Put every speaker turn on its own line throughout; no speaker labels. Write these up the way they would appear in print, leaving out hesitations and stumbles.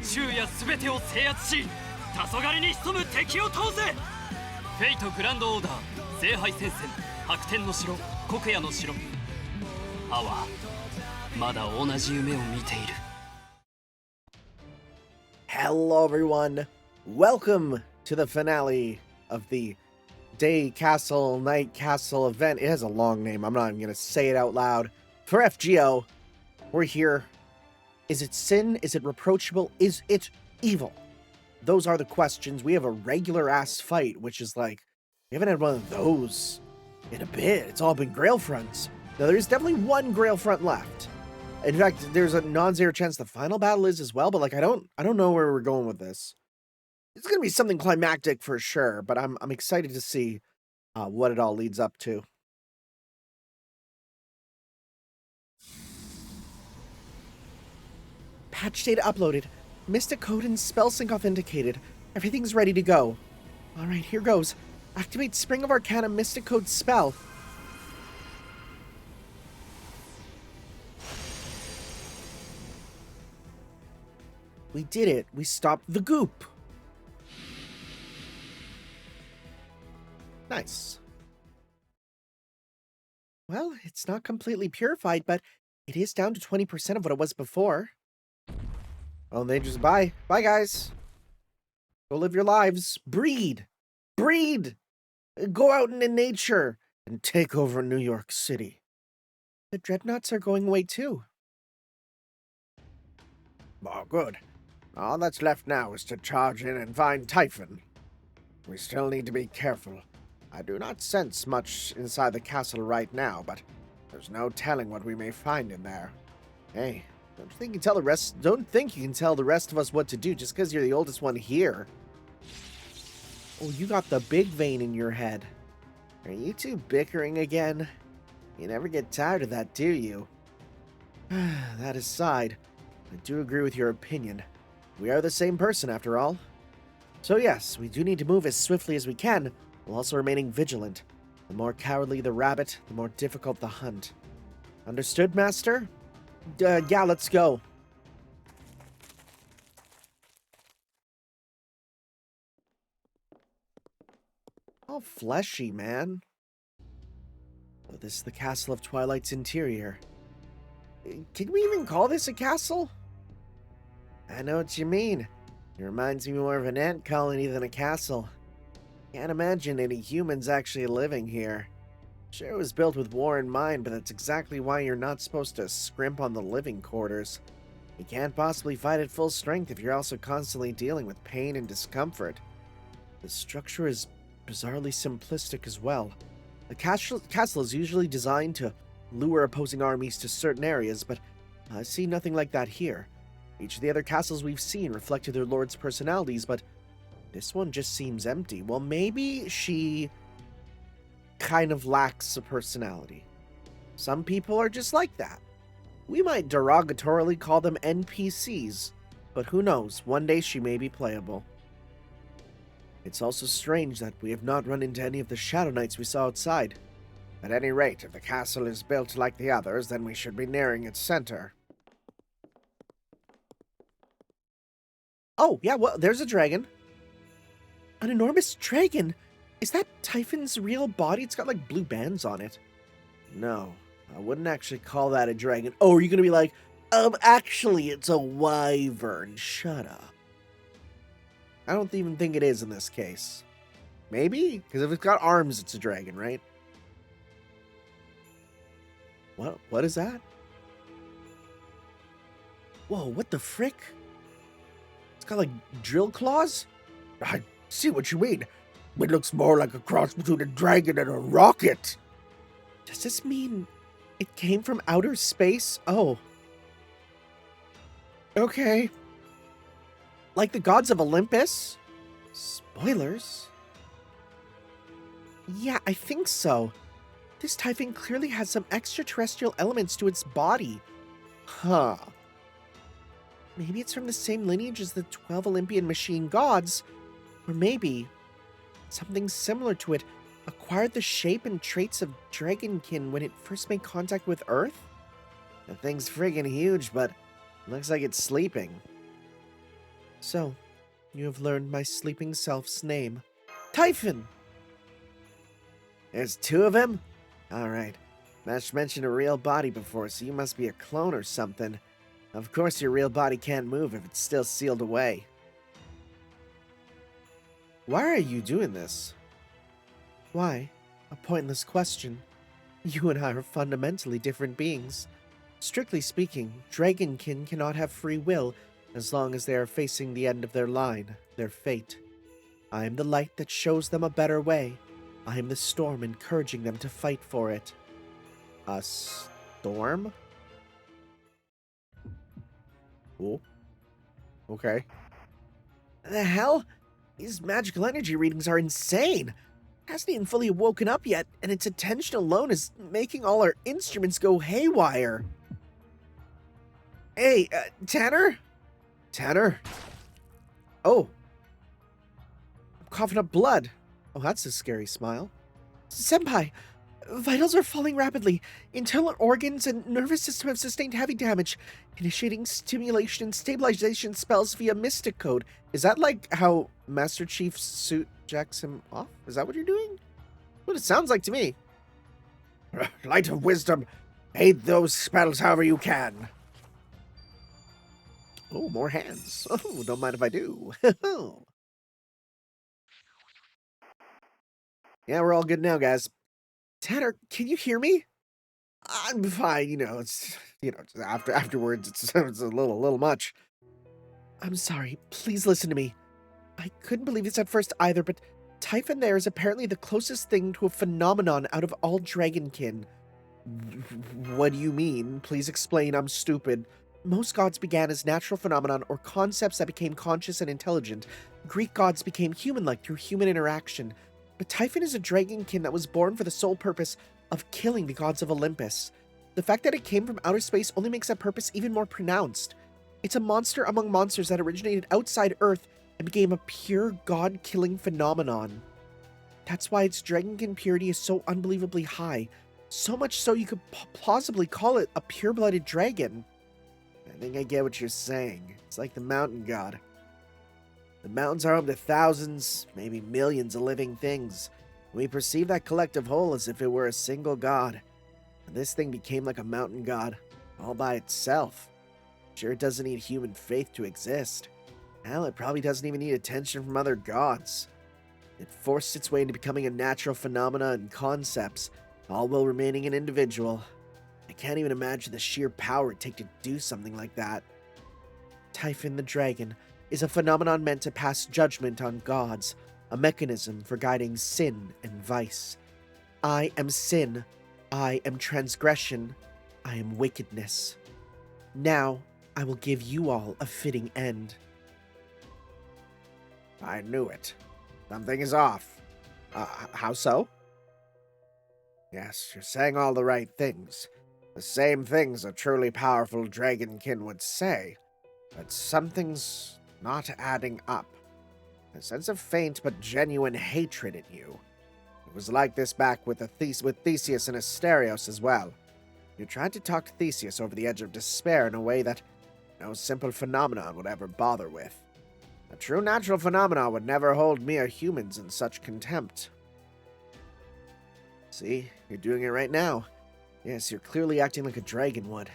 昼夜すべてを制圧し、黄昏に潜む敵を通せ。フェイトグランドオーダー、聖杯戦線、白天の城、黒夜の城。アワー、まだ同じ夢を見ている。
Hello everyone, welcome to the finale of the Day Castle, Night Castle event. It has a long name, I'm not even going to say it out loud. For FGO, we're here. Is it sin? Is it reproachable? Is it evil? Those are the questions. We have a regular-ass fight, which is like, we haven't had one of those in a bit. It's all been Grail fronts. Now, there's definitely one Grail front left. In fact, there's a non-zero chance the final battle is as well, but like I don't know where we're going with this. It's gonna be something climactic for sure, but I'm excited to see what it all leads up to. Patch data uploaded. Mystic code and spell sync authenticated. Everything's ready to go. Alright, here goes. Activate Spring of Arcana Mystic Code spell. We did it. We stopped the goop. Nice. Well, it's not completely purified, but it is down to 20% of what it was before. Oh, they just bye. Bye, guys. Go live your lives. Breed. Breed. Go out into nature and take over New York City. The dreadnoughts are going away too. Oh, good. All that's left now is to charge in and find Typhon. We still need to be careful. I do not sense much inside the castle right now, but there's no telling what we may find in there. Hey, don't think you can tell the rest of us what to do just because you're the oldest one here. Oh, you got the big vein in your head. Are you two bickering again? You never get tired of that, do you? That aside, I do agree with your opinion. We are the same person, after all. So yes, we do need to move as swiftly as we can, while also remaining vigilant. The more cowardly the rabbit, the more difficult the hunt. Understood, Master? Yeah, let's go. All fleshy, man. Oh, this is the Castle of Twilight's interior. Can we even call this a castle? I know what you mean. It reminds me more of an ant colony than a castle. Can't imagine any humans actually living here. Sure, it was built with war in mind, but that's exactly why you're not supposed to scrimp on the living quarters. You can't possibly fight at full strength if you're also constantly dealing with pain and discomfort. The structure is bizarrely simplistic as well. A castle is usually designed to lure opposing armies to certain areas, but I see nothing like that here. Each of the other castles we've seen reflected their lords' personalities, but this one just seems empty. Well, maybe she kind of lacks a personality. Some people are just like that. We might derogatorily call them NPCs, but who knows, one day she may be playable. It's also strange that we have not run into any of the Shadow Knights we saw outside. At any rate, if the castle is built like the others, then we should be nearing its center. Oh, yeah, well, there's a dragon. An enormous dragon! Is that Typhon's real body? It's got, like, blue bands on it. No, I wouldn't actually call that a dragon. Oh, are you gonna be like, actually, it's a wyvern. Shut up. I don't even think it is in this case. Maybe? Because if it's got arms, it's a dragon, right? What is that? Whoa, what the frick? It's got, like, drill claws? I see what you mean. It looks more like a cross between a dragon and a rocket. Does this mean it came from outer space? Oh. Okay. Like the gods of Olympus? Spoilers? Yeah, I think so. This Typhon clearly has some extraterrestrial elements to its body. Huh. Maybe it's from the same lineage as the 12 Olympian machine gods, or maybe something similar to it acquired the shape and traits of Dragonkin when it first made contact with Earth? The thing's friggin' huge, but looks like it's sleeping. So, you have learned my sleeping self's name. Typhon! There's two of him? Alright. Mash mentioned a real body before, so you must be a clone or something. Of course your real body can't move if it's still sealed away. Why are you doing this? Why? A pointless question. You and I are fundamentally different beings. Strictly speaking, dragonkin cannot have free will as long as they are facing the end of their line, their fate. I am the light that shows them a better way. I am the storm encouraging them to fight for it. A storm? Oh. Okay. The hell? These magical energy readings are insane. It hasn't even fully woken up yet, and its attention alone is making all our instruments go haywire. Hey, Tanner? Tanner? Oh. I'm coughing up blood. Oh, that's a scary smile. Senpai, vitals are falling rapidly. Internal organs and nervous system have sustained heavy damage. Initiating stimulation and stabilization spells via Mystic Code. Is that like how Master Chief's suit jacks him off? Is that what you're doing? What it sounds like to me. Light of wisdom, aid those spells however you can. Oh, more hands. Oh, don't mind if I do. Yeah, we're all good now, guys. Tanner, can you hear me? I'm fine, it's afterwards it's a little much. I'm sorry, please listen to me. I couldn't believe this at first either, but Typhon there is apparently the closest thing to a phenomenon out of all dragonkin. What do you mean? Please explain, I'm stupid. Most gods began as natural phenomenon or concepts that became conscious and intelligent. Greek gods became human-like through human interaction. But Typhon is a dragonkin that was born for the sole purpose of killing the gods of Olympus. The fact that it came from outer space only makes that purpose even more pronounced. It's a monster among monsters that originated outside Earth and became a pure god-killing phenomenon. That's why its dragonkin purity is so unbelievably high. So much so you could plausibly call it a pure-blooded dragon. I think I get what you're saying. It's like the mountain god. The mountains are home to thousands, maybe millions of living things. We perceive that collective whole as if it were a single god. And this thing became like a mountain god, all by itself. Sure, it doesn't need human faith to exist. Hell, it probably doesn't even need attention from other gods. It forced its way into becoming a natural phenomena and concepts, all while remaining an individual. I can't even imagine the sheer power it'd take to do something like that. Typhon the dragon is a phenomenon meant to pass judgment on gods, a mechanism for guiding sin and vice. I am sin. I am transgression. I am wickedness. Now, I will give you all a fitting end. I knew it. Something is off. How so? Yes, you're saying all the right things. The same things a truly powerful dragonkin would say. But something's not adding up. A sense of faint but genuine hatred in you. It was like this back with Theseus and Asterios as well. You tried to talk Theseus over the edge of despair in a way that no simple phenomenon would ever bother with. A true natural phenomenon would never hold mere humans in such contempt. See, you're doing it right now. Yes, you're clearly acting like a dragon would.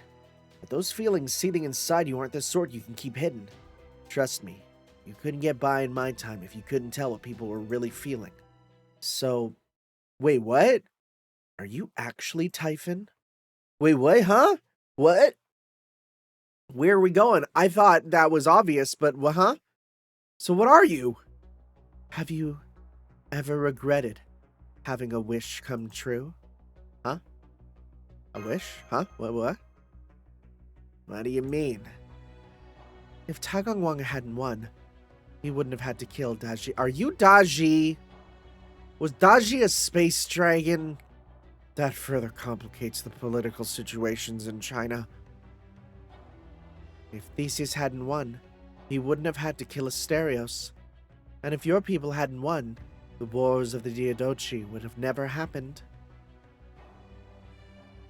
But those feelings seething inside you aren't the sort you can keep hidden. Trust me, you couldn't get by in my time if you couldn't tell what people were really feeling. So, wait, what? Are you actually Typhon? Wait, what, huh? What? Where are we going? I thought that was obvious, but what, huh? So what are you? Have you ever regretted having a wish come true? Huh? A wish? Huh? What? What do you mean? If Taegong Wang hadn't won, he wouldn't have had to kill Daji. Are you Daji? Was Daji a space dragon? That further complicates the political situations in China. If Theseus hadn't won, he wouldn't have had to kill Asterios. And if your people hadn't won, the wars of the Diadochi would have never happened.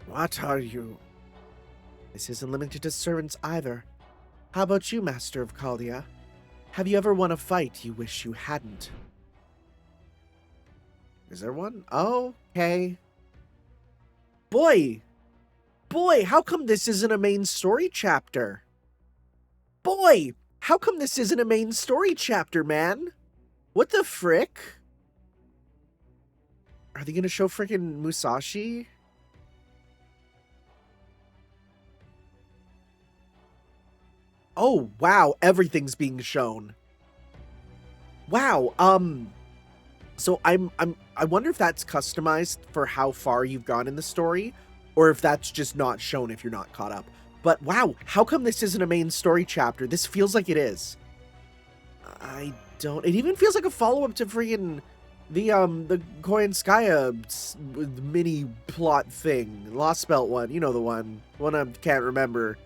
What are you? This isn't limited to servants either. How about you, Master of Chaldea? Have you ever won a fight you wish you hadn't? Is there one? Oh, okay. Boy, how come this isn't a main story chapter? Boy, how come this isn't a main story chapter, man? What the frick? Are they gonna show frickin' Musashi? Oh, wow, everything's being shown. Wow, so I wonder if that's customized for how far you've gone in the story, or if that's just not shown if you're not caught up. But wow, how come this isn't a main story chapter? This feels like it is. I don't... It even feels like a follow-up to freaking the Koyanskaya mini plot thing. Lost Belt one. You know the one. One I can't remember.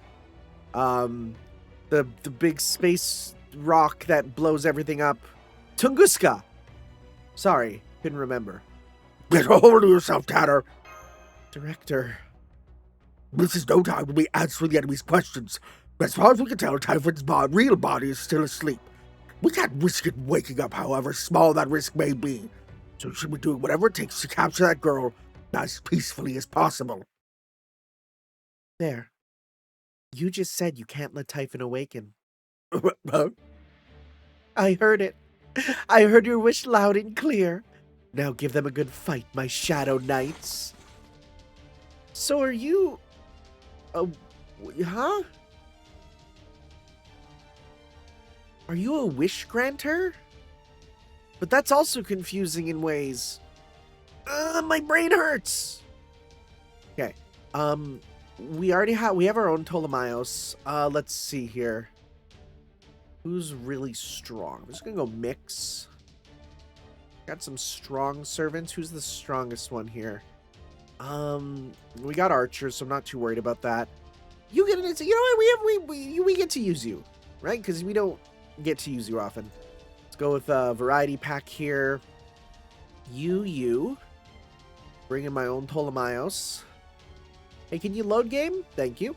The big space rock that blows everything up. Tunguska! Sorry, couldn't remember.
Get a hold of yourself, Tanner.
Director.
This is no time to be answering the enemy's questions. As far as we can tell, Typhon's real body is still asleep. We can't risk it waking up, however small that risk may be. So we should be doing whatever it takes to capture that girl as peacefully as possible.
There. You just said you can't let Typhon awaken.
Huh?
I heard it. I heard your wish loud and clear. Now give them a good fight, my Shadow Knights. So are you... huh? Are you a wish granter? But that's also confusing in ways. My brain hurts! Okay, we have our own Ptolemaios. Let's see here. Who's really strong? I'm just gonna go mix. Got some strong servants. Who's the strongest one here? We got archers, so I'm not too worried about that. You get into, you know what? We get to use you, right? Because we don't get to use you often. Let's go with a variety pack here. You. Bring in my own Ptolemaios. Hey, can you load game? Thank you.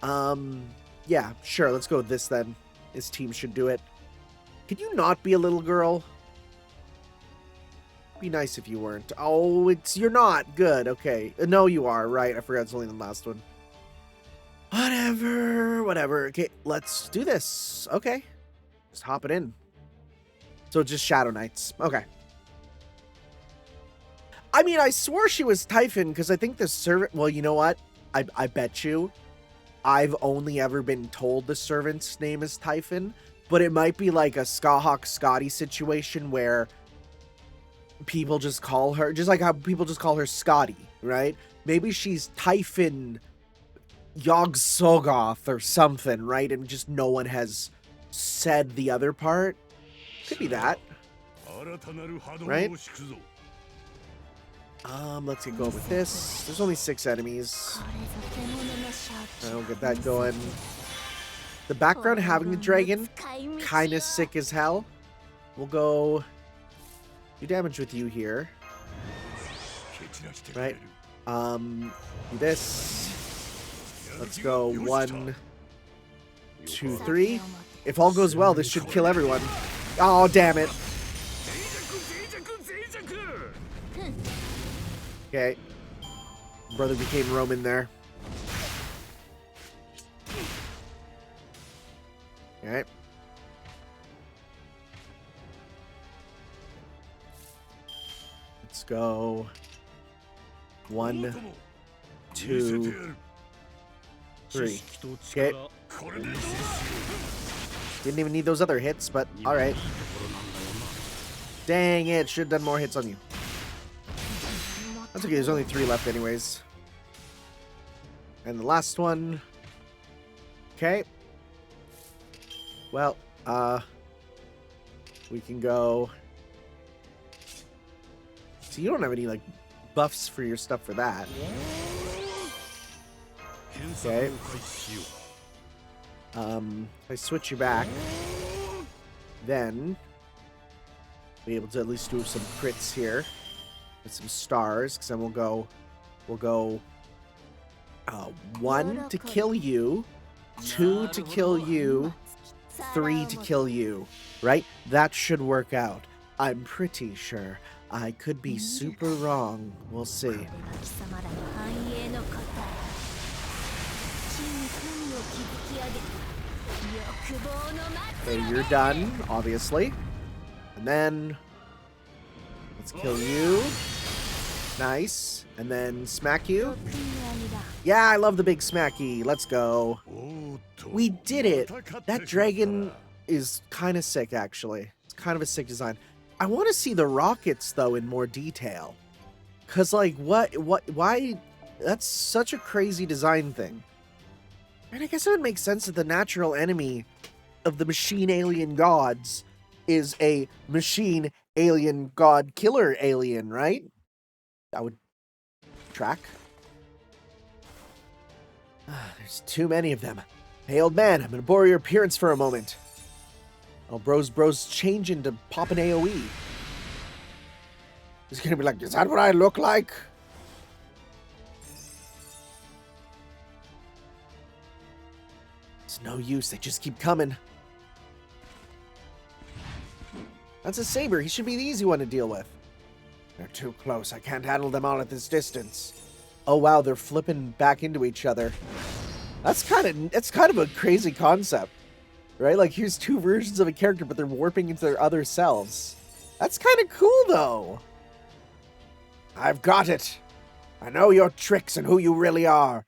Yeah, sure. Let's go with this then. This team should do it. Could you not be a little girl? Be nice if you weren't. Oh, you're not. Good. Okay. No, you are. Right. I forgot it's only the last one. Whatever. Okay, let's do this. Okay. Just hop it in. So just Shadow Knights. Okay. I mean, I swore she was Typhon because I think the servant... Well, you know what? I bet you I've only ever been told the servant's name is Typhon, but it might be like a Skahawk Scotty situation where people just call her... Just like how people just call her Scotty, right? Maybe she's Typhon Yog-Soggoth or something, right? And just no one has said the other part. Could be that. Right? Let's get going with this. There's only 6 enemies. I'll get that going. The background having the dragon, kind of sick as hell. We'll go do damage with you here. Right? Do this. Let's go 1, 2, 3. If all goes well, this should kill everyone. Oh, damn it. Okay. Brother became Roman there. Alright. Let's go. 1, 2, 3. Okay. Didn't even need those other hits, but alright. Dang it, should have done more hits on you. That's okay, there's only 3 left anyways. And the last one. Okay. Well, we can go... So you don't have any, like, buffs for your stuff for that. Okay. If I switch you back, then be able to at least do some crits here with some stars, because then we'll go 1 to kill you, 2 to kill you, 3 to kill you, right? That should work out. I'm pretty sure. I could be super wrong. We'll see. Okay, you're done, obviously. And then let's kill you. Nice. And then smack you. Yeah, I love the big smacky. Let's go. We did it. That dragon is kind of sick, actually. It's kind of a sick design. I want to see the rockets, though, in more detail. Because, like, why? That's such a crazy design thing. And I guess it would make sense that the natural enemy of the machine alien gods is a machine alien god killer alien, right? That would track. There's too many of them. Hey, old man, I'm gonna borrow your appearance for a moment. Oh, bro's changing to pop an AoE. He's gonna be like, is that what I look like? It's no use, they just keep coming. That's a saber, he should be the easy one to deal with. They're too close, I can't handle them all at this distance. Oh wow, they're flipping back into each other. That's kind of a crazy concept, right? Like, here's 2 versions of a character, but they're warping into their other selves. That's kind of cool, though. I've got it. I know your tricks and who you really are.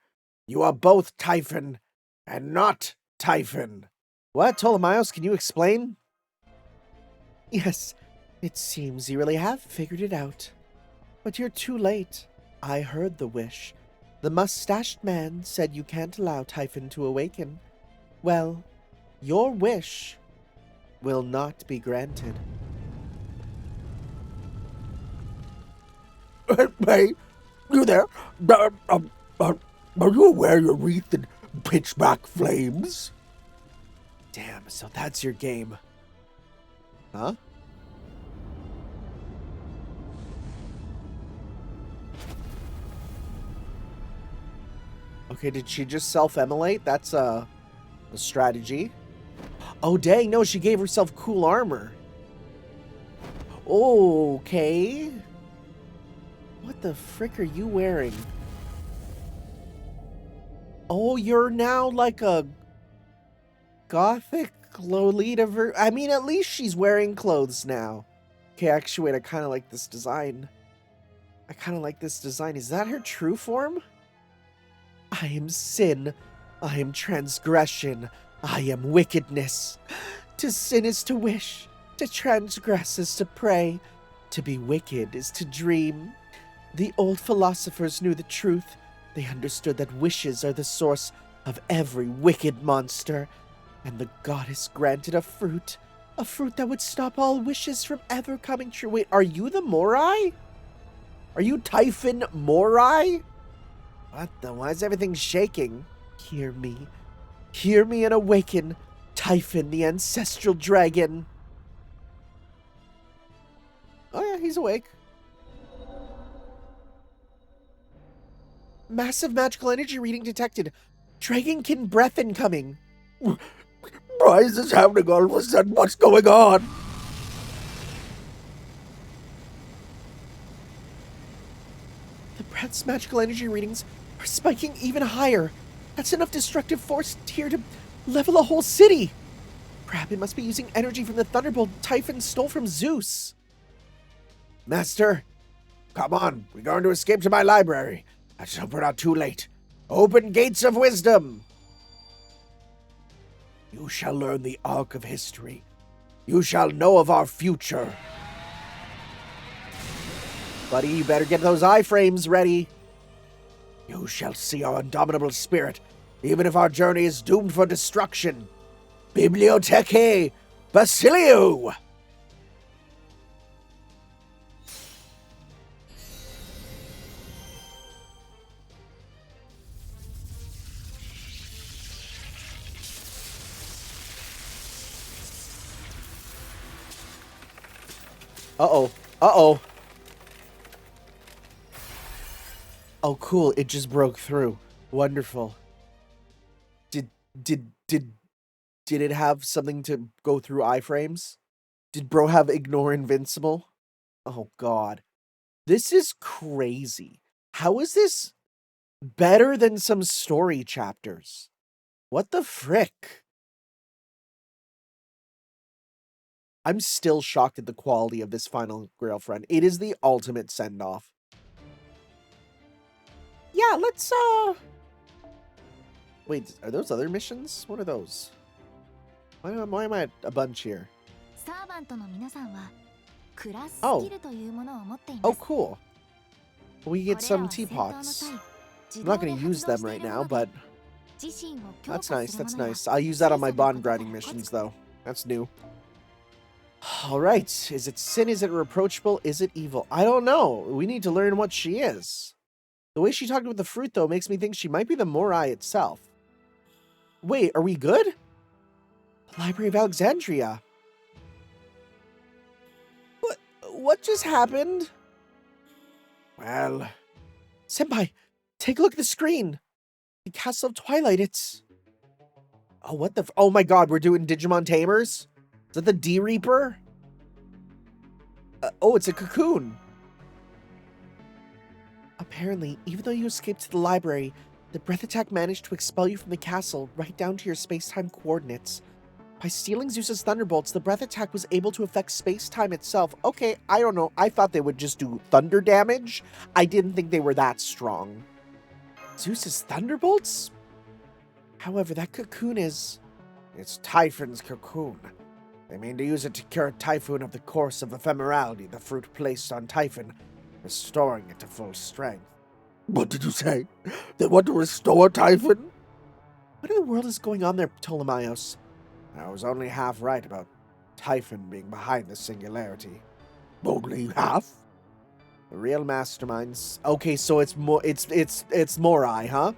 You are both Typhon and not Typhon. What, Ptolemaios? Can you explain? Yes, it seems you really have figured it out. But you're too late. I heard the wish. The mustached man said you can't allow Typhon to awaken. Well, your wish will not be granted.
Hey, you there? Are you aware you're wreathed in pitch black flames?
Damn, so that's your game. Huh? Okay, did she just self-immolate? That's a strategy. Oh, dang, no, she gave herself cool armor. Okay. What the frick are you wearing? Oh, you're now like a gothic Lolita I mean, at least she's wearing clothes now. Okay, actually, wait, I kind of like this design. Is that her true form? I am sin. I am transgression. I am wickedness. To sin is to wish. To transgress is to pray. To be wicked is to dream. The old philosophers knew the truth. They understood that wishes are the source of every wicked monster. And the goddess granted a fruit that would stop all wishes from ever coming true. Wait, are you the Morai? Are you Typhon Morai? What the? Why is everything shaking? Hear me and awaken, Typhon, the ancestral dragon. Oh yeah, he's awake. Massive magical energy reading detected. Dragonkin breath incoming.
Why is this happening all of a sudden? What's going on?
The breath's magical energy readings are spiking even higher. That's enough destructive force here to level a whole city. Crap, it must be using energy from the thunderbolt Typhon stole from Zeus.
Master, come on. We're going to escape to my library. Let's hope we're not too late. Open gates of wisdom. You shall learn the arc of history. You shall know of our future.
Buddy, you better get those iframes ready.
You shall see our indomitable spirit, even if our journey is doomed for destruction. Bibliothecae Basilio!
Uh-oh. Uh-oh. Oh, cool. It just broke through. Wonderful. Did Did it have something to go through iframes? Did bro have ignore invincible? Oh god. This is crazy. How is this better than some story chapters? What the frick? I'm still shocked at the quality of this final girlfriend. It is the ultimate send-off. Yeah, let's, Wait, are those other missions? What are those? Why am I at a bunch here? Oh. Oh, cool. We get some teapots. I'm not going to use them right now, but that's nice, that's nice. I'll use that on my bond grinding missions, though. That's new. Alright, is it sin, is it reproachable, is it evil? I don't know. We need to learn what she is. The way she talked about the fruit, though, makes me think she might be the Morai itself. Wait, are we good? The Library of Alexandria. What just happened? Well... Senpai, take a look at the screen. The Castle of Twilight, it's... Oh, what the... Oh my god, we're doing Digimon Tamers? Is that the D-Reaper? Oh, it's a cocoon. Apparently, even though you escaped to the library, the breath attack managed to expel you from the castle right down to your space-time coordinates. By stealing Zeus's thunderbolts, the breath attack was able to affect space-time itself. Okay, I don't know. I thought they would just do thunder damage. I didn't think they were that strong. Zeus's thunderbolts? However, that cocoon is... It's Typhon's cocoon. They mean to use it to cure Typhon of the course of ephemerality the fruit placed on Typhon, restoring it to full strength.
What did you say? They want to restore Typhon?
What in the world is going on there, Ptolemaios? I was only half right about Typhon being behind the singularity.
Only half?
The real masterminds... Okay, so it's Morai, huh?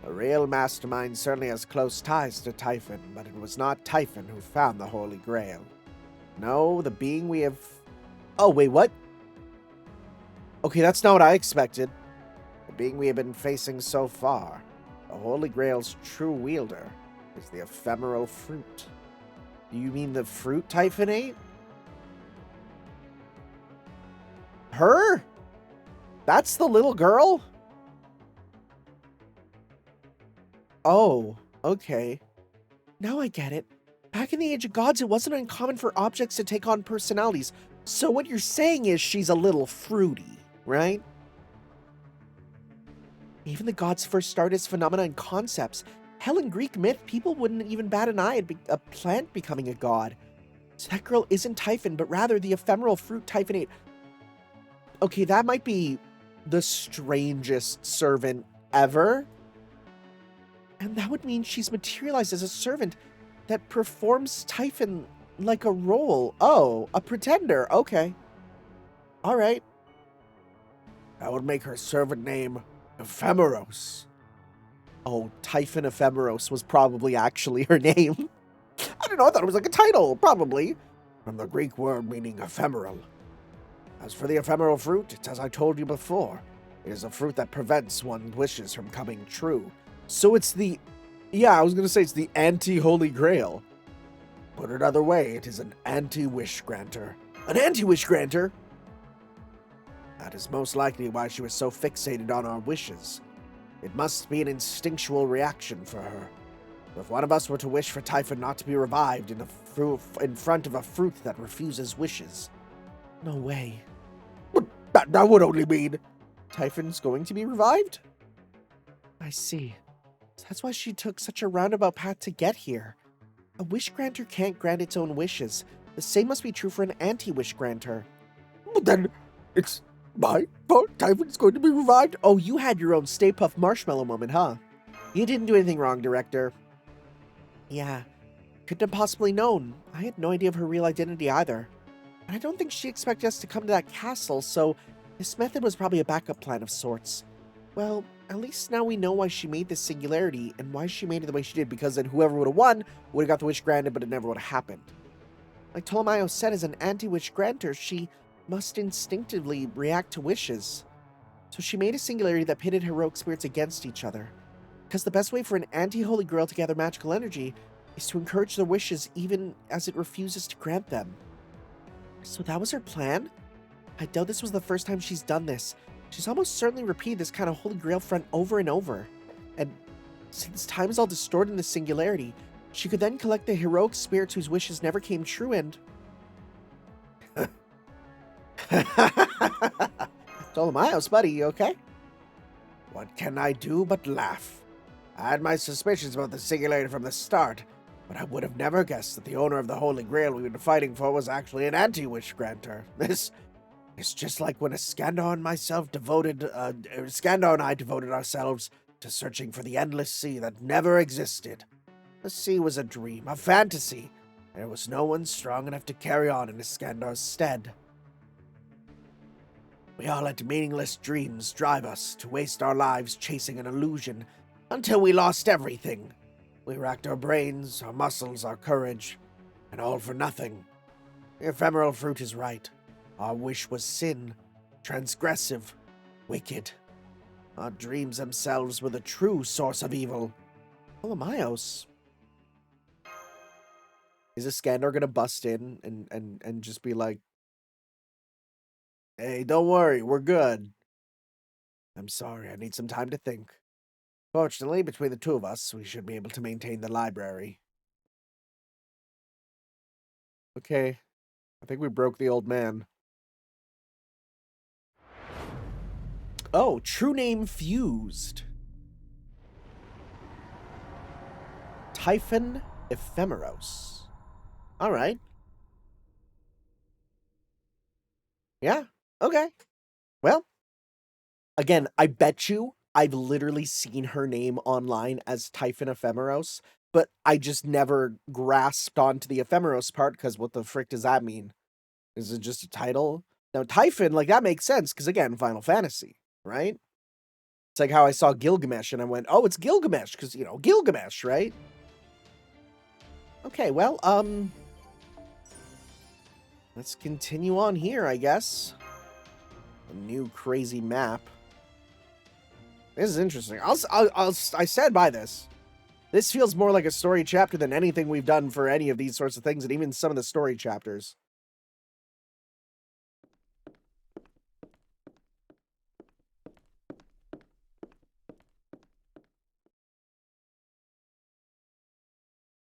The real mastermind certainly has close ties to Typhon, but it was not Typhon who found the Holy Grail. No, the being we have... Oh, wait, what? Okay, that's not what I expected. The being we have been facing so far, the Holy Grail's true wielder, is the ephemeral fruit. Do you mean the fruit Typhon ate? Her? That's the little girl? Oh, okay. Now I get it. Back in the Age of Gods, it wasn't uncommon for objects to take on personalities. So what you're saying is she's a little fruity, right? Even the gods first started as phenomena and concepts. Hell, in Greek myth, people wouldn't even bat an eye at a plant becoming a god. So that girl isn't Typhon, but rather the ephemeral fruit Typhon ate. Okay, that might be the strangest servant ever. And that would mean she's materialized as a servant that performs Typhon like a role. Oh, a pretender. Okay. All right.
That would make her servant name Ephemeros.
Oh, Typhon Ephemeros was probably actually her name. I don't know, I thought it was like a title, probably.
From the Greek word meaning ephemeral. As for the ephemeral fruit, it's as I told you before. It is a fruit that prevents one's wishes from coming true.
So it's the... Yeah, I was going to say it's the anti-Holy Grail.
Put it another way, it is an anti-wish granter.
An anti-wish granter?
That is most likely why she was so fixated on our wishes. It must be an instinctual reaction for her. If one of us were to wish for Typhon not to be revived in front of a fruit that refuses wishes.
No way.
But that would only mean...
Typhon's going to be revived? I see. That's why she took such a roundabout path to get here. A wish granter can't grant its own wishes. The same must be true for an anti-wish granter.
But then, it's my fault Typhon's going to be revived?
Oh, you had your own Stay Puft Marshmallow moment, huh? You didn't do anything wrong, Director. Yeah, couldn't have possibly known. I had no idea of her real identity either. And I don't think she expected us to come to that castle, so this method was probably a backup plan of sorts. Well, at least now we know why she made this singularity and why she made it the way she did, because then whoever would have won would have got the wish granted, but it never would have happened. Like Ptolemaios said, as an anti-wish granter, she must instinctively react to wishes. So she made a singularity that pitted heroic spirits against each other. Because the best way for an anti-Holy Grail to gather magical energy is to encourage their wishes even as it refuses to grant them. So that was her plan? I doubt this was the first time she's done this. She's almost certainly repeated this kind of Holy Grail front over and over. And since time is all distorted in the singularity, she could then collect the heroic spirits whose wishes never came true and... Ptolemaios, buddy, you okay?
What can I do but laugh? I had my suspicions about the singularity from the start, but I would have never guessed that the owner of the Holy Grail we've been fighting for was actually an anti-wish granter. This is just like when Skandar and I devoted ourselves to searching for the endless sea that never existed. The sea was a dream, a fantasy. There was no one strong enough to carry on in Skandar's stead. We all let meaningless dreams drive us to waste our lives chasing an illusion until we lost everything. We racked our brains, our muscles, our courage, and all for nothing. The ephemeral fruit is right. Our wish was sin, transgressive, wicked. Our dreams themselves were the true source of evil.
Ptolemaios. Is Skandar gonna bust in and just be like,
Hey, don't worry, we're good. I'm sorry, I need some time to think. Fortunately, between the two of us, we should be able to maintain the library.
okay, I think we broke the old man. Oh, true name fused. Typhon Ephemeros. All right. Yeah, okay. Well, again, I bet you I've literally seen her name online as Typhon Ephemeros, but I just never grasped onto the Ephemeros part because what the frick does that mean? Is it just a title? Now, Typhon, like, that makes sense because, again, Final Fantasy, right? It's like how I saw Gilgamesh and I went, oh, it's Gilgamesh because, you know, Gilgamesh, right? Okay, well, let's continue on here, I guess. A new crazy map. This is interesting. I stand by this. This feels more like a story chapter than anything we've done for any of these sorts of things, and even some of the story chapters.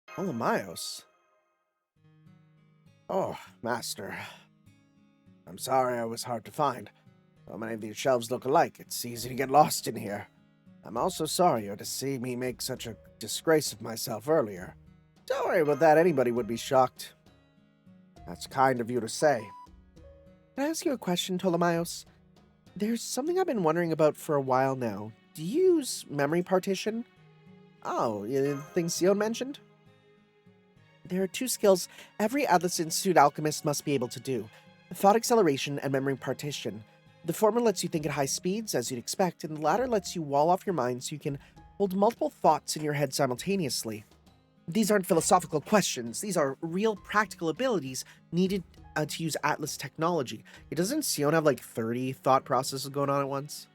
Ptolemaios.
Oh, Master. I'm sorry I was hard to find. So many of these shelves look alike. It's easy to get lost in here. I'm also sorry to see me make such a disgrace of myself earlier.
Don't worry about that. Anybody would be shocked.
That's kind of you to say.
Can I ask you a question, Ptolemaios? There's something I've been wondering about for a while now. Do you use memory partition? Oh, the thing Sion mentioned? There are two skills every Atlas Institute alchemist must be able to do. Thought acceleration and memory partition. The former lets you think at high speeds, as you'd expect, and the latter lets you wall off your mind so you can hold multiple thoughts in your head simultaneously. These aren't philosophical questions. These are real practical abilities needed to use Atlas technology. Doesn't Sion have like 30 thought processes going on at once?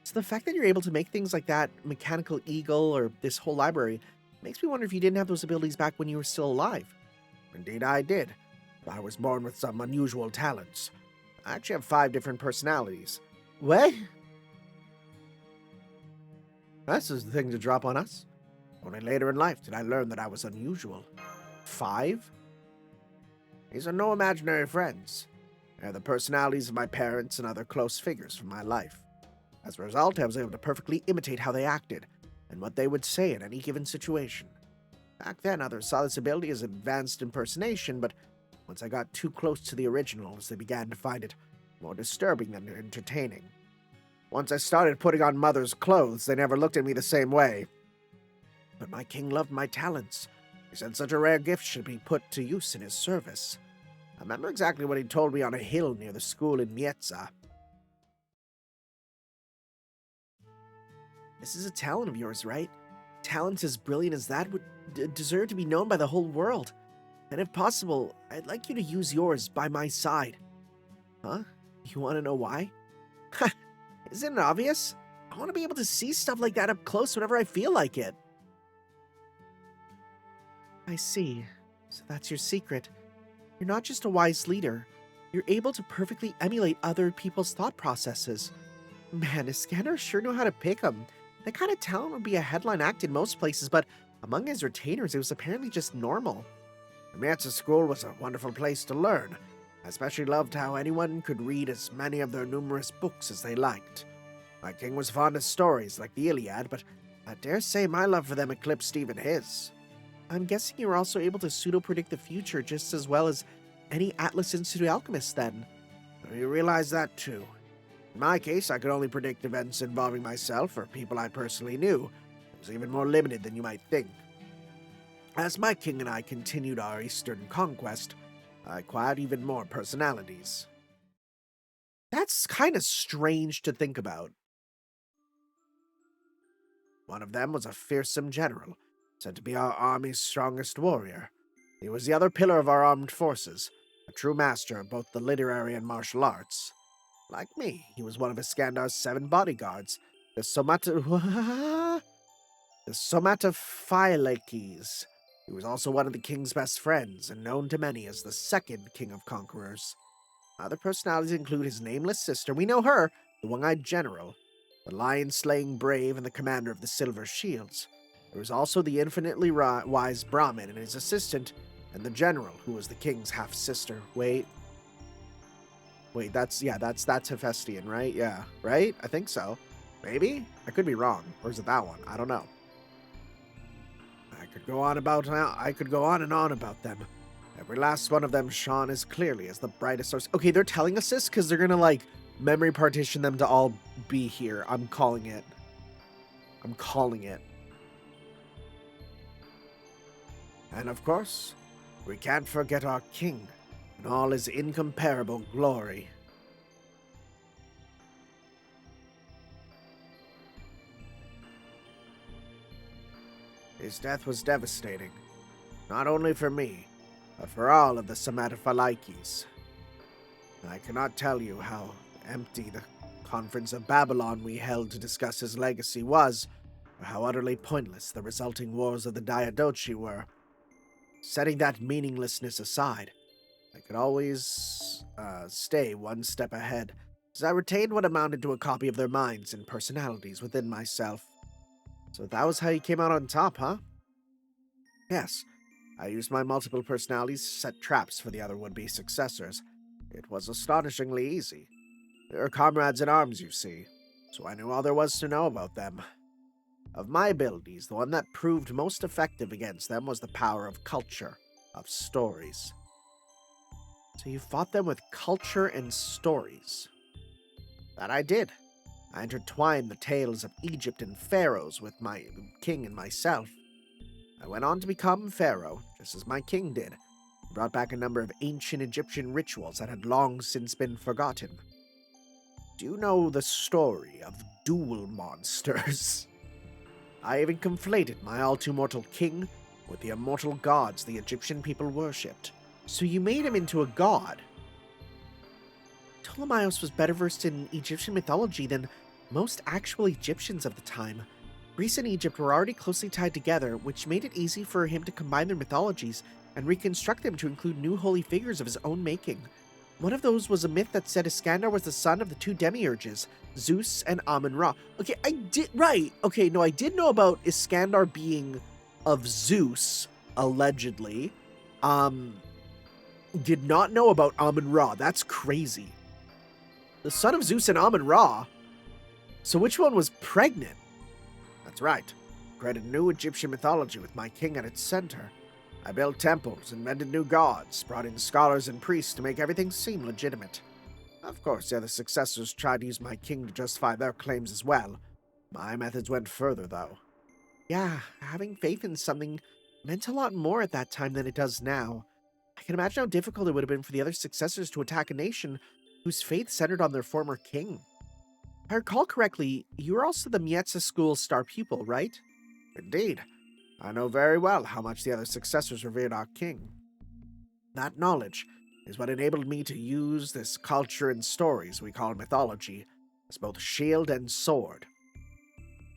So the fact that you're able to make things like that, Mechanical Eagle, or this whole library, makes me wonder if you didn't have those abilities back when you were still alive.
Indeed I did. I was born with some unusual talents. I actually have 5 different personalities.
What? That's just the thing to drop on us.
Only later in life did I learn that I was unusual.
5?
These are no imaginary friends. They're the personalities of my parents and other close figures from my life. As a result, I was able to perfectly imitate how they acted and what they would say in any given situation. Back then, others saw this ability as advanced impersonation, but once I got too close to the originals, they began to find it more disturbing than entertaining. Once I started putting on Mother's clothes, they never looked at me the same way. But my king loved my talents. He said such a rare gift should be put to use in his service. I remember exactly what he told me on a hill near the school in Mietza.
This is a talent of yours, right? Talents as brilliant as that would deserve to be known by the whole world. And if possible, I'd like you to use yours by my side. Huh? You want to know why? Ha! Isn't it obvious? I want to be able to see stuff like that up close whenever I feel like it. I see. So that's your secret. You're not just a wise leader. You're able to perfectly emulate other people's thought processes. Man, Iskander sure know how to pick 'em. That kind of talent would be a headline act in most places, but among his retainers, it was apparently just normal.
The Mietza school was a wonderful place to learn. I especially loved how anyone could read as many of their numerous books as they liked. My king was fond of stories like the Iliad, but I dare say my love for them eclipsed even his.
I'm guessing you were also able to pseudo-predict the future just as well as any Atlas Institute alchemist then.
You realize that too. In my case, I could only predict events involving myself or people I personally knew. It was even more limited than you might think. As my king and I continued our eastern conquest, I acquired even more personalities.
That's kind of strange to think about.
One of them was a fearsome general, said to be our army's strongest warrior. He was the other pillar of our armed forces, a true master of both the literary and martial arts. Like me, he was one of Iskandar's 7 bodyguards, the Somatophylaces. He was also one of the king's best friends, and known to many as the second king of conquerors. Other personalities include his nameless sister, we know her, the one-eyed general, the lion-slaying brave, and the commander of the Silver Shields. There was also the infinitely wise Brahmin and his assistant, and the general, who was the king's half-sister. Wait, that's Hephaestion, right? Yeah, right? I think so. Maybe? I could be wrong. Or is it that one? I don't know. I could go on and on about them. Every last one of them shone as clearly as the brightest stars.
Okay, they're telling us this because they're gonna, like, memory partition them to all be here. I'm calling it.
And of course, we can't forget our king and all his incomparable glory. His death was devastating, not only for me, but for all of the Somatophylaces. I cannot tell you how empty the Conference of Babylon we held to discuss his legacy was, or how utterly pointless the resulting wars of the Diadochi were. Setting that meaninglessness aside, I could always stay one step ahead, as I retained what amounted to a copy of their minds and personalities within myself.
So that was how you came out on top, huh?
Yes, I used my multiple personalities to set traps for the other would-be successors. It was astonishingly easy. They were comrades in arms, you see, so I knew all there was to know about them. Of my abilities, the one that proved most effective against them was the power of culture, of stories.
So you fought them with culture and stories?
That I did. I intertwined the tales of Egypt and pharaohs with my king and myself. I went on to become pharaoh, just as my king did, and brought back a number of ancient Egyptian rituals that had long since been forgotten. Do you know the story of dual monsters? I even conflated my all-too-mortal king with the immortal gods the Egyptian people worshipped.
So you made him into a god? Ptolemaios was better versed in Egyptian mythology than most actual Egyptians of the time. Greece and Egypt were already closely tied together, which made it easy for him to combine their mythologies and reconstruct them to include new holy figures of his own making. One of those was a myth that said Iskander was the son of the 2 demiurges, Zeus and Amun-Ra. Okay, I did know about Iskander being of Zeus, allegedly. Did not know about Amun-Ra. That's crazy. The son of Zeus and Amun-Ra? So which one was pregnant?
That's right. I created new Egyptian mythology with my king at its center. I built temples, invented new gods, brought in scholars and priests to make everything seem legitimate. Of course, the other successors tried to use my king to justify their claims as well. My methods went further, though.
Yeah, having faith in something meant a lot more at that time than it does now. I can imagine how difficult it would have been for the other successors to attack a nation whose faith centered on their former king. If I recall correctly, you were also the Mietza School's star pupil, right?
Indeed. I know very well how much the other successors revered our king. That knowledge is what enabled me to use this culture and stories we call mythology as both shield and sword.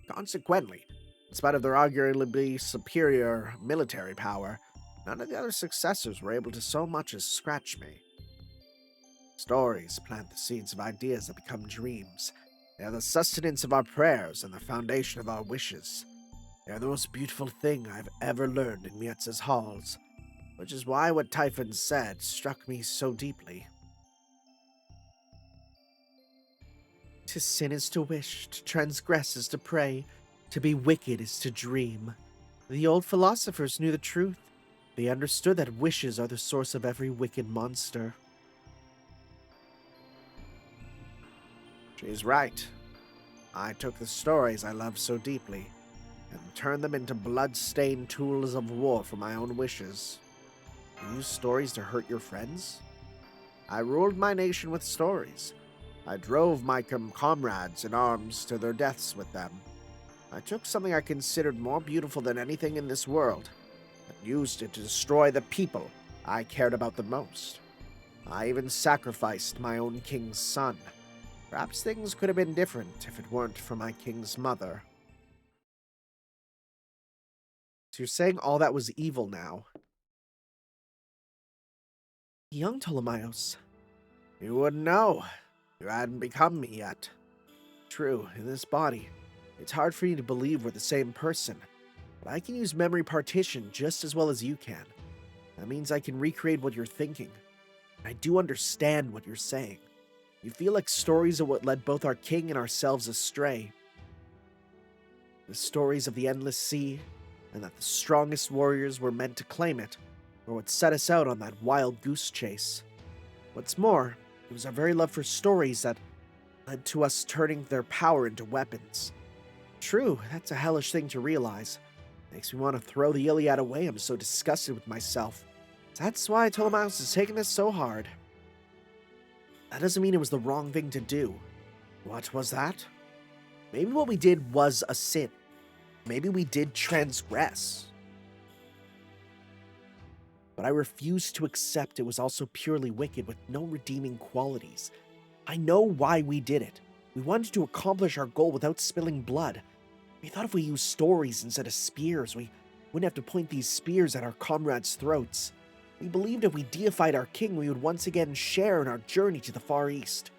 Consequently, in spite of their arguably superior military power, none of the other successors were able to so much as scratch me. Stories plant the seeds of ideas that become dreams. They are the sustenance of our prayers and the foundation of our wishes. They are the most beautiful thing I've ever learned in Mietz's halls, which is why what Typhon said struck me so deeply. To sin is to wish, to transgress is to pray, to be wicked is to dream. The old philosophers knew the truth. They understood that wishes are the source of every wicked monster. She's right. I took the stories I loved so deeply and turned them into blood-stained tools of war for my own wishes. You use stories to hurt your friends? I ruled my nation with stories. I drove my comrades in arms to their deaths with them. I took something I considered more beautiful than anything in this world and used it to destroy the people I cared about the most. I even sacrificed my own king's son. Perhaps things could have been different if it weren't for my king's mother. So you're saying all that was evil now? Young Ptolemaios. You wouldn't know. You hadn't become me yet. True, in this body, it's hard for you to believe we're the same person, but I can use memory partition just as well as you can. That means I can recreate what you're thinking. I do understand what you're saying. You feel like stories of what led both our king and ourselves astray. The stories of the endless sea, and that the strongest warriors were meant to claim it, were what set us out on that wild goose chase. What's more, it was our very love for stories that led to us turning their power into weapons. True, that's a hellish thing to realize. Makes me want to throw the Iliad away. I'm so disgusted with myself. That's why Ptolemaios is taking this so hard. That doesn't mean it was the wrong thing to do. What was that? Maybe what we did was a sin. Maybe we did transgress. But I refuse to accept it was also purely wicked with no redeeming qualities. I know why we did it. We wanted to accomplish our goal without spilling blood. We thought if we used stories instead of spears, we wouldn't have to point these spears at our comrades' throats. We believed if we deified our king, we would once again share in our journey to the Far East.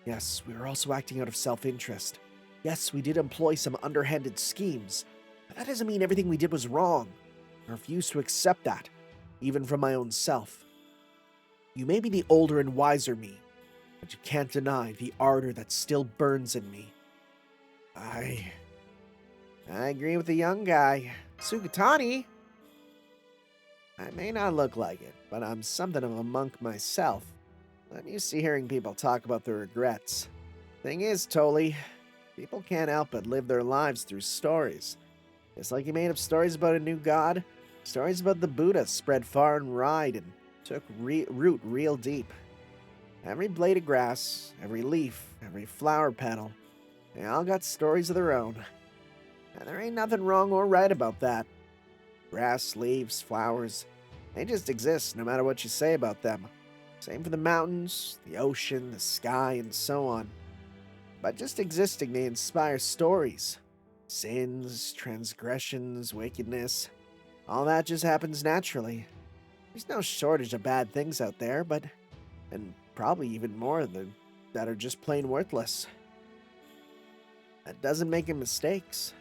Yes, we were also acting out of self-interest. Yes, we did employ some underhanded schemes, but that doesn't mean everything we did was wrong. I refuse to accept that, even from my own self. You may be the older and wiser me, but you can't deny the ardor that still burns in me. I agree with the young guy. Sugatani! I may not look like it, but I'm something of a monk myself. I'm used to hearing people talk about their regrets. Thing is, Toli, people can't help but live their lives through stories. Just like you made up stories about a new god, stories about the Buddha spread far and wide and took root real deep. Every blade of grass, every leaf, every flower petal, they all got stories of their own. And there ain't nothing wrong or right about that. Grass, leaves, flowers, they just exist no matter what you say about them. Same for the mountains, the ocean, the sky, and so on. By just existing, they inspire stories. Sins, transgressions, wickedness, all that just happens naturally. There's no shortage of bad things out there, and probably even more that are just plain worthless. That doesn't make them mistakes.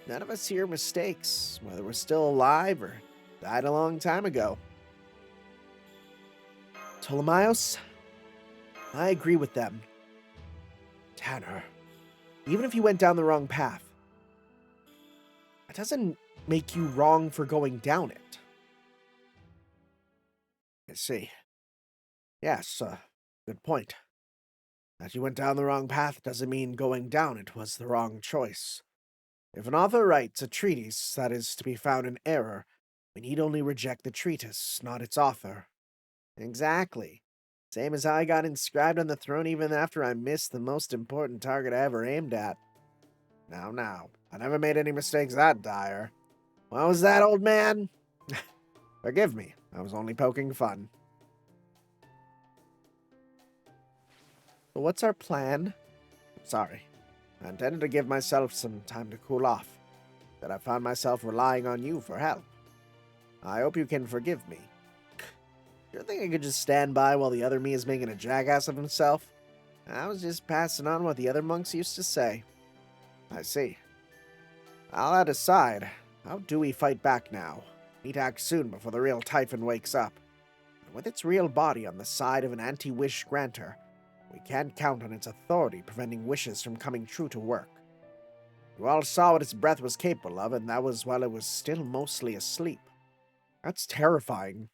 None of us here are mistakes, whether we're still alive or died a long time ago. Ptolemaios, I agree with them. Tanner, even if you went down the wrong path, that doesn't make you wrong for going down it. I see. Yes, good point. That you went down the wrong path doesn't mean going down it was the wrong choice. If an author writes a treatise that is to be found in error, we need only reject the treatise, not its author. Exactly. Same as how I got inscribed on the throne even after I missed the most important target I ever aimed at. Now, I never made any mistakes that dire. What was that, old man? Forgive me, I was only poking fun. So what's our plan? Sorry, I intended to give myself some time to cool off, but I found myself relying on you for help. I hope you can forgive me. You think I could just stand by while the other me is making a jackass of himself? I was just passing on what the other monks used to say. I see. All that aside, how do we fight back now? Need to act soon before the real Typhon wakes up. And with its real body on the side of an anti-wish granter, we can't count on its authority preventing wishes from coming true to work. You all saw what its breath was capable of, and that was while it was still mostly asleep. That's terrifying.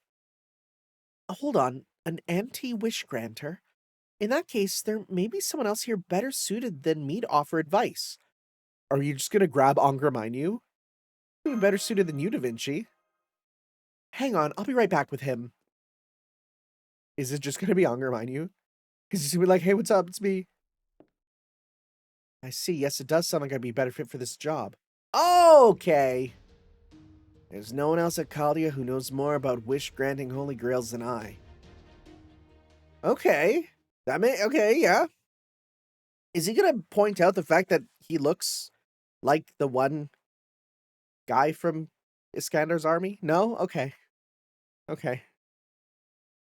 Hold on, an anti-wish granter? In that case, there may be someone else here better suited than me to offer advice. Are you just gonna grab Angraminyu? He'd be better suited than you, Da Vinci. Hang on, I'll be right back with him. Is it just gonna be Angraminyu? Because he's gonna be like, hey, what's up? It's me. I see. Yes, it does sound like I'd be a better fit for this job. Okay. There's no one else at Chaldea who knows more about wish-granting holy grails than I. Okay. Okay, yeah. Is he gonna point out the fact that he looks like the one guy from Iskandar's army? No? Okay. Okay.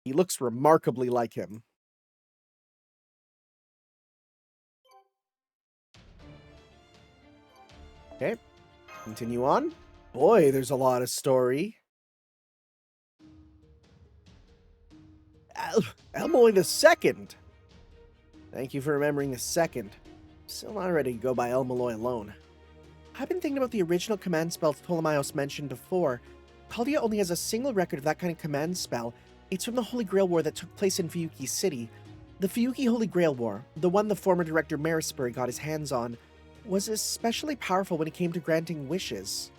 He looks remarkably like him. Okay. Continue on. Boy, there's a lot of story. Melloi the Second. Thank you for remembering the second. Still not ready to go by Melloi alone. I've been thinking about the original command spell Ptolemaios mentioned before. Chaldea only has a single record of that kind of command spell. It's from the Holy Grail War that took place in Fiyuki City. The Fiyuki Holy Grail War, the one the former director Marisbury got his hands on, was especially powerful when it came to granting wishes.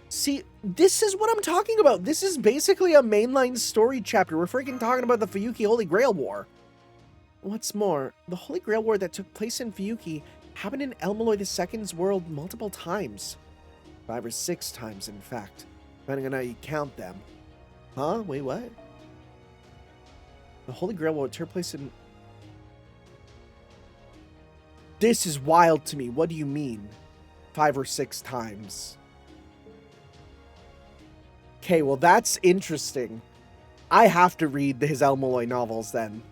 See, this is what I'm talking about. This is basically a mainline story chapter. We're freaking talking about the Fiyuki Holy Grail War. What's more, the Holy Grail War that took place in Fiyuki happened in Melloi II's world multiple times. 5 or 6 times, in fact, depending on how you count them. Huh? Wait, what? The Holy Grail War took place in... This is wild to me. What do you mean? 5 or 6 times. Okay, well that's interesting. I have to read his Melloi novels then.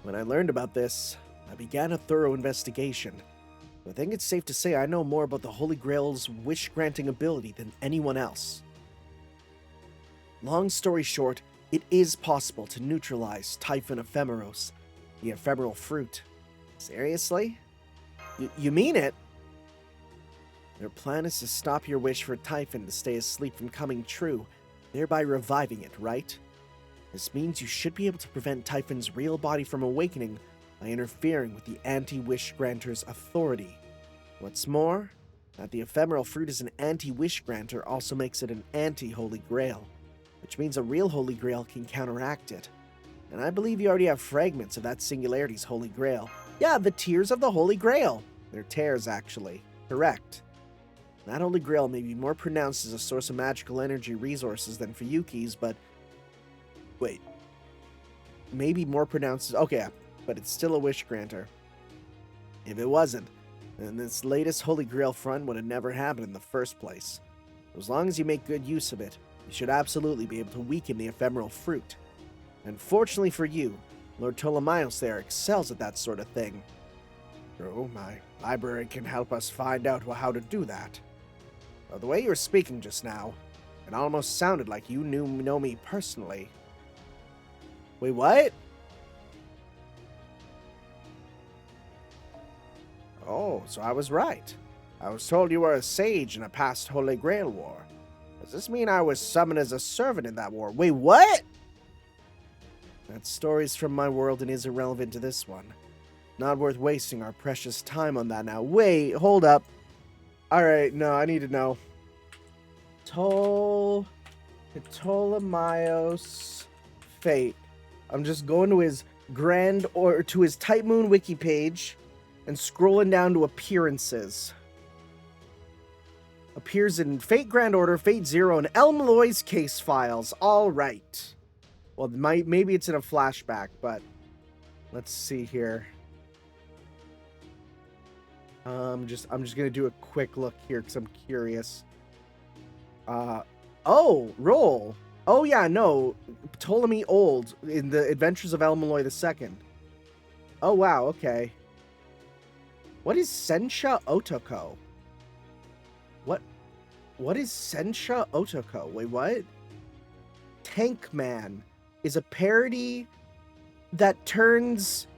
When I learned about this, I began a thorough investigation. I think it's safe to say I know more about the Holy Grail's wish-granting ability than anyone else. Long story short, it is possible to neutralize Typhon Ephemeros, the ephemeral fruit. Seriously? You mean it? Their plan is to stop your wish for Typhon to stay asleep from coming true, thereby reviving it, right? This means you should be able to prevent Typhon's real body from awakening by interfering with the anti-wish granter's authority. What's more, that the ephemeral fruit is an anti-wish granter also makes it an anti-Holy Grail, which means a real Holy Grail can counteract it. And I believe you already have fragments of that singularity's Holy Grail. Yeah, the Tears of the Holy Grail. They're tears, actually. Correct. That Holy Grail may be more pronounced as a source of magical energy resources than Fiyuki's, but... Wait. Maybe more pronounced as... Okay, but it's still a wish granter. If it wasn't, then this latest Holy Grail front would have never happened in the first place. As long as you make good use of it, you should absolutely be able to weaken the ephemeral fruit. And fortunately for you, Lord Ptolemaios there excels at that sort of thing. True, my library can help us find out how to do that. Well, the way you were speaking just now, it almost sounded like you know me personally. Wait, what? Oh, so I was right. I was told you were a sage in a past Holy Grail war. Does this mean I was summoned as a servant in that war? Wait, what? That story's from my world and is irrelevant to this one. Not worth wasting our precious time on that now. Wait, hold up. Alright, no, I need to know. Ptolemaios fate. I'm just going to his to his Type Moon wiki page and scrolling down to appearances. Appears in Fate Grand Order, Fate Zero, and Melloi's case files. All right. Well, maybe it's in a flashback, but let's see here. I'm just gonna do a quick look here because I'm curious. Oh, roll. Oh yeah, no, Ptolemy Old in the Adventures of Melloi II. Oh wow, okay. What is Sensha Otoko? What is Sensha Otoko? Wait, what? Tank Man is a parody that turns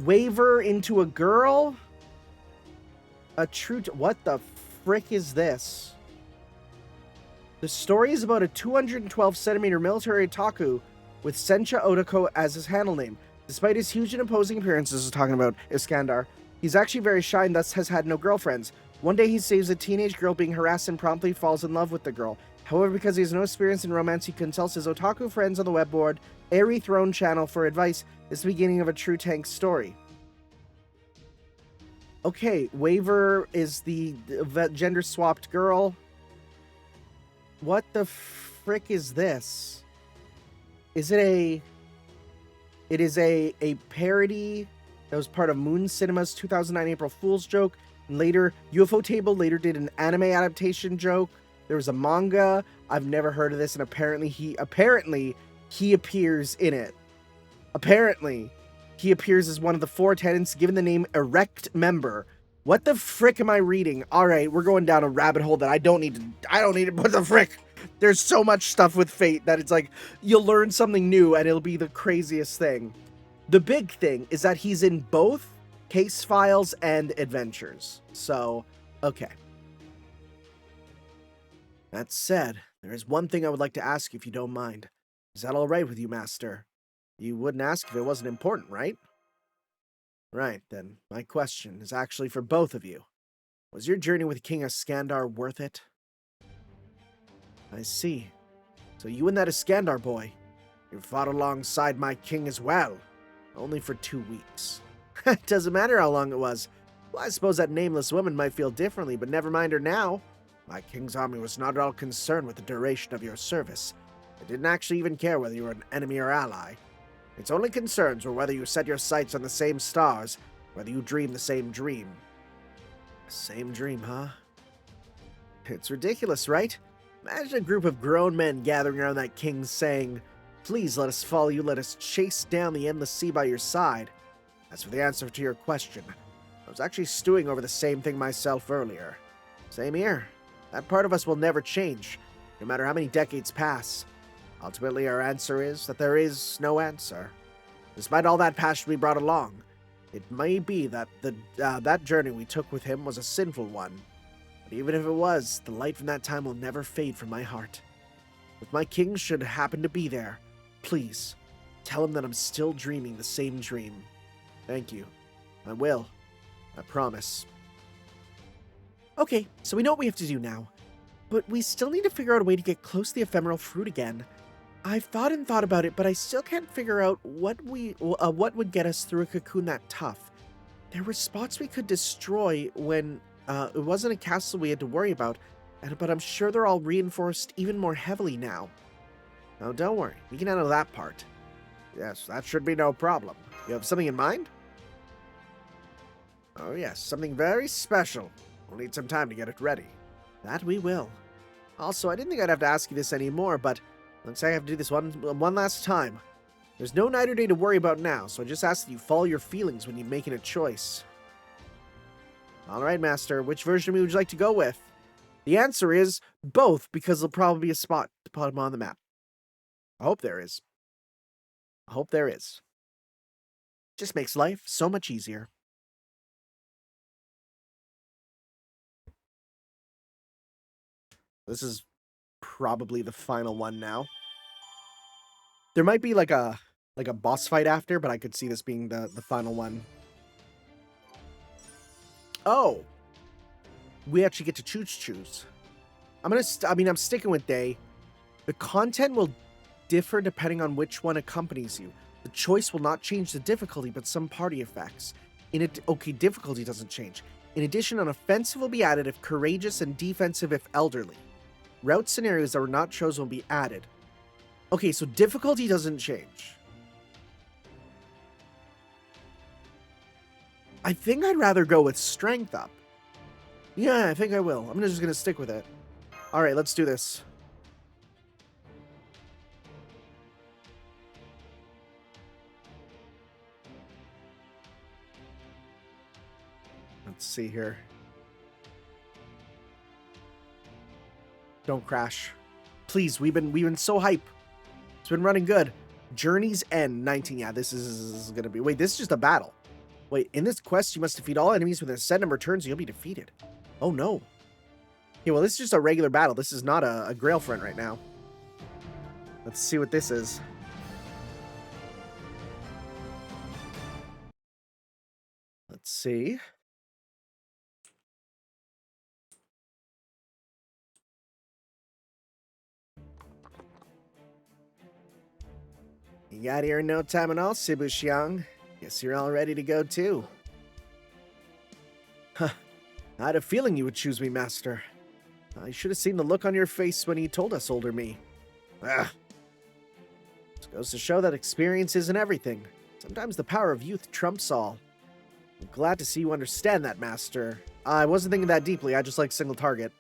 Waver into a girl? A true... What the frick is this? The story is about a 212-centimeter military otaku with Sensha Otoko as his handle name. Despite his huge and imposing appearance, this is talking about Iskandar, he's actually very shy and thus has had no girlfriends. One day he saves a teenage girl being harassed and promptly falls in love with the girl. However, because he has no experience in romance, he consults his otaku friends on the web board, Airy Throne channel, for advice. This is the beginning of a true tank story. Okay, Waver is the gender-swapped girl. What the frick is this? Is it a... It is a parody that was part of Moon Cinema's 2009 April Fool's joke. And later, UFO Table later did an anime adaptation joke. There was a manga. I've never heard of this, and apparently he appears in it. Apparently, he appears as one of the 4 tenants, given the name Erect Member. What the frick am I reading? All right, we're going down a rabbit hole that I don't need to. What the frick? There's so much stuff with Fate that it's like you'll learn something new and it'll be the craziest thing. The big thing is that he's in both Case Files and Adventures. So, okay. That said, there is one thing I would like to ask if you don't mind. Is that all right with you, Master? You wouldn't ask if it wasn't important, right? Right, then. My question is actually for both of you. Was your journey with King Iskandar worth it? I see. So you and that Iskandar boy, you fought alongside my king as well. Only for 2 weeks. It doesn't matter how long it was. Well, I suppose that nameless woman might feel differently, but never mind her now. My king's army was not at all concerned with the duration of your service. It didn't actually even care whether you were an enemy or ally. Its only concerns were whether you set your sights on the same stars, whether you dream the same dream. Same dream, huh? It's ridiculous, right? Imagine a group of grown men gathering around that king saying, "Please let us follow you, let us chase down the endless sea by your side." As for the answer to your question, I was actually stewing over the same thing myself earlier. Same here. That part of us will never change, no matter how many decades pass. Ultimately, our answer is that there is no answer. Despite all that passion we brought along, it may be that that journey we took with him was a sinful one. But even if it was, the light from that time will never fade from my heart. If my king should happen to be there, please, tell him that I'm still dreaming the same dream. Thank you. I will. I promise. Okay, so we know what we have to do now. But we still need to figure out a way to get close to the ephemeral fruit again. I've thought about it, but I still can't figure out what would get us through a cocoon that tough. There were spots we could destroy when it wasn't a castle we had to worry about, but I'm sure they're all reinforced even more heavily now. Now don't worry, we can handle that part. Yes, that should be no problem. You have something in mind? Oh yes, something very special. We'll need some time to get it ready. That we will. Also, I didn't think I'd have to ask you this anymore, but looks like I have to do this one last time. There's no night or day to worry about now, so I just ask that you follow your feelings when you're making a choice. Alright, Master, which version of me would you like to go with? The answer is both, because there'll probably be a spot to put them on the map. I hope there is. I hope there is. Just makes life so much easier. This is probably the final one now. There might be like a boss fight after, but I could see this being the final one. Oh, we actually get to choose. I'm sticking with day. The content will differ depending on which one accompanies you. The choice will not change the difficulty, but some party effects. Okay, difficulty doesn't change. In addition, an offensive will be added if courageous and defensive if elderly. Route scenarios that were not chosen will be added. Okay, so difficulty doesn't change. I think I'd rather go with strength up. Yeah, I think I will. I'm just gonna stick with it. Alright, let's do this. Let's see here. Don't crash. Please, we've been so hype. It's been running good. Journey's End 19. Yeah, this is gonna be. Wait, this is just a battle. Wait, in this quest, you must defeat all enemies within a set number of turns, and you'll be defeated. Oh no. Okay, well, this is just a regular battle. This is not a Grail front right now. Let's see what this is. Let's see. You got here in no time at all, Sibuxiang. Guess you're all ready to go too. Huh. I had a feeling you would choose me, Master. I should have seen the look on your face when you told us older me. Ugh. It goes to show that experience isn't everything. Sometimes the power of youth trumps all. I'm glad to see you understand that, Master. I wasn't thinking that deeply, I just like single target.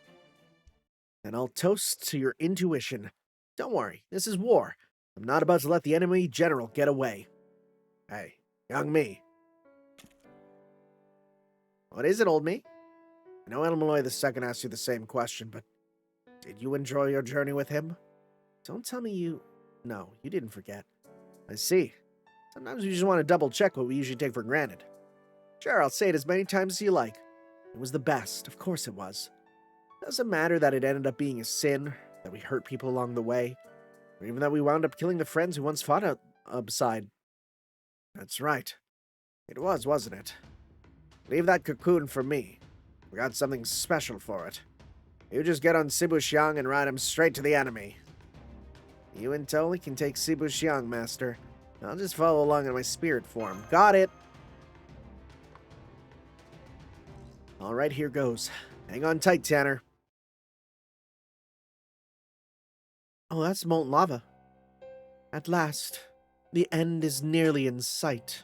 And I'll toast to your intuition. Don't worry, this is war. I'm not about to let the enemy general get away. Hey, young me. What is it, old me? I know Melloi II asked you the same question, but did you enjoy your journey with him? Don't tell me you... No, you didn't forget. I see. Sometimes we just want to double-check what we usually take for granted. Sure, I'll say it as many times as you like. It was the best, of course it was. Doesn't matter that it ended up being a sin, that we hurt people along the way, or even that we wound up killing the friends who once fought beside. That's right. It was, wasn't it? Leave that cocoon for me. We got something special for it. You just get on Sibuxiang and ride him straight to the enemy. You and Toli can take Sibuxiang, Master. I'll just follow along in my spirit form. Got it! Alright, here goes. Hang on tight, Tanner. Oh, that's molten lava. At last, the end is nearly in sight.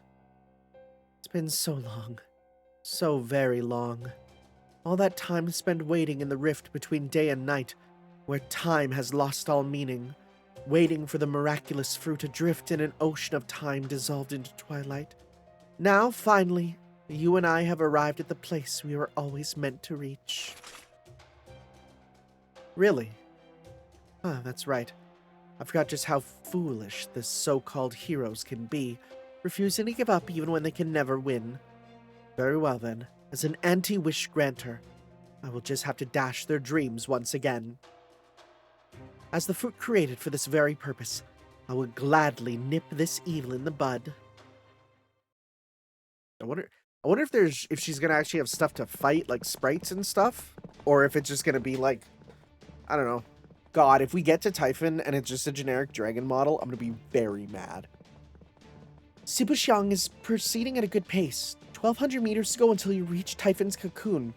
It's been so long. So very long. All that time spent waiting in the rift between day and night, where time has lost all meaning, waiting for the miraculous fruit adrift in an ocean of time dissolved into twilight. Now, finally, you and I have arrived at the place we were always meant to reach. Really? Ah, that's right. I forgot just how foolish the so-called heroes can be, refusing to give up even when they can never win. Very well then, as an anti-wish granter, I will just have to dash their dreams once again. As the fruit created for this very purpose, I would gladly nip this evil in the bud. I wonder if she's gonna actually have stuff to fight, like sprites and stuff, or if it's just gonna be like, I don't know. God, if we get to Typhon and it's just a generic dragon model, I'm gonna be very mad. Sibuxiang is proceeding at a good pace. 1,200 meters to go until you reach Typhon's cocoon.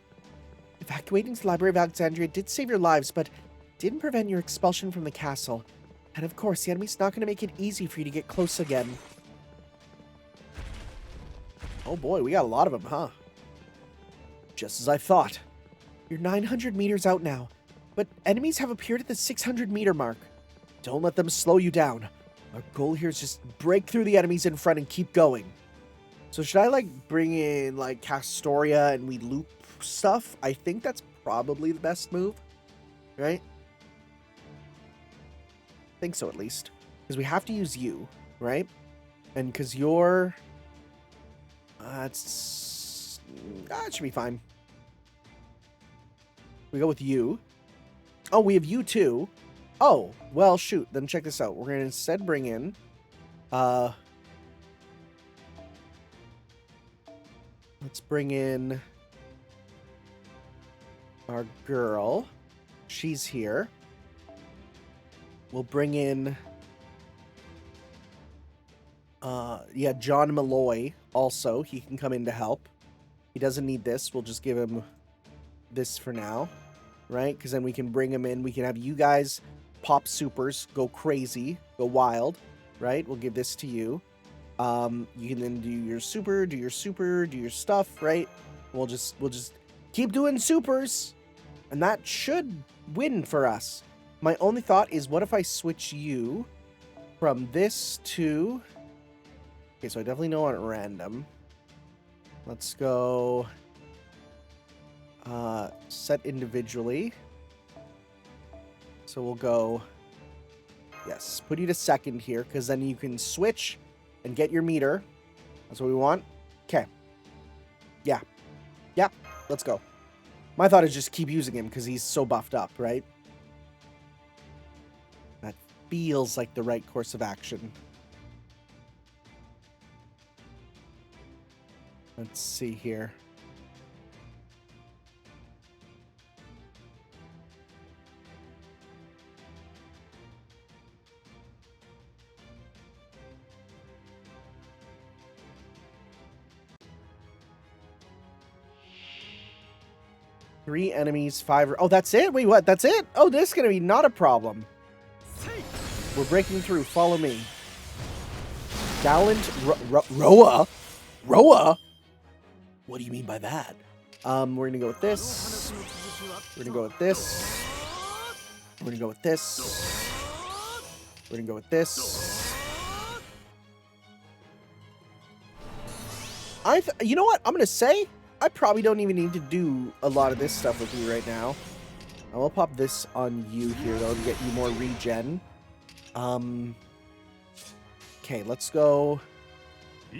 Evacuating the Library of Alexandria did save your lives, but didn't prevent your expulsion from the castle. And of course, the enemy's not going to make it easy for you to get close again. Oh boy, we got a lot of them, huh? Just as I thought. You're 900 meters out now, but enemies have appeared at the 600 meter mark. Don't let them slow you down. Our goal here is just break through the enemies in front and keep going. So should I, like, bring in, like, Castoria and we loop stuff? I think that's probably the best move, right? I think so, at least. Because we have to use you, right? And because you're... it should be fine. We go with you. Oh, we have you too. Oh, well, shoot. Then check this out. We're going to instead bring in... let's bring in our girl. She's here. We'll bring in... yeah, John Melloi also. He can come in to help. He doesn't need this. We'll just give him this for now. Right? Because then we can bring him in. We can have you guys pop supers, go crazy, go wild. Right? We'll give this to you. You can then do your super, do your stuff, right? We'll just keep doing supers, and that should win for us. My only thought is, what if I switch you from this to... Okay, so I definitely know on random. Let's go... set individually. So we'll go... Yes, put you to second here, because then you can switch and get your meter. That's what we want. Okay. Yeah. Yeah, let's go. My thought is just keep using him, because he's so buffed up, right? That feels like the right course of action. Let's see here. Three enemies, 5... Oh, that's it? Wait, what? That's it? Oh, this is going to be not a problem. We're breaking through. Follow me. Gallant... Roa? Roa? What do you mean by that? We're going to go with this. We're going to go with this. We're going to go with this. We're going to go with this. You know what? I'm going to say... I probably don't even need to do a lot of this stuff with you right now. I will pop this on you here, though, to get you more regen. Okay, let's go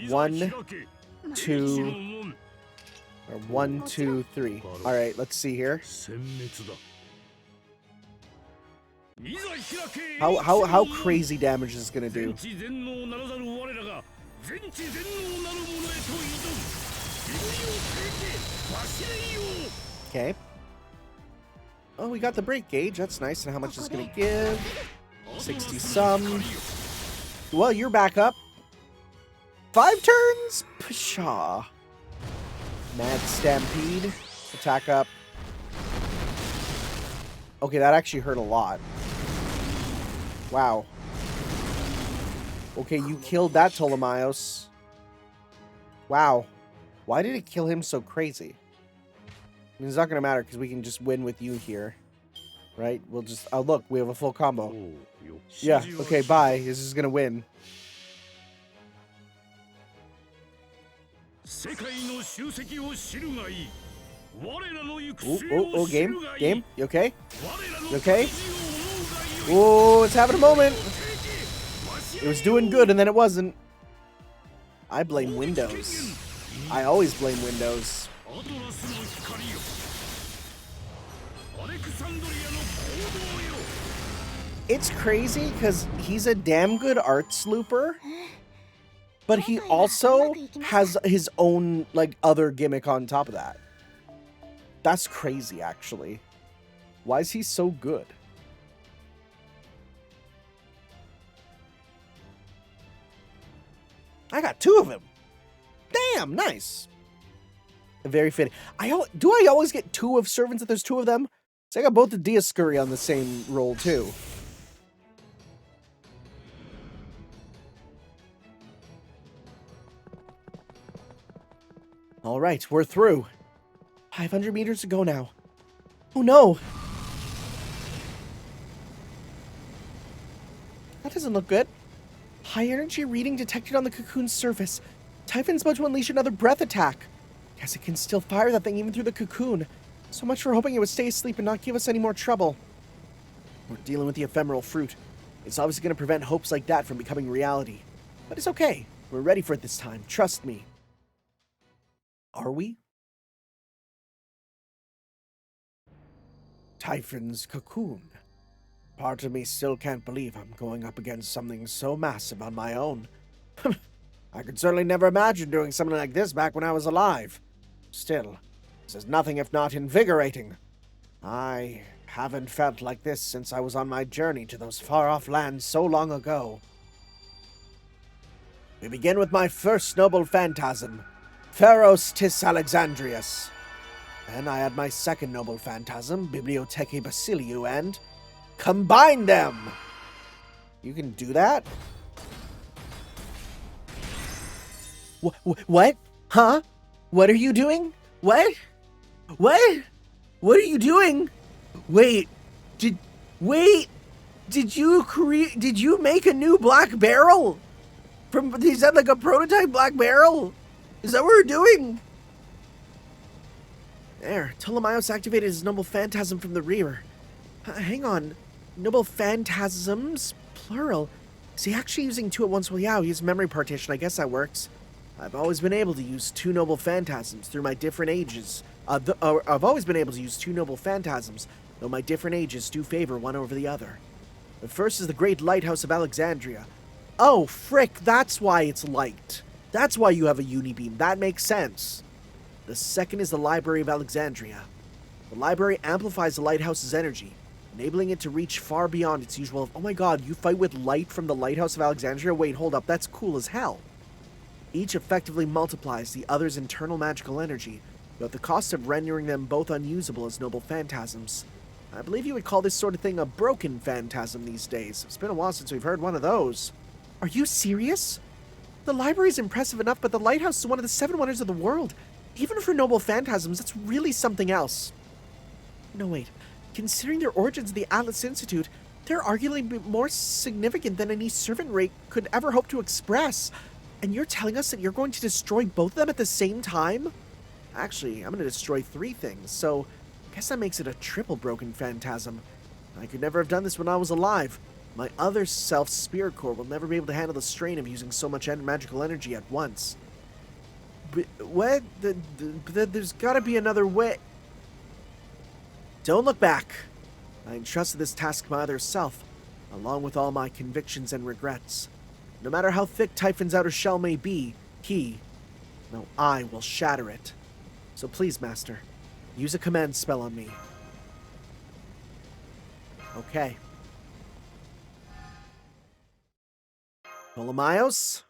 1, 2, or 1, 2, 3. All right, let's see here. How crazy damage is this gonna do? Okay. Oh, we got the break gauge. That's nice. And how much is it going to give? 60 some. Well, you're back up. 5 turns? Pshaw. Mad Stampede. Attack up. Okay, that actually hurt a lot. Wow. Okay, you killed that Ptolemaios. Wow. Why did it kill him so crazy? I mean, it's not going to matter because we can just win with you here. Right? We'll just... Oh, look. We have a full combo. Yeah. Okay, bye. This is going to win. Oh, game. Game. You okay? You okay? Oh, it's having a moment. It was doing good and then it wasn't. I blame Windows. I always blame Windows. It's crazy because he's a damn good arts looper, but he also has his own, like, other gimmick on top of that. That's crazy, actually. Why is he so good? I got 2 of him. Damn, nice. Very fitting. Do I always get 2 of servants if there's 2 of them? So I got both the Dioscuri on the same roll, too. All right, we're through. 500 meters to go now. Oh, no. That doesn't look good. High energy reading detected on the cocoon's surface. Typhon's about to unleash another breath attack. Guess it can still fire that thing even through the cocoon. So much for hoping it would stay asleep and not give us any more trouble. We're dealing with the ephemeral fruit. It's obviously going to prevent hopes like that from becoming reality. But it's okay. We're ready for it this time. Trust me. Are we? Typhon's cocoon. Part of me still can't believe I'm going up against something so massive on my own. I could certainly never imagine doing something like this back when I was alive. Still, this is nothing if not invigorating. I haven't felt like this since I was on my journey to those far-off lands so long ago. We begin with my first noble phantasm, Pharos tis Alexandrius. Then I add my second noble phantasm, Bibliothecae Basiliu, and combine them! You can do that? What? Huh? What are you doing? What? What? What are you doing? Wait, did you make a new black barrel? Is that like a prototype black barrel? Is that what we're doing? There, Ptolemaios activated his noble phantasm from the rear. Hang on, noble phantasms, plural. Is he actually using two at once? Well, yeah, I'll use memory partition. I guess that works. I've always been able to use two noble phantasms through my different ages. I've always been able to use two noble phantasms, though my different ages do favor one over the other. The first is the Great Lighthouse of Alexandria. Oh, frick, that's why it's light. That's why you have a unibeam. That makes sense. The second is the Library of Alexandria. The library amplifies the lighthouse's energy, enabling it to reach far beyond its usual... Oh my god, you fight with light from the Lighthouse of Alexandria? Wait, hold up, that's cool as hell. Each effectively multiplies the other's internal magical energy, though at the cost of rendering them both unusable as noble phantasms. I believe you would call this sort of thing a broken phantasm these days. It's been a while since we've heard one of those. Are you serious? The library is impressive enough, but the lighthouse is one of the 7 wonders of the world. Even for noble phantasms, that's really something else. No, wait. Considering their origins at the Atlas Institute, they're arguably more significant than any servant rate could ever hope to express. And you're telling us that you're going to destroy both of them at the same time? Actually, I'm going to destroy 3 things, so I guess that makes it a triple broken phantasm. I could never have done this when I was alive. My other self, Spirit Core, will never be able to handle the strain of using so much magical energy at once. But what? There's gotta be another way. Don't look back. I entrusted this task to my other self, along with all my convictions and regrets. No matter how thick Typhon's outer shell may be, I will shatter it. So please, Master, use a command spell on me. Okay. Ptolemaios?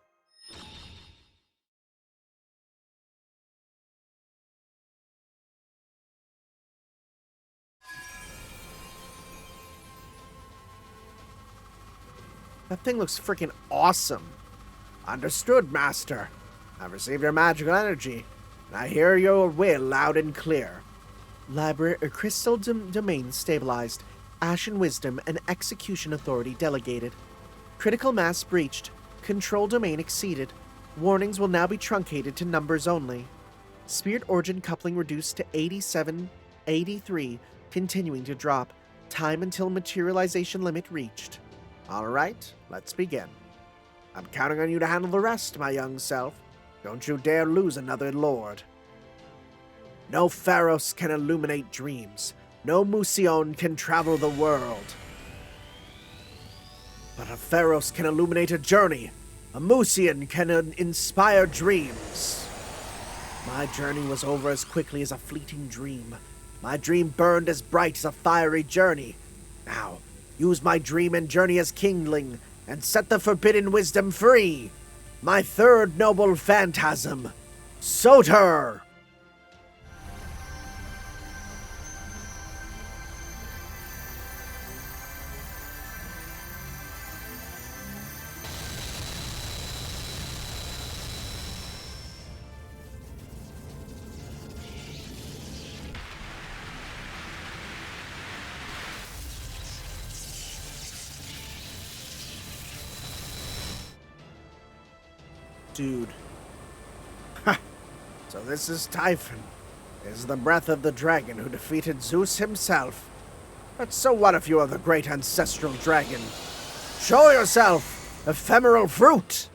That thing looks freaking awesome. Understood, Master. I've received your magical energy, and I hear your will loud and clear. Library or crystal domain stabilized. Ashen wisdom and execution authority delegated. Critical mass breached. Control domain exceeded. Warnings will now be truncated to numbers only. Spirit origin coupling reduced to 8783, continuing to drop. Time until materialization limit reached. Alright, let's begin. I'm counting on you to handle the rest, my young self. Don't you dare lose another lord. No Pharos can illuminate dreams. No Musion can travel the world. But a Pharos can illuminate a journey. A Musion can inspire dreams. My journey was over as quickly as a fleeting dream. My dream burned as bright as a fiery journey. Now, use my dream and journey as kindling, and set the forbidden wisdom free. My third noble phantasm, Soter! Dude. Ha! So this is Typhon. This is the breath of the dragon who defeated Zeus himself. But so what if you are the great ancestral dragon? Show yourself, ephemeral fruit!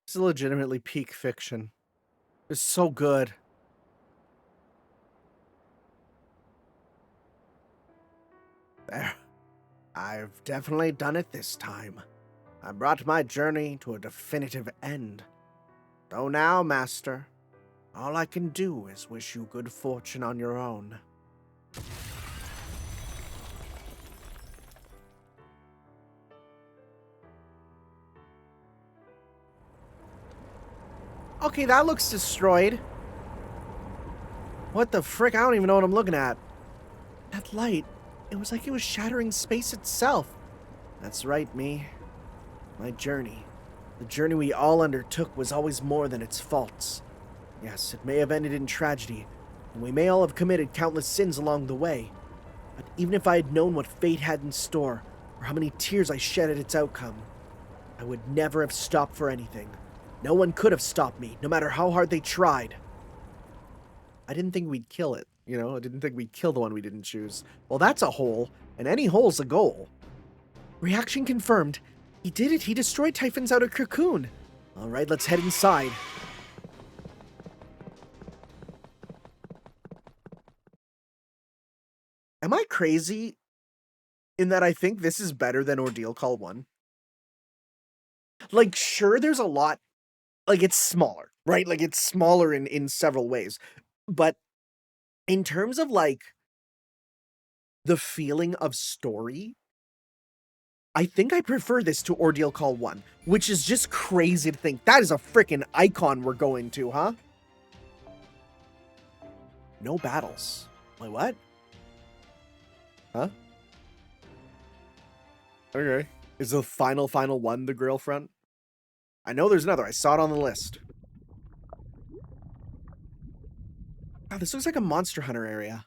This is legitimately peak fiction. It's so good. There. I've definitely done it this time. I brought my journey to a definitive end. Though now, Master, all I can do is wish you good fortune on your own. Okay, that looks destroyed. What the frick? I don't even know what I'm looking at. That light, it was like it was shattering space itself. That's right, me. My journey. The journey we all undertook was always more than its faults. Yes, it may have ended in tragedy, and we may all have committed countless sins along the way. But even if I had known what fate had in store, or how many tears I shed at its outcome, I would never have stopped for anything. No one could have stopped me, no matter how hard they tried. I didn't think we'd kill it, you know? I didn't think we'd kill the one we didn't choose. Well, that's a hole, and any hole's a goal. Reaction confirmed. He did it. He destroyed Typhon's outer cocoon. All right, let's head inside. Am I crazy in that I think this is better than Ordeal Call 1? Like, sure, there's a lot. Like, it's smaller, right? Like, it's smaller in several ways. But in terms of, like, the feeling of story, I think I prefer this to Ordeal Call 1, which is just crazy to think. That is a freaking icon we're going to, huh? No battles. Wait, what? Huh? Okay. Is the final one the grill front? I know there's another. I saw it on the list. Wow, this looks like a Monster Hunter area.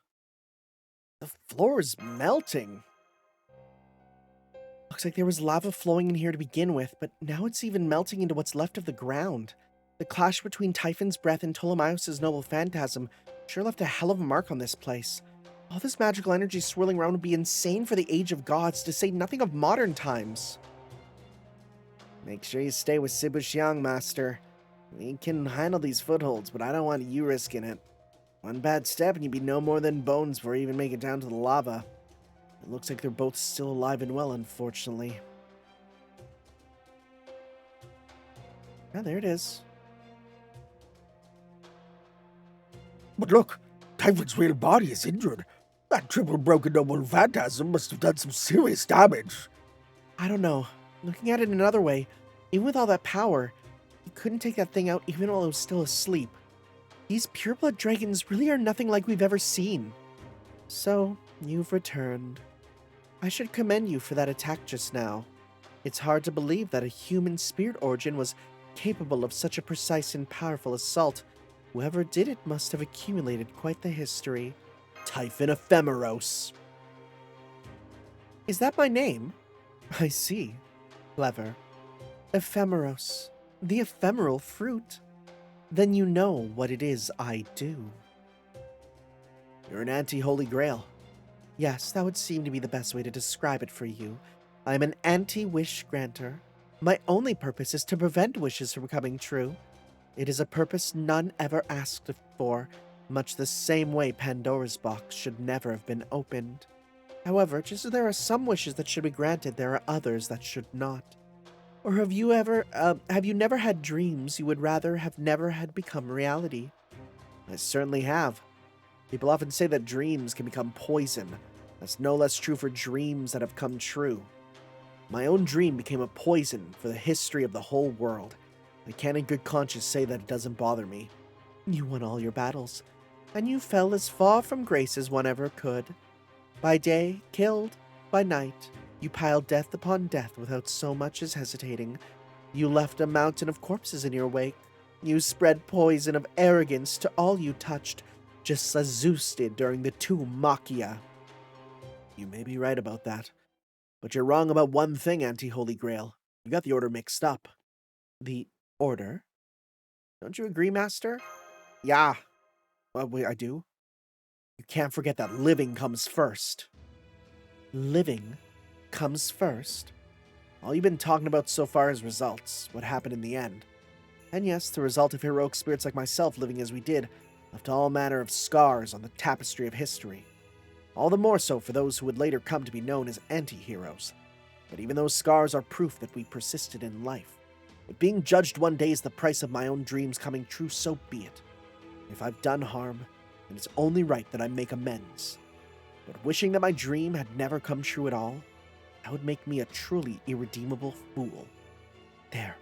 The floor is melting. Looks like there was lava flowing in here to begin with, but now it's even melting into what's left of the ground. The clash between Typhon's breath and Ptolemaios' noble phantasm sure left a hell of a mark on this place. All this magical energy swirling around would be insane for the Age of Gods, to say nothing of modern times. Make sure you stay with Sibush Young, Master. We can handle these footholds, but I don't want you risking it. One bad step and you'd be no more than bones before you even make it down to the lava. It looks like they're both still alive and well, unfortunately. Ah, there it is.
But look, Typhon's real body is injured. That triple broken noble phantasm must have done some serious damage.
I don't know. Looking at it another way, even with all that power, he couldn't take that thing out even while it was still asleep. These pureblood dragons really are nothing like we've ever seen. So, you've returned. I should commend you for that attack just now. It's hard to believe that a human spirit origin was capable of such a precise and powerful assault. Whoever did it must have accumulated quite the history. Typhon Ephemeros. Is that my name? I see. Clever. Ephemeros. The ephemeral fruit. Then you know what it is I do. You're an anti-Holy Grail. Yes, that would seem to be the best way to describe it for you. I'm an anti-wish granter. My only purpose is to prevent wishes from coming true. It is a purpose none ever asked for, much the same way Pandora's box should never have been opened. However, just as there are some wishes that should be granted, there are others that should not. Or have you never had dreams you would rather have never had become reality? I certainly have. People often say that dreams can become poison. That's no less true for dreams that have come true. My own dream became a poison for the history of the whole world. I can't in good conscience say that it doesn't bother me. You won all your battles, and you fell as far from grace as one ever could. By day, killed. By night, you piled death upon death without so much as hesitating. You left a mountain of corpses in your wake. You spread poison of arrogance to all you touched, just as Zeus did during the Tomb Machia. You may be right about that, but you're wrong about one thing, Anti-Holy Grail. You got the order mixed up. The order? Don't you agree, Master? Yeah. Well, wait, I do. You can't forget that living comes first. Living comes first? All you've been talking about so far is results, what happened in the end. And yes, the result of heroic spirits like myself living as we did left all manner of scars on the tapestry of history. All the more so for those who would later come to be known as anti-heroes. But even those scars are proof that we persisted in life. If being judged one day is the price of my own dreams coming true, so be it. If I've done harm, then it's only right that I make amends. But wishing that my dream had never come true at all, that would make me a truly irredeemable fool. There.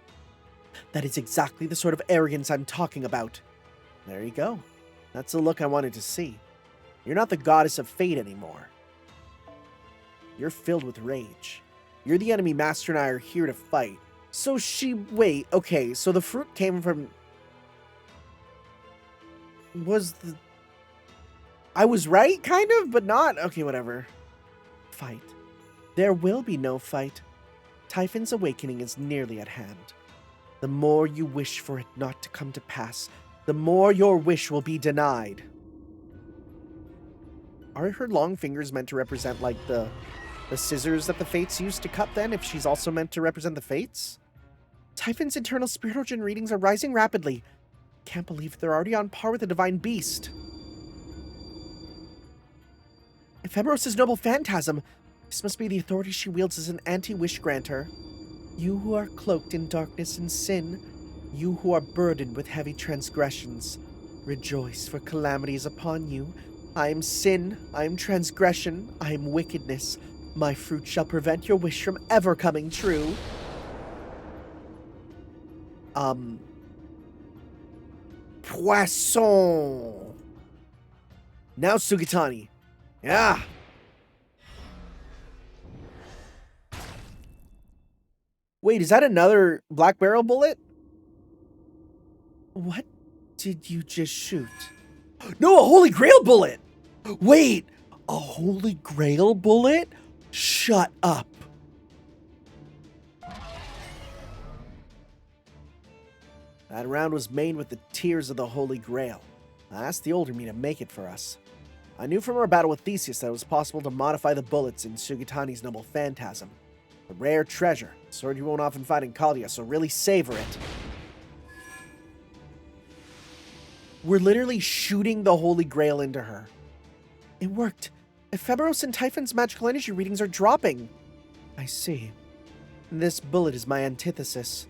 That is exactly the sort of arrogance I'm talking about. There you go. That's the look I wanted to see. You're not the goddess of fate anymore. You're filled with rage. You're the enemy Master and I are here to fight. So wait, okay, so the fruit came from... I was right, kind of, but not? Okay, whatever. Fight. There will be no fight. Typhon's awakening is nearly at hand. The more you wish for it not to come to pass, the more your wish will be denied. Are her long fingers meant to represent, like, the scissors that the Fates used to cut then, if she's also meant to represent the Fates? Typhon's internal spiritogen readings are rising rapidly. Can't believe they're already on par with the Divine Beast. Ephemeros' noble phantasm. This must be the authority she wields as an anti-wish granter. You who are cloaked in darkness and sin, you who are burdened with heavy transgressions, rejoice, for calamity is upon you. I am sin, I am transgression, I am wickedness. My fruit shall prevent your wish from ever coming true. Poisson. Now Sugatani. Yeah. Wait, is that another black barrel bullet? What did you just shoot? No, a Holy Grail bullet! Wait, a Holy Grail bullet? Shut up. That round was made with the tears of the Holy Grail. I asked the older me to make it for us. I knew from our battle with Theseus that it was possible to modify the bullets in Sugatani's noble phantasm. A rare treasure, a sword you won't often find in Chaldea, so really savor it. We're literally shooting the Holy Grail into her. It worked. Ephemeros and Typhon's magical energy readings are dropping. I see. This bullet is my antithesis.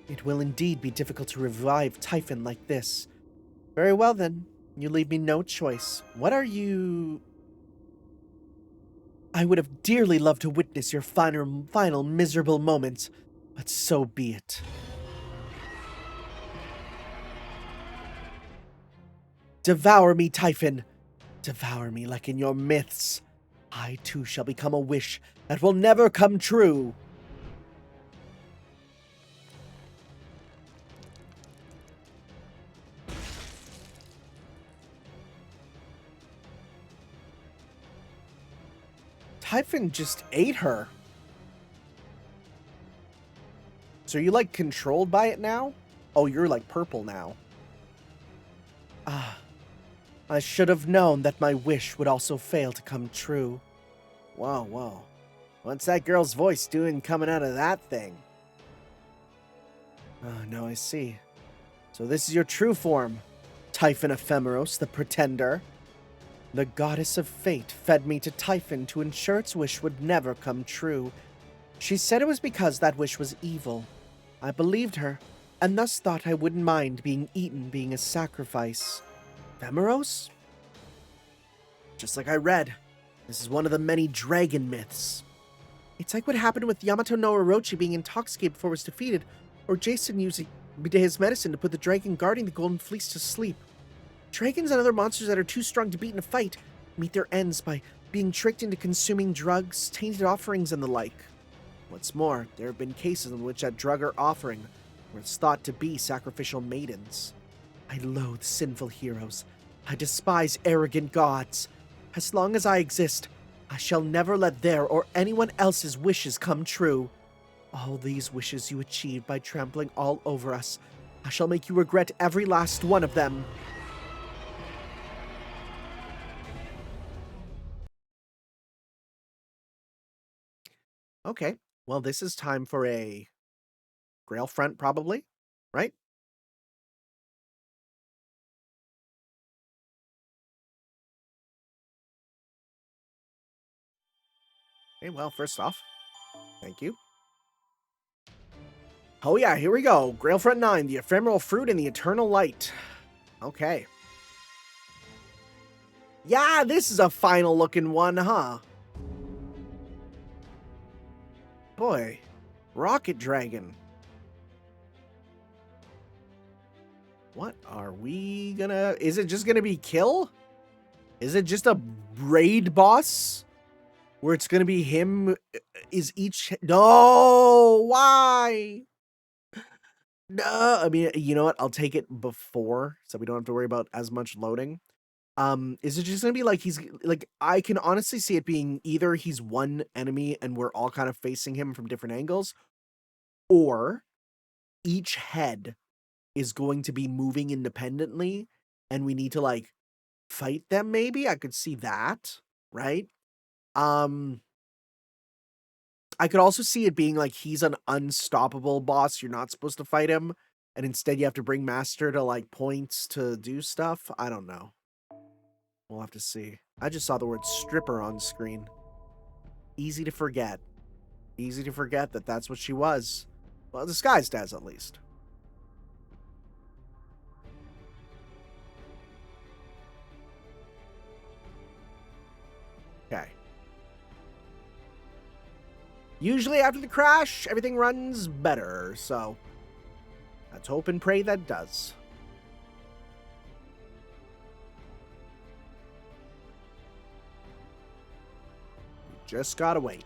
It will indeed be difficult to revive Typhon like this. Very well then. You leave me no choice. What are you... I would have dearly loved to witness your final miserable moments, but so be it. Devour me, Typhon. Devour me like in your myths. I too shall become a wish that will never come true. Typhon just ate her. So you like controlled by it now? Oh, you're like purple now. Ah, I should have known that my wish would also fail to come true. Whoa, whoa. What's that girl's voice doing coming out of that thing? Oh, no, I see. So this is your true form, Typhon Ephemeros, the Pretender. The goddess of fate fed me to Typhon to ensure its wish would never come true. She said it was because that wish was evil. I believed her, and thus thought I wouldn't mind being eaten being a sacrifice. Ephemeros? Just like I read, this is one of the many dragon myths. It's like what happened with Yamato no Orochi being intoxicated before it was defeated, or Jason using his medicine to put the dragon guarding the Golden Fleece to sleep. Dragons and other monsters that are too strong to beat in a fight meet their ends by being tricked into consuming drugs, tainted offerings, and the like. What's more, there have been cases in which that drug or offering was thought to be sacrificial maidens. I loathe sinful heroes. I despise arrogant gods. As long as I exist, I shall never let their or anyone else's wishes come true. All these wishes you achieved by trampling all over us. I shall make you regret every last one of them. Okay, well, this is time for a Grail front, probably, right? Okay, well, first off, thank you. Oh yeah, here we go. Grail front 9, the ephemeral fruit and the eternal light. Okay. Yeah, this is a final looking one, huh? Boy, Rocket Dragon. What are we gonna... Is it just gonna be kill? Is it just a raid boss? Where it's gonna be him... Is each... No! Why? No! I mean, you know what? I'll take it before, so we don't have to worry about as much loading. Is it just gonna be like he's... Like, I can honestly see it being either he's one enemy and we're all kind of facing him from different angles, or each head is going to be moving independently and we need to like fight them. Maybe I could see that, right? I could also see it being like he's an unstoppable boss. You're not supposed to fight him, and instead you have to bring Master to like points to do stuff. I don't know. We'll have to see. I just saw the word stripper on screen. Easy to forget. Easy to forget that that's what she was. Well, disguised as, at least. Okay. Usually after the crash, everything runs better, so let's hope and pray that does. We just gotta wait.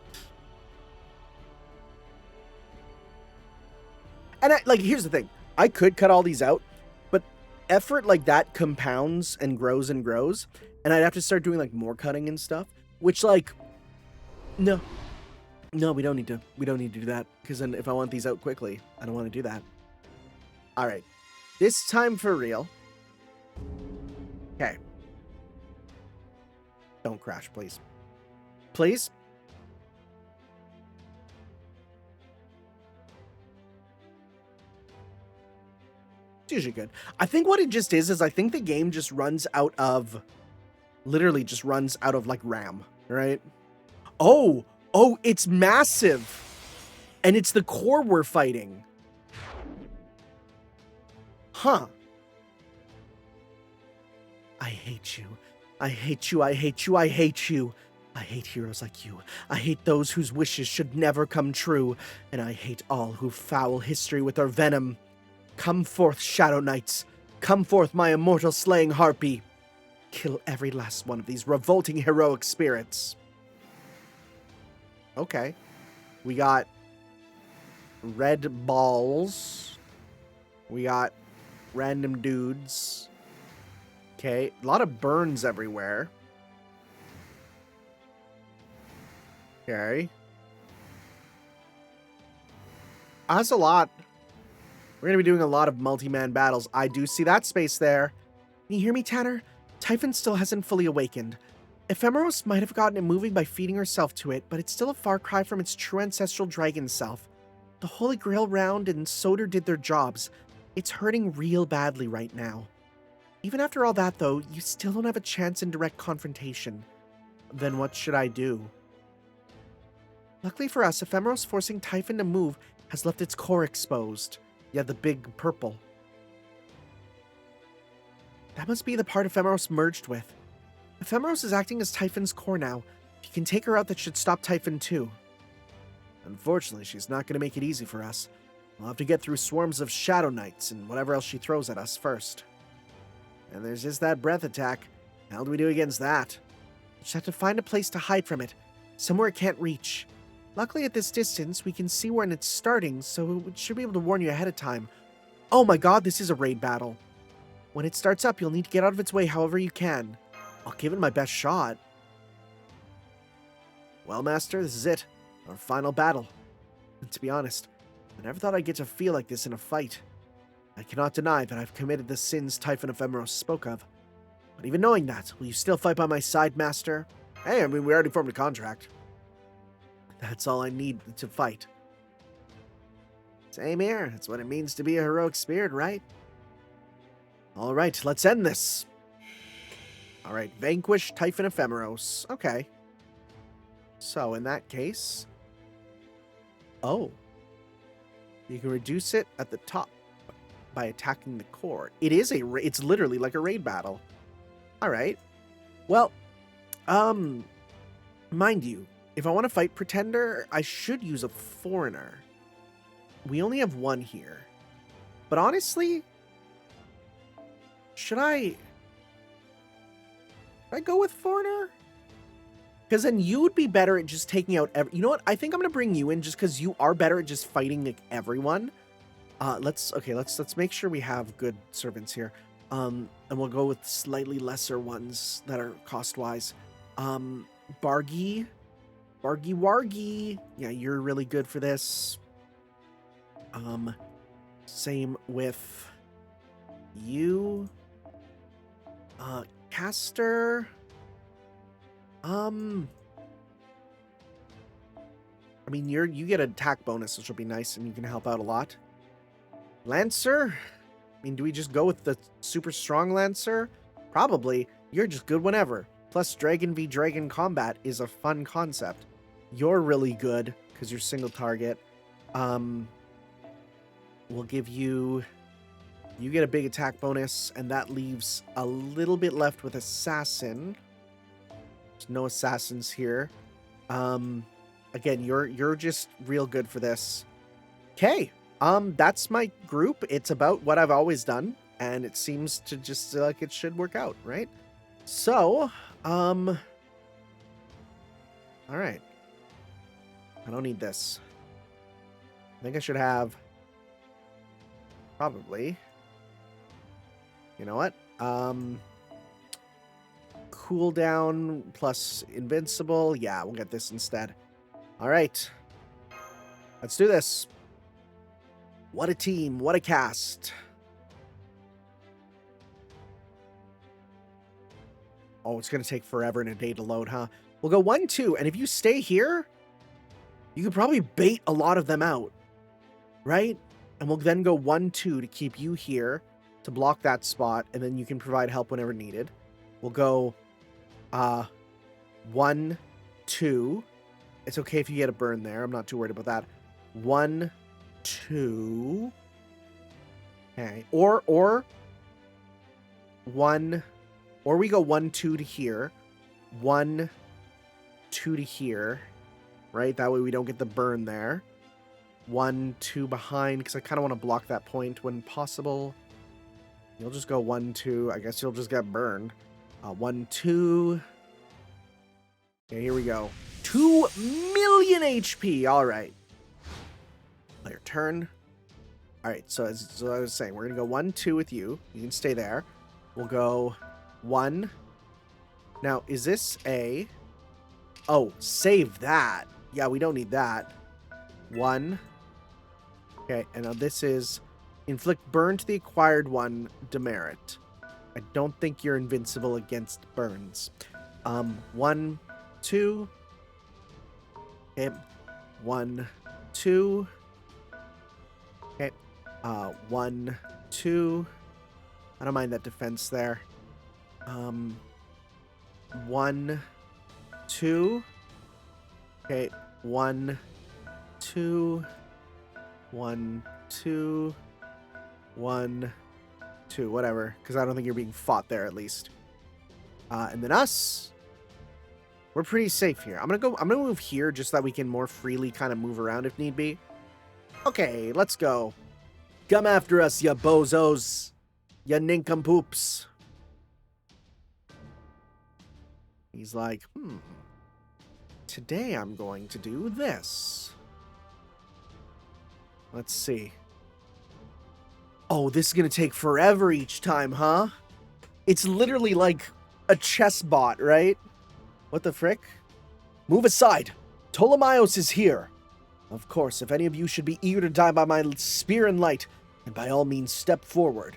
And like, here's the thing. I could cut all these out, but effort like that compounds and grows, and I'd have to start doing like more cutting and stuff, which like, no, we don't need to do that, because then if I want these out quickly, I don't want to do that. All right, this time for real. Okay. Don't crash, please. Please? It's usually good. I think what it just is I think the game just runs out of... Literally just runs out of, like, RAM, right? Oh, it's massive! And it's the core we're fighting. Huh. I hate you. I hate you, I hate you, I hate you. I hate heroes like you. I hate those whose wishes should never come true. And I hate all who foul history with their venom. Come forth, Shadow Knights. Come forth, my immortal slaying harpy. Kill every last one of these revolting heroic spirits. Okay. We got red balls. We got random dudes. Okay. A lot of burns everywhere. Okay. That's a lot. We're going to be doing a lot of multi-man battles. I do see that space there. Can you hear me, Tanner? Typhon still hasn't fully awakened. Ephemeros might have gotten it moving by feeding herself to it, but it's still a far cry from its true ancestral dragon self. The Holy Grail Round and Soder did their jobs. It's hurting real badly right now. Even after all that, though, you still don't have a chance in direct confrontation. Then what should I do? Luckily for us, Ephemeros forcing Typhon to move has left its core exposed. Yeah, the big purple. That must be the part Ephemeros merged with. Ephemeros is acting as Typhon's core now. If you can take her out, that should stop Typhon too. Unfortunately, she's not going to make it easy for us. We'll have to get through swarms of Shadow Knights and whatever else she throws at us first. And there's just that breath attack. How do we do against that? We just have to find a place to hide from it. Somewhere it can't reach. Luckily at this distance, we can see when it's starting, so it should be able to warn you ahead of time. Oh my god, this is a raid battle. When it starts up, you'll need to get out of its way however you can. I'll give it my best shot. Well, Master, this is it. Our final battle. And to be honest, I never thought I'd get to feel like this in a fight. I cannot deny that I've committed the sins Typhon Ephemeros spoke of. But even knowing that, will you still fight by my side, Master? Hey, I mean, we already formed a contract. That's all I need to fight. Same here. That's what it means to be a heroic spirit, right? Alright, let's end this. Alright, vanquish Typhon Ephemeros. Okay. So, in that case... Oh. You can reduce it at the top by attacking the core. It's literally like a raid battle. Alright. Well, mind you, if I want to fight Pretender, I should use a foreigner. We only have one here. But honestly, Should I go with Foreigner? Because then you would be better at just taking out you know what? I think I'm gonna bring you in just because you are better at just fighting like everyone. Let's make sure we have good servants here. And we'll go with slightly lesser ones that are cost-wise. Bargy Wargy. Yeah, you're really good for this. Same with you. Caster. I mean, you get an attack bonus, which will be nice, and you can help out a lot. Lancer? I mean, do we just go with the super strong Lancer? Probably. You're just good whenever. Plus, Dragon v Dragon combat is a fun concept. You're really good, because you're single target. We'll give you... You get a big attack bonus, and that leaves a little bit left with Assassin. There's no assassins here. Again, you're just real good for this. Okay. That's my group. It's about what I've always done, and it seems to just like it should work out, right? So, all right. I don't need this. I think I should have probably. You know what? Cooldown plus invincible. Yeah, we'll get this instead. All right. Let's do this. What a team. What a cast. Oh, it's going to take forever and a day to load, huh? We'll go 1-2. And if you stay here, you could probably bait a lot of them out. Right? And we'll then go 1-2 to keep you here to block that spot. And then you can provide help whenever needed. We'll go 1-2. It's okay if you get a burn there. I'm not too worried about that. 1-2. Okay. Or we go 1-2 to here. 1-2 to here. Right? That way we don't get the burn there. 1-2 behind, because I kind of want to block that point when possible. You'll just go 1-2. I guess you'll just get burned. 1-2. Okay, here we go. 2 million HP. All right. Player turn. All right, so as I was saying, we're going to go 1-2 with you. You can stay there. We'll go 1. Now, is this a... Oh, save that. Yeah, we don't need that. 1. Okay, and now this is inflict burn to the acquired one, demerit. I don't think you're invincible against burns. 1, 2. Okay. 1, 2. Okay. 1, 2. I don't mind that defense there. 1, 2. Okay. 1, 2. 1, 2. 1, 2. Whatever. Because I don't think you're being fought there, at least. And then us. We're pretty safe here. I'm gonna move here just so that we can more freely kind of move around if need be. Okay, let's go. Come after us, ya bozos. Ya nincompoops. He's like, today I'm going to do this. Let's see. Oh, this is gonna take forever each time, huh? It's literally like a chess bot, right? What the frick? Move aside. Ptolemaios is here. Of course, if any of you should be eager to die by my spear and light, then by all means step forward.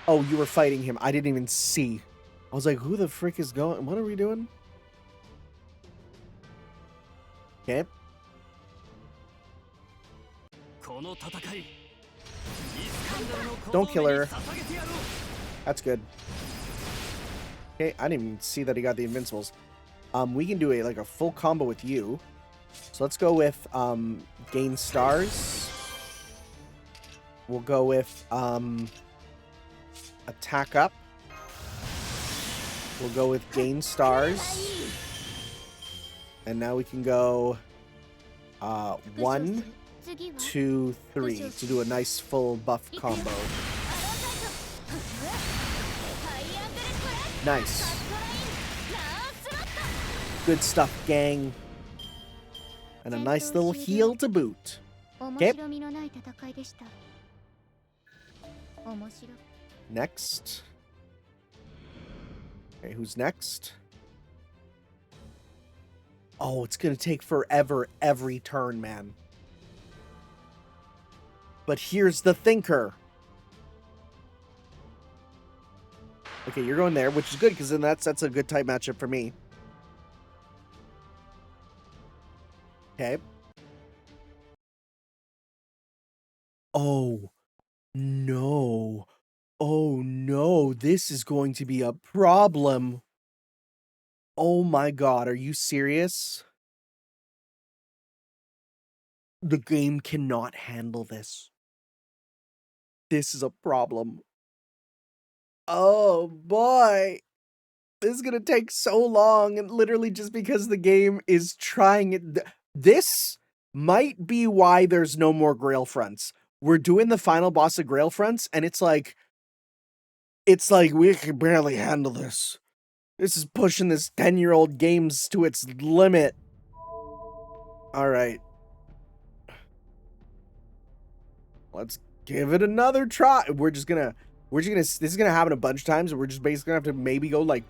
Oh, you were fighting him. I didn't even see. I was like, who the frick is going? What are we doing? Okay. Don't kill her. That's good. Okay, I didn't even see that he got the invincibles. We can do a full combo with you. So let's go with gain stars. We'll go with attack up. We'll go with gain stars. And now we can go 1, 2, 3 to do a nice full buff combo. Nice. Good stuff, gang. And a nice little heal to boot. Okay. Next. Okay, who's next? Oh, it's gonna take forever every turn, man. But here's the thinker. Okay, you're going there, which is good, because then that's a good type matchup for me. Okay. Oh, no. Oh, no. This is going to be a problem. Oh my god, are you serious? The game cannot handle this. This is a problem. Oh boy. This is gonna take so long, and literally just because the game is trying it. This might be why there's no more Grail Fronts. We're doing the final boss of Grail Fronts, and it's like we can barely handle this. This is pushing this 10-year-old games to its limit. All right. Let's give it another try. This is gonna happen a bunch of times, and we're just basically gonna have to maybe go like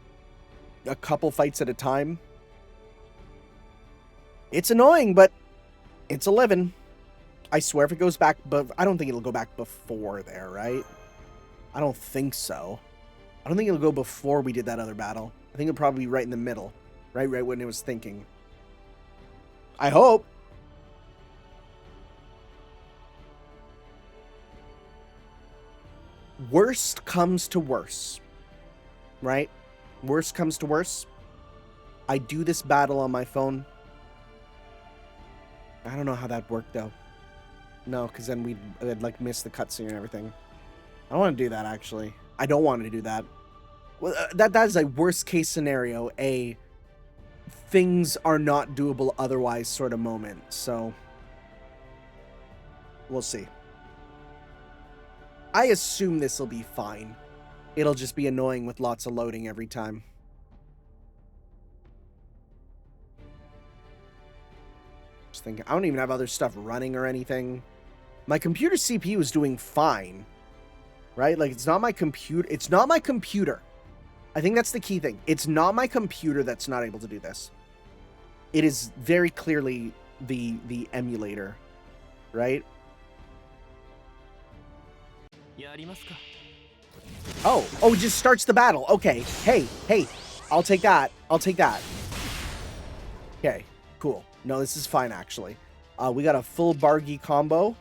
a couple fights at a time. It's annoying, but it's a living. I swear if it goes back, but I don't think it'll go back before there, right? I don't think so. I don't think it'll go before we did that other battle. I think it'll probably be right in the middle. Right when it was thinking. I hope. Worst comes to worse. Right? Worst comes to worse. I do this battle on my phone. I don't know how that worked though. No, because then we'd like miss the cutscene and everything. I don't want to do that actually. I don't want to do that. Well, that is a worst case scenario. A things are not doable otherwise sort of moment. So we'll see. I assume this will be fine. It'll just be annoying with lots of loading every time. Just thinking, I don't even have other stuff running or anything. My computer CPU is doing fine. Right? Like, it's not my computer. It's not my computer. I think that's the key thing. It's not my computer that's not able to do this. It is very clearly the emulator. Right? Oh, it just starts the battle. Okay. Hey, I'll take that. Okay, cool. No, this is fine, actually. We got a full Bargy combo.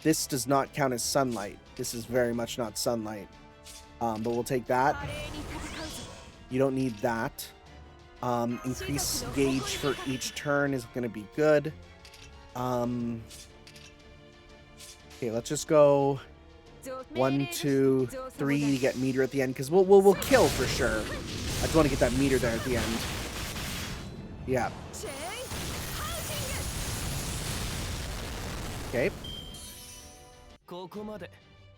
This does not count as sunlight. This is very much not sunlight. But we'll take that. You don't need that. Increase gauge for each turn is going to be good. Okay, let's just go 1, 2, 3 to get meter at the end, because we'll kill for sure. I just want to get that meter there at the end. Yeah. Okay.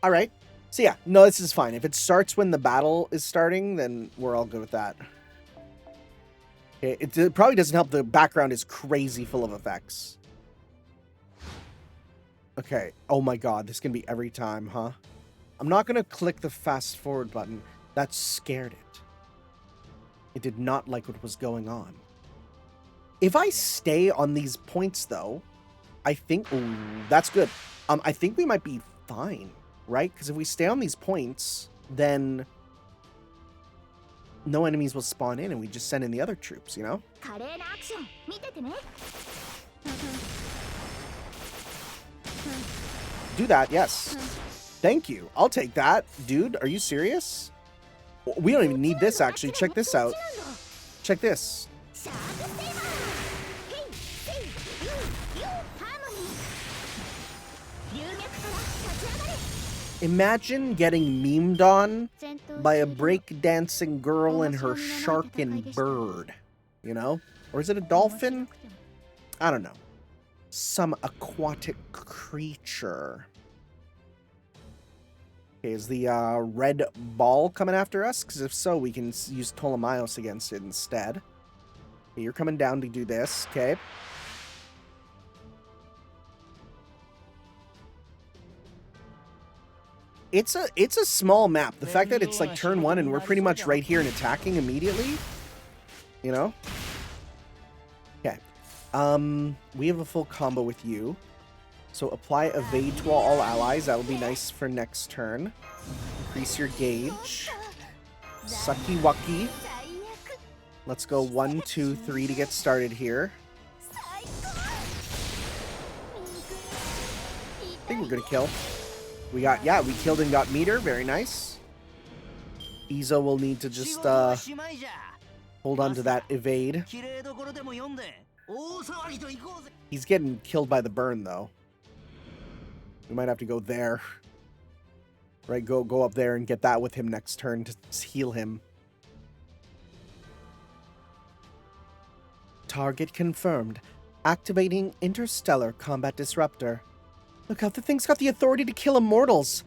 All right. So yeah, no, this is fine. If it starts when the battle is starting, then we're all good with that. Okay, it probably doesn't help the background is crazy full of effects. Okay. Oh my god, this is gonna be every time, huh? I'm not gonna click the fast forward button. That scared it. It did not like what was going on. If I stay on these points, though, I think... Ooh, that's good. I think we might be fine, right? Because if we stay on these points, then no enemies will spawn in and we just send in the other troops, you know? Do that, yes. Thank you. I'll take that. Dude, are you serious? We don't even need this, actually. Check this out. Check this. Imagine getting memed on by a break-dancing girl and her shark and bird. You know? Or is it a dolphin? I don't know. Some aquatic creature. Okay, is the red ball coming after us? Because if so, we can use Ptolemaios against it instead. Okay, you're coming down to do this, okay? It's a small map. The fact that it's like turn 1 and we're pretty much right here and attacking immediately, you know? Okay. We have a full combo with you. So apply evade to all allies. That will be nice for next turn. Increase your gauge. Sucky wucky. Let's go 1, 2, 3 to get started here. I think we're gonna kill. We got, yeah, we killed and got meter. Very nice. Izo will need to just hold on to that evade. He's getting killed by the burn though. We might have to go there. Right, go up there and get that with him next turn to heal him. Target confirmed. Activating Interstellar Combat Disruptor. Look out, the thing's got the authority to kill immortals.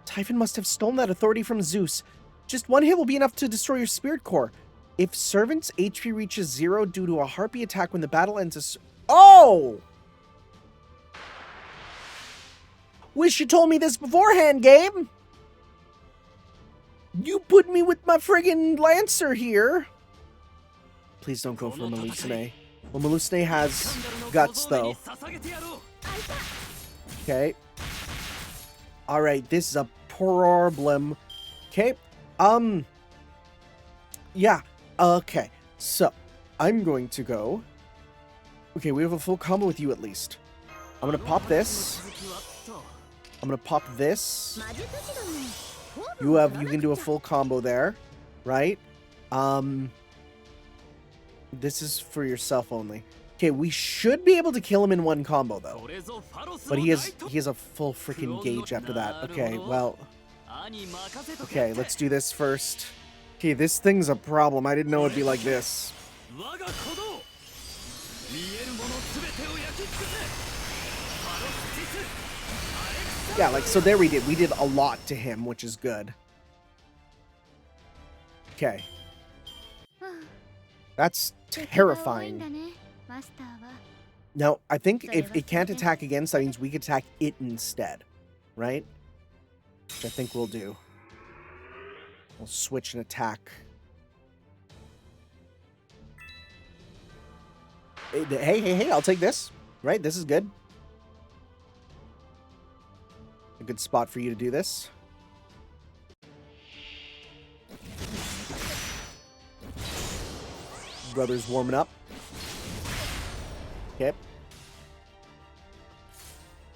Typhon must have stolen that authority from Zeus. Just one hit will be enough to destroy your spirit core. If Servant's HP reaches 0 due to a harpy attack when the battle ends... Oh! Wish you told me this beforehand, game! You put me with my friggin' Lancer here. Please don't go for Melusine. Well, Melusine has guts, though. Okay. Alright, this is a problem. Okay. Yeah. Okay. So, I'm going to go... Okay, we have a full combo with you at least. I'm gonna pop this. I'm gonna pop this. You can do a full combo there, right? This is for yourself only. Okay, we should be able to kill him in one combo though. But he has a full freaking gauge after that. Okay, well. Okay, let's do this first. Okay, this thing's a problem. I didn't know it'd be like this. Yeah, like, so there we did. We did a lot to him, which is good. Okay. That's terrifying. Now, I think if it can't attack against, that means we could attack it instead. Right? Which I think we'll do. We'll switch and attack. Hey, I'll take this. Right? This is good. A good spot for you to do this. Brother's warming up. Okay.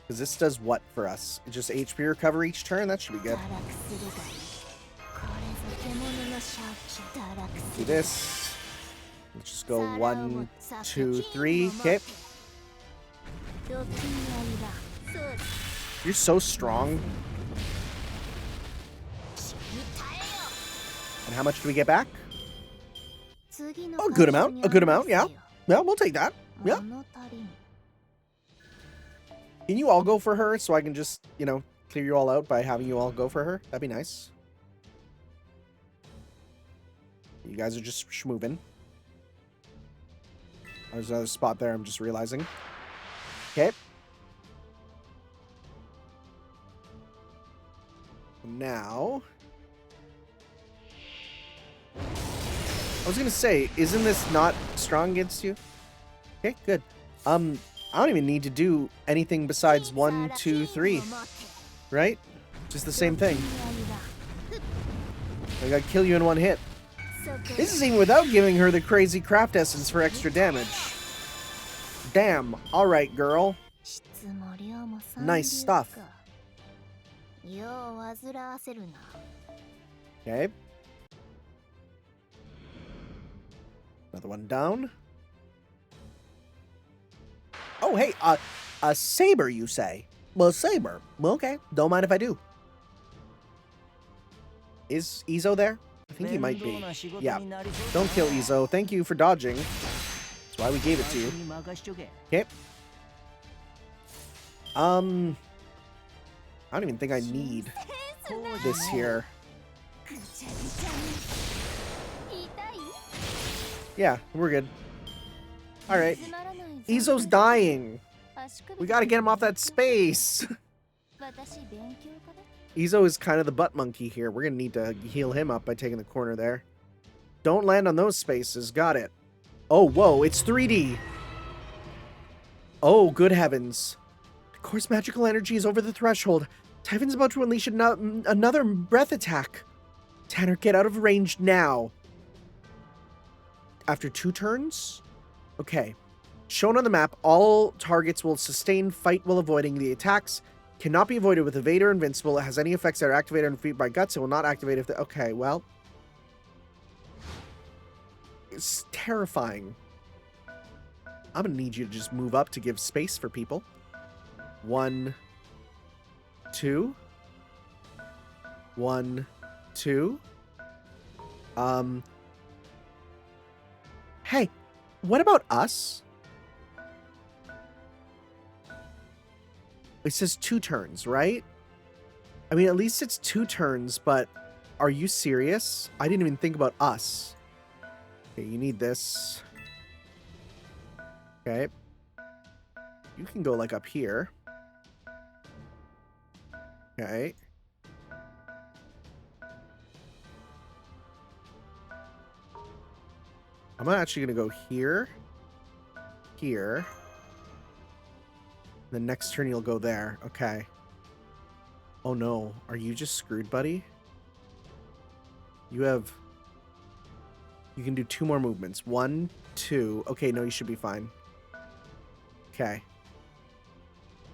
Because this does what for us? Just HP recover each turn? That should be good. Do this. Let's just go 1, 2, 3. Okay. You're so strong. And how much do we get back? Oh, a good amount. A good amount, yeah. Yeah, we'll take that. Yeah. Can you all go for her so I can just, you know, clear you all out by having you all go for her? That'd be nice. You guys are just schmoovin'. There's another spot there I'm just realizing. Okay. Now... I was gonna say, isn't this not strong against you? Okay, good. I don't even need to do anything besides 1, 2, 3. Right? Just the same thing. I gotta kill you in one hit. This is even without giving her the crazy craft essence for extra damage. Damn. Alright, girl. Nice stuff. Okay. Another one down. Oh, hey, a saber, you say? Well, saber. Well, okay. Don't mind if I do. Is Izo there? I think he might be. Yeah. Don't kill Izo. Thank you for dodging. That's why we gave it to you. Okay. I don't even think I need this here. Yeah, we're good. Alright. Izo's dying. We gotta get him off that space. Izo is kind of the butt monkey here. We're gonna need to heal him up by taking the corner there. Don't land on those spaces. Got it. Oh, whoa, it's 3D. Oh, good heavens. The course magical energy is over the threshold. Typhon's about to unleash another breath attack. Tanner, get out of range now. After 2 turns? Okay. Shown on the map, all targets will sustain fight while avoiding the attacks. Cannot be avoided with Evade or Invincible. It has any effects that are activated and defeated by Guts. It will not activate if the... Okay, well... It's terrifying. I'm gonna need you to just move up to give space for people. 1, 2. 1, 2. Hey, what about us? It says 2 turns, right? I mean, at least it's 2 turns, but are you serious? I didn't even think about us. Okay, you need this. Okay. You can go, like, up here. Okay. I'm actually going to go here. Here. The next turn you'll go there. Okay. Oh no. Are you just screwed, buddy? You have... You can do 2 more movements. 1, 2. Okay, no, you should be fine. Okay.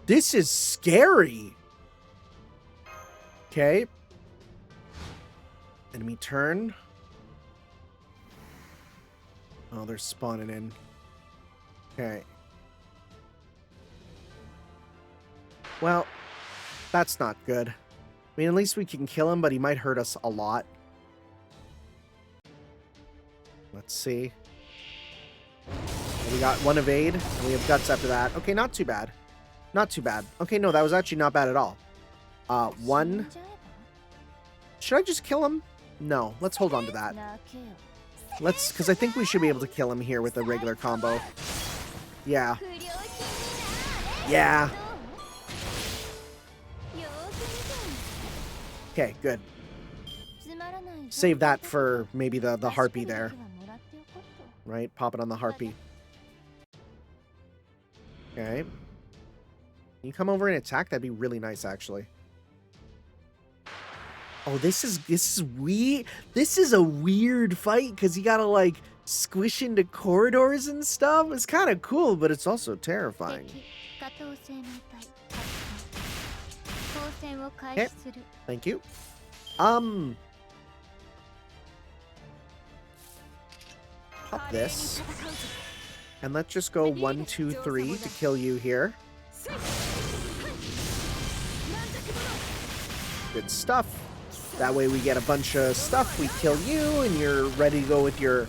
This is scary! Okay. Enemy turn. Oh, they're spawning in. Okay. Well, that's not good. I mean, at least we can kill him, but he might hurt us a lot. Let's see. We got 1 evade, and we have guts after that. Okay, not too bad. Not too bad. Okay, no, that was actually not bad at all. 1. Should I just kill him? No, let's hold on to that. Let's, because I think we should be able to kill him here with a regular combo. Yeah. Yeah. Okay, good. Save that for maybe the harpy there. Right? Pop it on the harpy. Okay. Can you come over and attack? That'd be really nice, actually. Oh, this is a weird fight because you gotta like squish into corridors and stuff. It's kind of cool, but it's also terrifying. Okay. Thank you. Pop this. And let's just go 1, 2, 3 to kill you here. Good stuff. That way we get a bunch of stuff, we kill you, and you're ready to go with your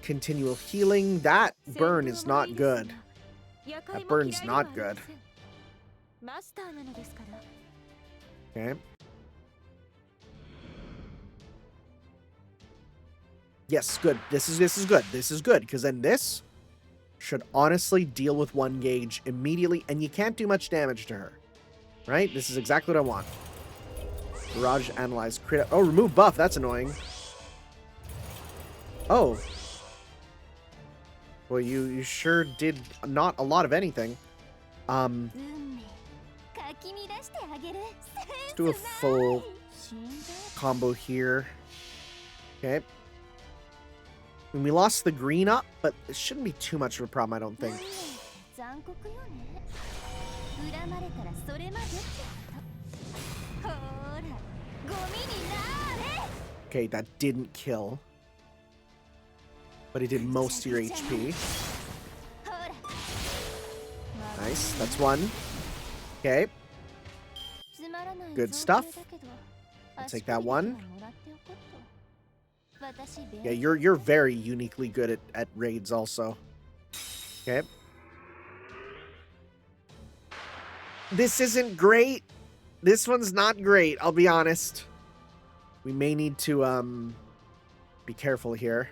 continual healing. That burn is not good. That burn's not good. Okay. Yes, good. This is good. This is good, because then this should honestly deal with 1 gauge immediately, and you can't do much damage to her. Right? This is exactly what I want. Barrage, analyze, crit. Oh, remove buff. That's annoying. Oh. Well, you sure did not a lot of anything. Let's do a full combo here. Okay. And we lost the green up, but it shouldn't be too much of a problem, I don't think. Okay, that didn't kill. But it did most of your HP. Nice, that's 1. Okay. Good stuff. I'll take that 1. Yeah, you're very uniquely good at raids also. Okay. This isn't great. This one's not great, I'll be honest. We may need to, be careful here.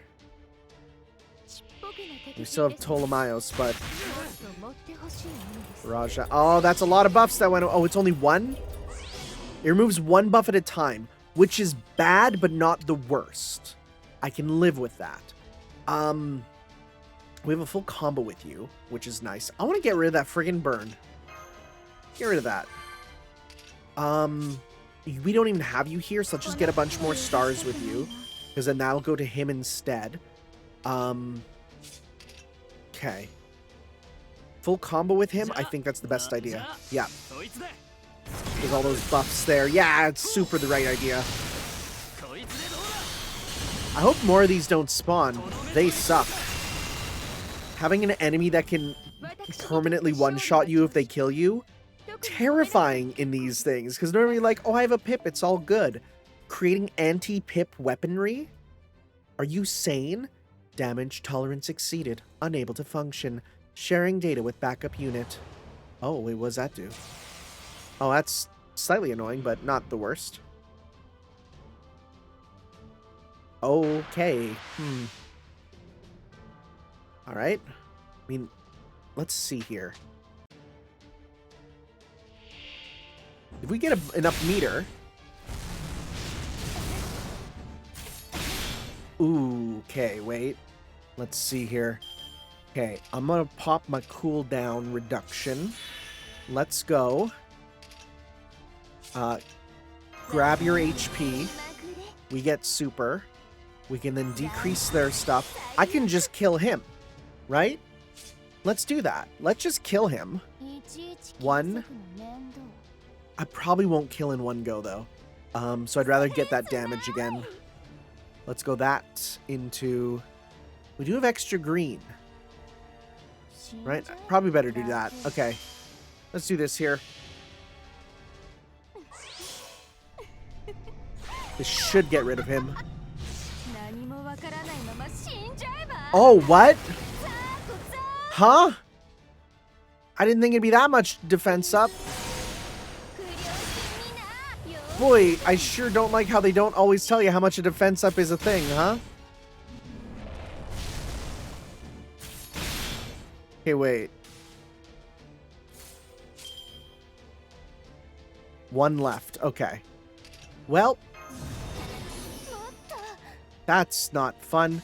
We still have Ptolemaios, but... Raja. Oh, that's a lot of buffs that went... Oh, it's only one? It removes one buff at a time, which is bad, but not the worst. I can live with that. We have a full combo with you, which is nice. I want to get rid of that friggin' burn. Get rid of that. We don't even have you here, so let's just get a bunch more stars with you. Because then that'll go to him instead. Okay. Full combo with him, I think that's the best idea. Yeah. There's all those buffs there. Yeah, it's super the right idea. I hope more of these don't spawn. They suck. Having an enemy that can permanently one-shot you if they kill you, terrifying in these things. Because normally like, oh, I have a pip, it's all good. Creating anti-pip weaponry? Are you sane? Damage tolerance exceeded. Unable to function. Sharing data with backup unit. Oh, wait, what does that do? Oh, that's slightly annoying, but not the worst. Okay. Alright. I mean, let's see here. If we get enough meter... Ooh, okay, wait. Let's see here. Okay, I'm gonna pop my cooldown reduction. Let's go. Grab your HP. We get super. We can then decrease their stuff. I can just kill him, right? Let's do that. Let's just kill him. One. I probably won't kill in one go, though. So I'd rather get that damage again. Let's go that into... We do have extra green. Right? Probably better do that. Okay. Let's do this here. This should get rid of him. Oh, what? Huh? I didn't think it'd be that much defense up. Boy, I sure don't like how they don't always tell you how much a defense up is a thing, huh? Okay, wait. One left. Okay. Well. That's not fun.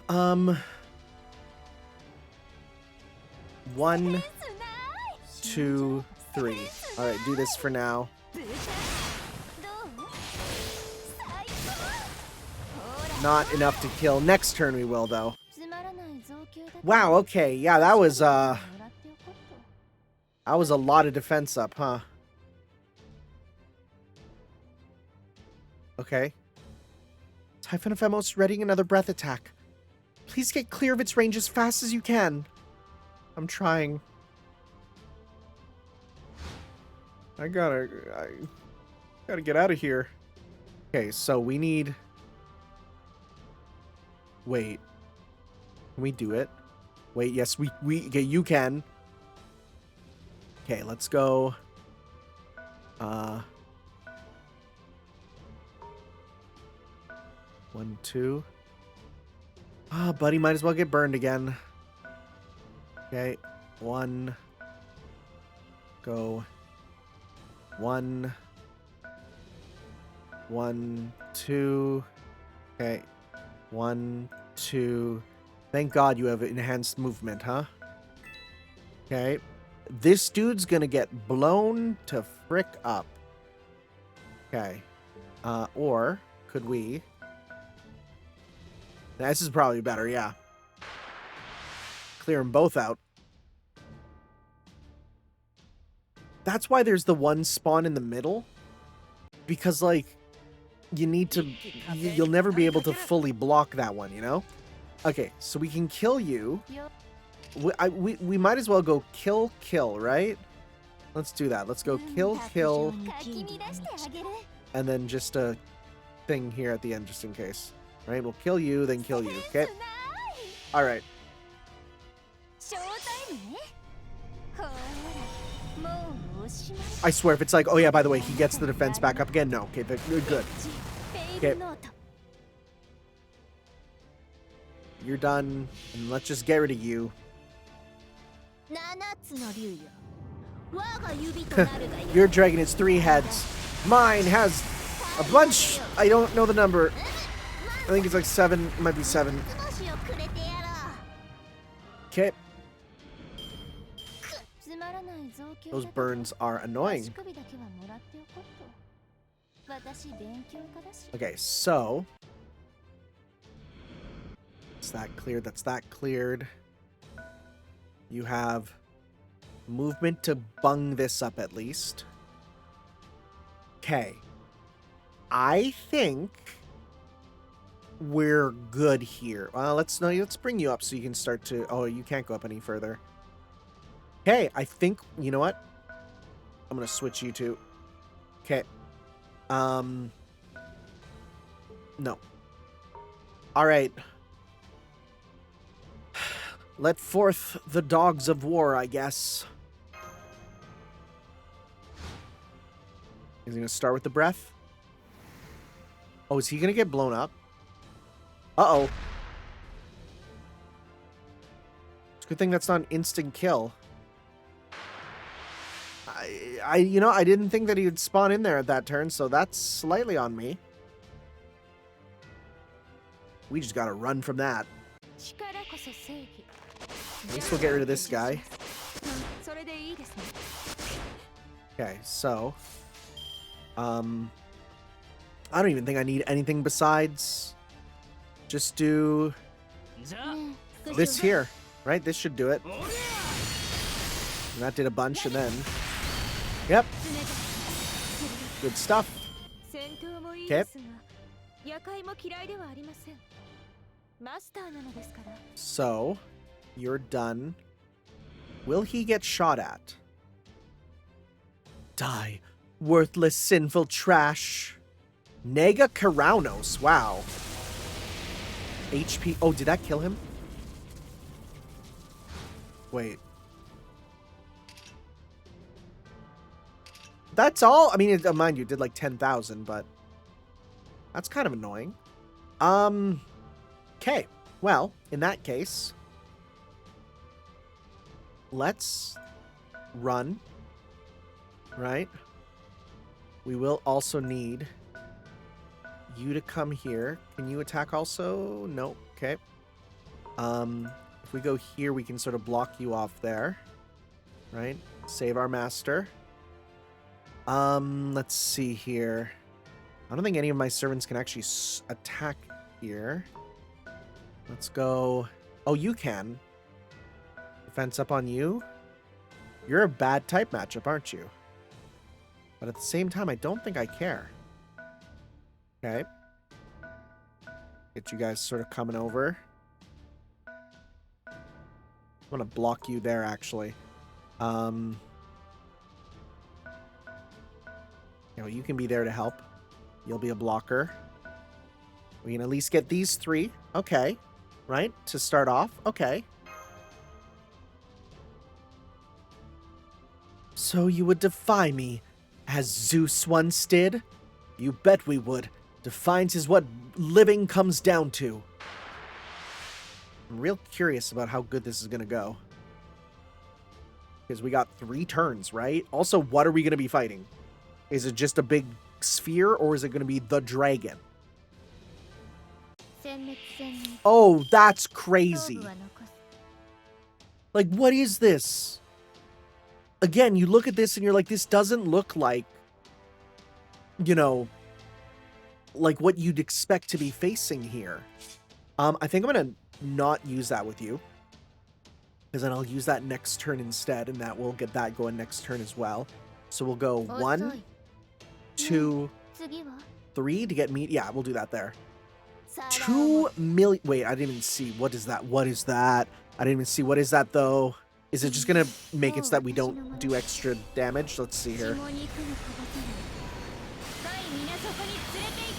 1, 2, 3. Alright, do this for now. Not enough to kill. Next turn we will, though. Wow, okay. Yeah, that was a lot of defense up, huh? Okay. Typhon of Emos readying another breath attack. Please get clear of its range as fast as you can. I'm trying. I gotta get out of here. Okay, so we need... Wait. Can we do it? Wait, yes, we okay, you can. Okay, let's go. 1, 2. Ah, buddy, might as well get burned again. Okay, 1. Go. 1. 1, 2. Okay. 1, 2. Thank God you have enhanced movement, huh? Okay. This dude's gonna get blown to frick up. Okay. Or could we... This is probably better, yeah. Clear them both out. That's why there's the one spawn in the middle. Because, like, you need to... You'll never be able to fully block that one, you know? Okay, so we can kill you. We might as well go kill, right? Let's do that. Let's go kill. And then just a thing here at the end, just in case. Right? We'll kill you, then kill you. Okay? Alright. I swear, if it's like, oh yeah, by the way, he gets the defense back up again. No, okay, good. Okay. You're done, and let's just get rid of you. Your dragon is 3 heads. Mine has a bunch. I don't know the number. I think it's like 7. It might be 7. Okay. Those burns are annoying. Okay, so that's that cleared. That's that cleared. You have movement to bung this up at least. Okay. I think we're good here. Well, let's bring you up so you can start to... Oh, you can't go up any further. Okay, I think... You know what? I'm going to switch you to... Okay. No. All right. Let forth the dogs of war, I guess. Is he going to start with the breath? Oh, is he going to get blown up? Uh-oh. It's a good thing that's not an instant kill. You know, I didn't think that he would spawn in there at that turn, so that's slightly on me. We just gotta run from that. At least we'll get rid of this guy. Okay, so... I don't even think I need anything besides... Just do... this here, right? This should do it. And that did a bunch, and then... Yep. Good stuff. Okay. So, you're done. Will he get shot at? Die, worthless, sinful trash. Nega Karaunos. Wow. HP. Oh, did that kill him? Wait. That's all? I mean, mind you, it did like 10,000, but that's kind of annoying. Okay. Well, in that case, let's run, right? We will also need you to come here. Can you attack also? No. Okay. If we go here, we can sort of block you off there, right? Save our master. Let's see here. I don't think any of my servants can actually attack here. Let's go. Oh, you can. Defense up on you. You're a bad type matchup, aren't you? But at the same time, I don't think I care. Okay. Get you guys sort of coming over. I'm gonna block you there, actually. You know, you can be there to help. You'll be a blocker. We can at least get these 3. Okay. Right? To start off. Okay. So you would defy me, as Zeus once did? You bet we would. Defiance is what living comes down to. I'm real curious about how good this is going to go. Because we got 3 turns, right? Also, what are we going to be fighting? Is it just a big sphere, or is it going to be the dragon? Oh, that's crazy. Like, what is this? Again, you look at this and you're like, this doesn't look like, you know, like what you'd expect to be facing here. I think I'm going to not use that with you. Because then I'll use that next turn instead, and that will get that going next turn as well. So we'll go 1, 2, 3 to get meat. Yeah, we'll do that there. 2 million. Wait, I didn't even see. What is that? What is that? I didn't even see. What is that, though? Is it just going to make it so that we don't do extra damage? Let's see here.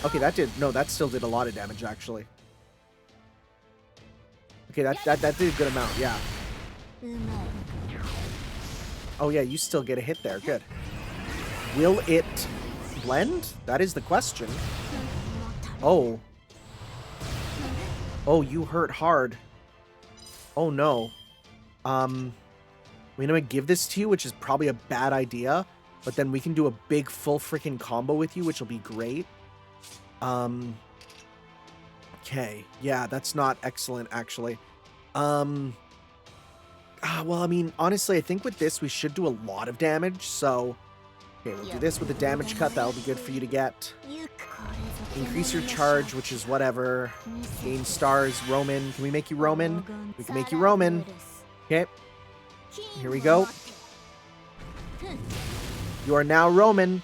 Okay, that did... No, that still did a lot of damage, actually. Okay, that did a good amount, yeah. Oh yeah, you still get a hit there. Good. Will it blend? That is the question. Oh. Oh, you hurt hard. Oh no. We're gonna give this to you, which is probably a bad idea, but then we can do a big full freaking combo with you, which will be great. Okay. Yeah, that's not excellent, actually. Well, I mean, honestly, I think with this, we should do a lot of damage, so... Okay, we'll do this with a damage cut. That'll be good for you to get. Increase your charge, which is whatever. Gain stars, Roman. Can we make you Roman? We can make you Roman. Okay. Here we go. You are now Roman.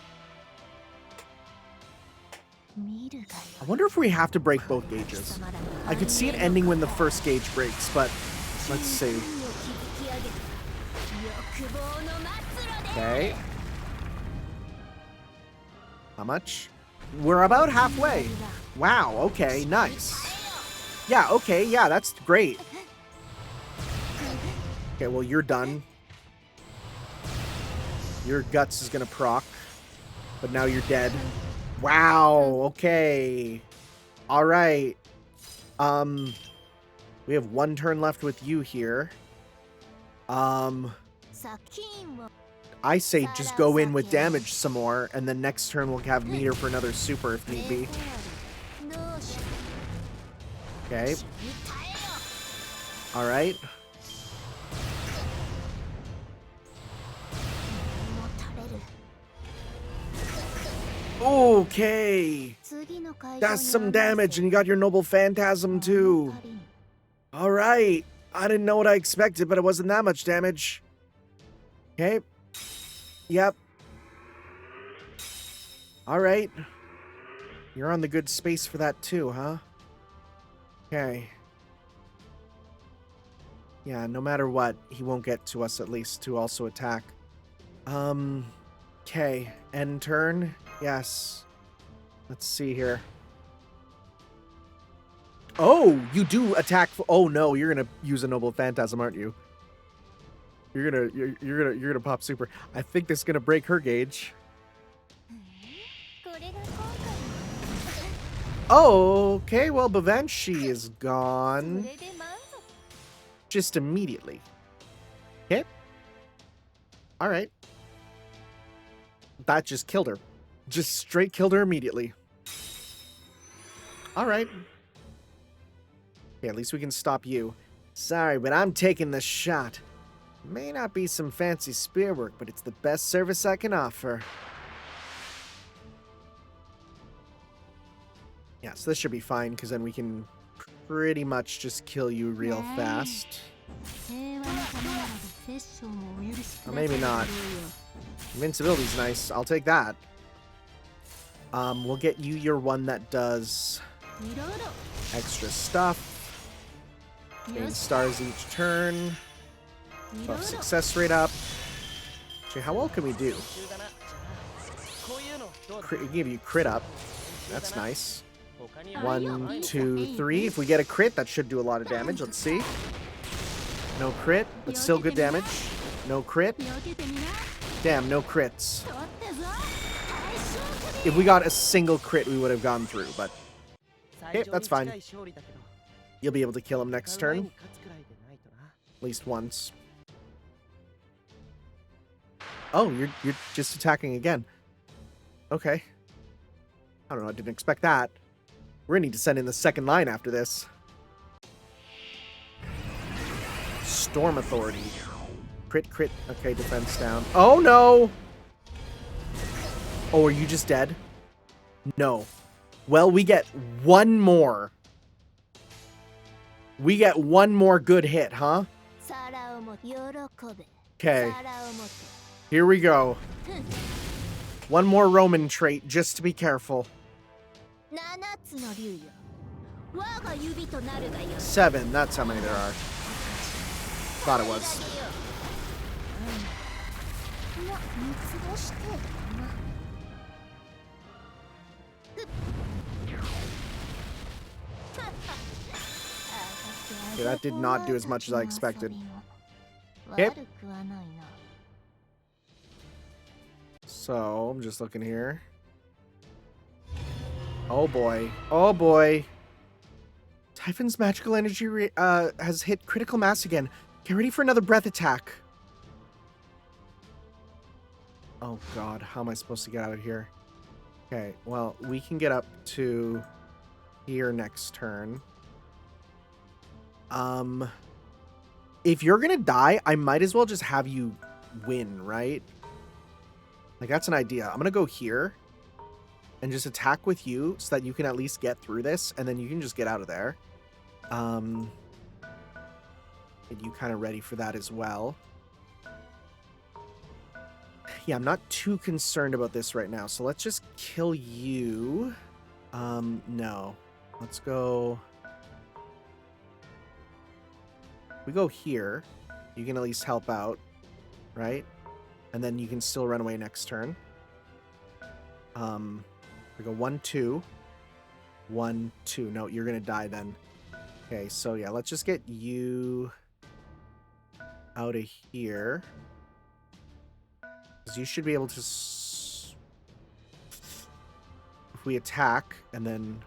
I wonder if we have to break both gauges. I could see it ending when the first gauge breaks, but let's see. Okay. How much? We're about halfway. Wow, okay, nice. Yeah, okay, yeah, that's great. Okay, well, you're done. Your guts is gonna proc. But now you're dead. Wow, okay. Alright. We have one turn left with you here. I say just go in with damage some more, and then next turn we'll have meter for another super if need be. Okay. Alright. Okay. That's some damage, and you got your Noble Phantasm too. Alright. I didn't know what I expected, but it wasn't that much damage. Okay. Yep. Alright. You're on the good space for that too, huh? Okay. Yeah, no matter what, he won't get to us at least to also attack. Okay. End turn. Yes. Let's see here. Oh, you do attack. Oh no, you're gonna use a Noble Phantasm, aren't you? You're gonna pop super. I think this is gonna break her gauge. Oh, okay. Well, Bavanshi is gone. Just immediately. Okay. All right. That just killed her. Just straight killed her immediately. All right. Okay, at least we can stop you. Sorry, but I'm taking the shot. May not be some fancy spear work, but it's the best service I can offer. Yeah, so this should be fine, because then we can pretty much just kill you real fast. Or maybe not. Invincibility's nice. I'll take that. We'll get you your one that does extra stuff. Gain stars each turn. Buff success rate up. Actually, how well can we do? Give you crit up. That's nice. 1, 2, 3. If we get a crit, that should do a lot of damage. Let's see. No crit, but still good damage. No crit. Damn, no crits. If we got a single crit, we would have gone through, but... Okay, that's fine. You'll be able to kill him next turn. At least once. Oh, you're just attacking again. Okay. I don't know, I didn't expect that. We're gonna need to send in the second line after this. Storm Authority. Crit. Okay, defense down. Oh, no! Oh, are you just dead? No. Well, we get one more. We get one more good hit, huh? Okay. Here we go. One more Roman trait, just to be careful. 7, that's how many there are. Thought it was. Okay, that did not do as much as I expected. Okay. So, I'm just looking here. Oh boy. Oh boy. Typhon's magical energy has hit critical mass again. Get ready for another breath attack. Oh god, how am I supposed to get out of here? Okay, well, we can get up to here next turn. If you're gonna die, I might as well just have you win, right? Like, that's an idea. I'm gonna go here and just attack with you so that you can at least get through this, and then you can just get out of there. And you kind of ready for that as well. Yeah, I'm not too concerned about this right now, so let's just kill you. No. Let's go... We go here. You can at least help out, right? And then you can still run away next turn. We go 1, 2. 1, 2. No, you're gonna die then. Okay, so yeah, let's just get you out of here. Because you should be able to... If we attack, and then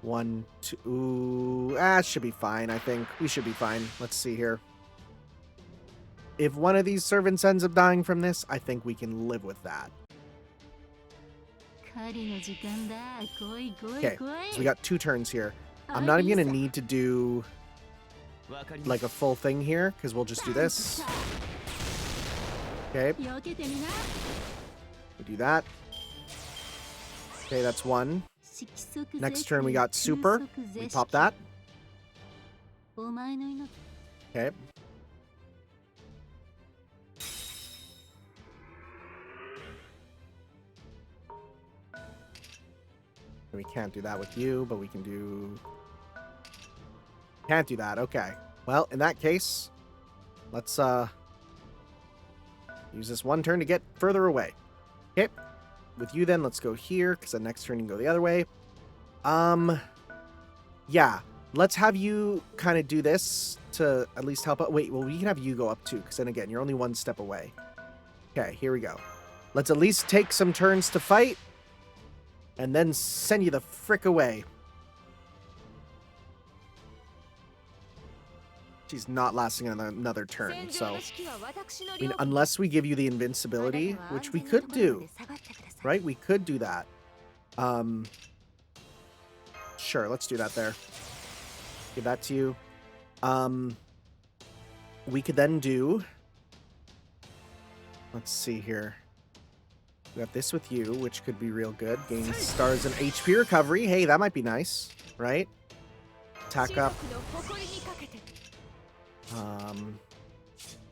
1, 2... Ooh, it should be fine, I think. We should be fine. Let's see here. If one of these servants ends up dying from this, I think we can live with that. Okay, so we got 2 turns here. I'm not even going to need to do like a full thing here, because we'll just do this. Okay. We do that. Okay, that's 1. Next turn we got super. We pop that. Okay. We can't do that with you, but we can do... Can't do that, okay. Well, in that case, let's use this 1 turn to get further away. Okay. With you then, let's go here, because the next turn you can go the other way. Yeah. Let's have you kind of do this to at least help out. Wait, well, we can have you go up too, because then again, you're only 1 step away. Okay, here we go. Let's at least take some turns to fight, and then send you the frick away. She's not lasting another turn, so... I mean, unless we give you the invincibility, which we could do. Right? We could do that. Sure, let's do that there. Give that to you. We could then do... Let's see here. We got this with you, which could be real good. Gain stars and HP recovery. Hey, that might be nice, right? Attack up.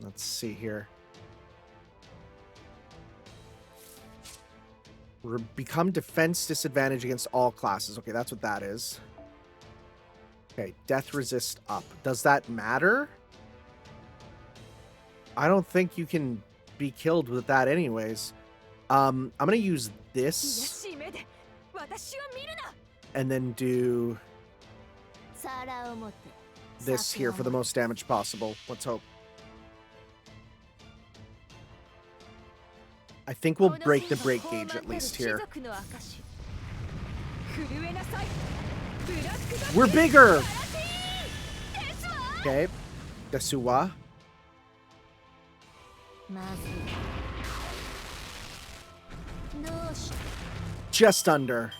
Let's see here. Become defense disadvantage against all classes. Okay, that's what that is. Okay, death resist up. Does that matter? I don't think you can be killed with that anyways. I'm gonna use this and then do this here for the most damage possible. Let's hope. I think we'll break the break gauge at least here. We're bigger! Okay. Desuwa. Just under.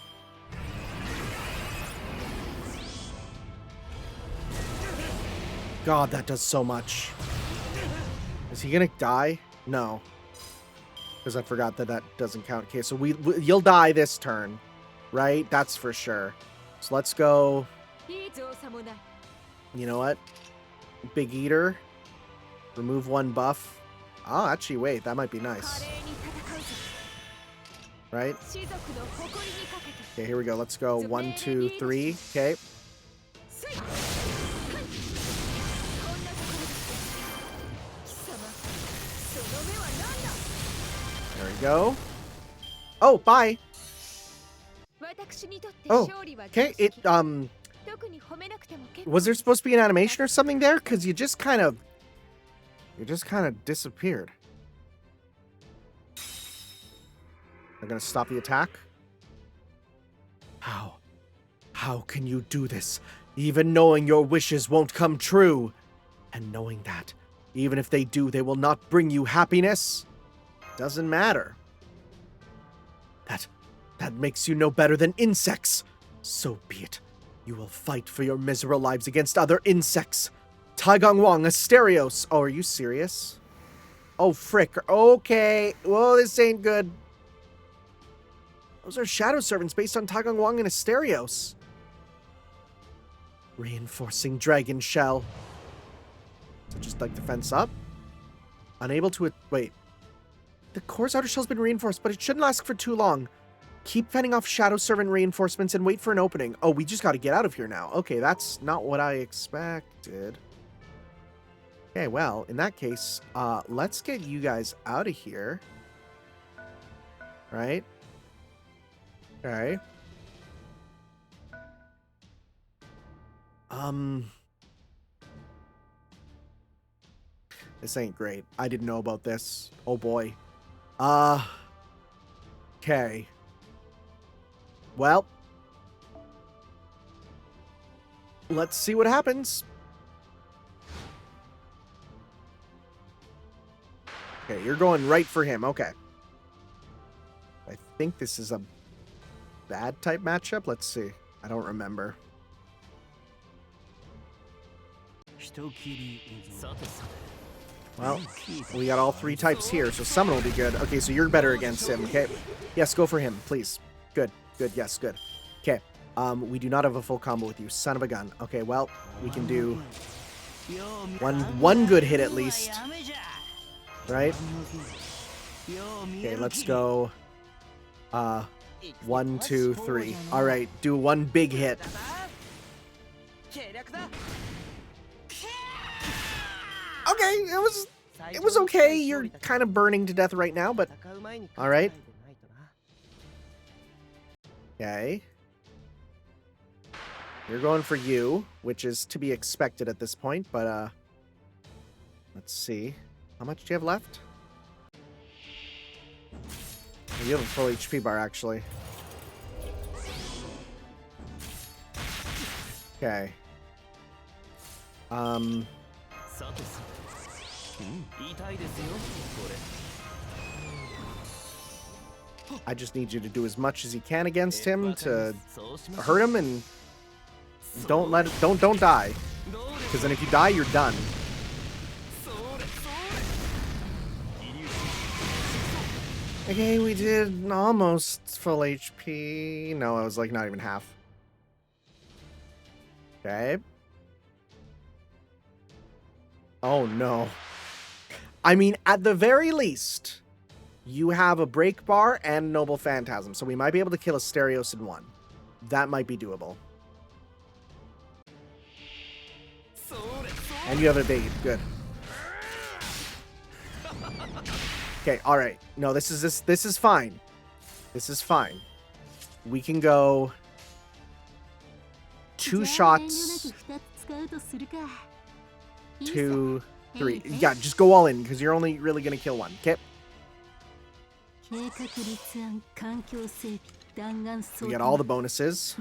God, that does so much. Is he gonna die? No. Because I forgot that that doesn't count. Okay, so you'll die this turn. Right? That's for sure. So let's go... You know what? Big Eater. Remove 1 buff. Oh, actually, wait. That might be nice. Right? Okay, here we go. Let's go. 1, 2, 3. Okay. There we go. Oh, bye. Oh, okay. Was there supposed to be an animation or something there? Because you just kind of disappeared. They're gonna stop the attack. How can you do this? Even knowing your wishes won't come true. And knowing that, even if they do, they will not bring you happiness. Doesn't matter. That makes you no better than insects. So be it. You will fight for your miserable lives against other insects. Taigong Wang, Asterios. Oh, are you serious? Oh, frick. Okay. Well, this ain't good. Those are shadow servants based on Taigong Wang and Asterios. Reinforcing dragon shell. So just like the fence up. Unable to... Wait. The core's outer shell's been reinforced, but it shouldn't last for too long. Keep fending off shadow servant reinforcements and wait for an opening. Oh, we just got to get out of here now. Okay, that's not what I expected. Okay, well, in that case, let's get you guys out of here. Right? Okay. This ain't great. I didn't know about this. Oh boy. Okay. Well. Let's see what happens. Okay, you're going right for him. Okay. I think this is a bad type matchup. Let's see. I don't remember. Well, we got all three types here, so summon will be good. Okay, so you're better against him, okay? Yes, go for him, please. Good, good, yes, good. Okay, we do not have a full combo with you, son of a gun. Okay, well, we can do one good hit at least. Right? Okay, let's go. 1, 2, 3. Alright, do one big hit. Okay, it was okay. You're kind of burning to death right now, but all right. Okay. You're going for you, which is to be expected at this point, but let's see. How much do you have left? You have a full HP bar, actually. Okay. I just need you to do as much as you can against him to hurt him, and don't die, because then if you die, you're done. Okay, we did almost full HP. No, it was like not even half. Okay. Oh no. I mean, at the very least, you have a break bar and Noble Phantasm, so we might be able to kill Asterios in one. That might be doable. And you have a bait. Good. Okay, alright. No, this is fine. This is fine. We can go 2 shots. 2, 3. Yeah, just go all in, because you're only really going to kill one. Okay? We get all the bonuses.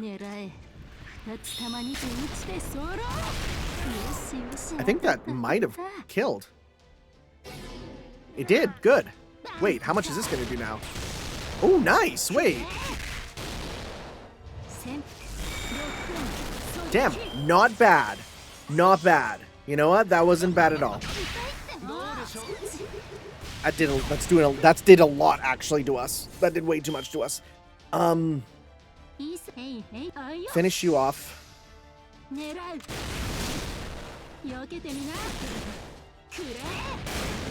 I think that might have killed. It did. Good. Wait, how much is this going to do now? Oh, nice. Wait. Damn, not bad. Not bad. You know what? That wasn't bad at all. That did a lot actually to us. That did way too much to us. Finish you off.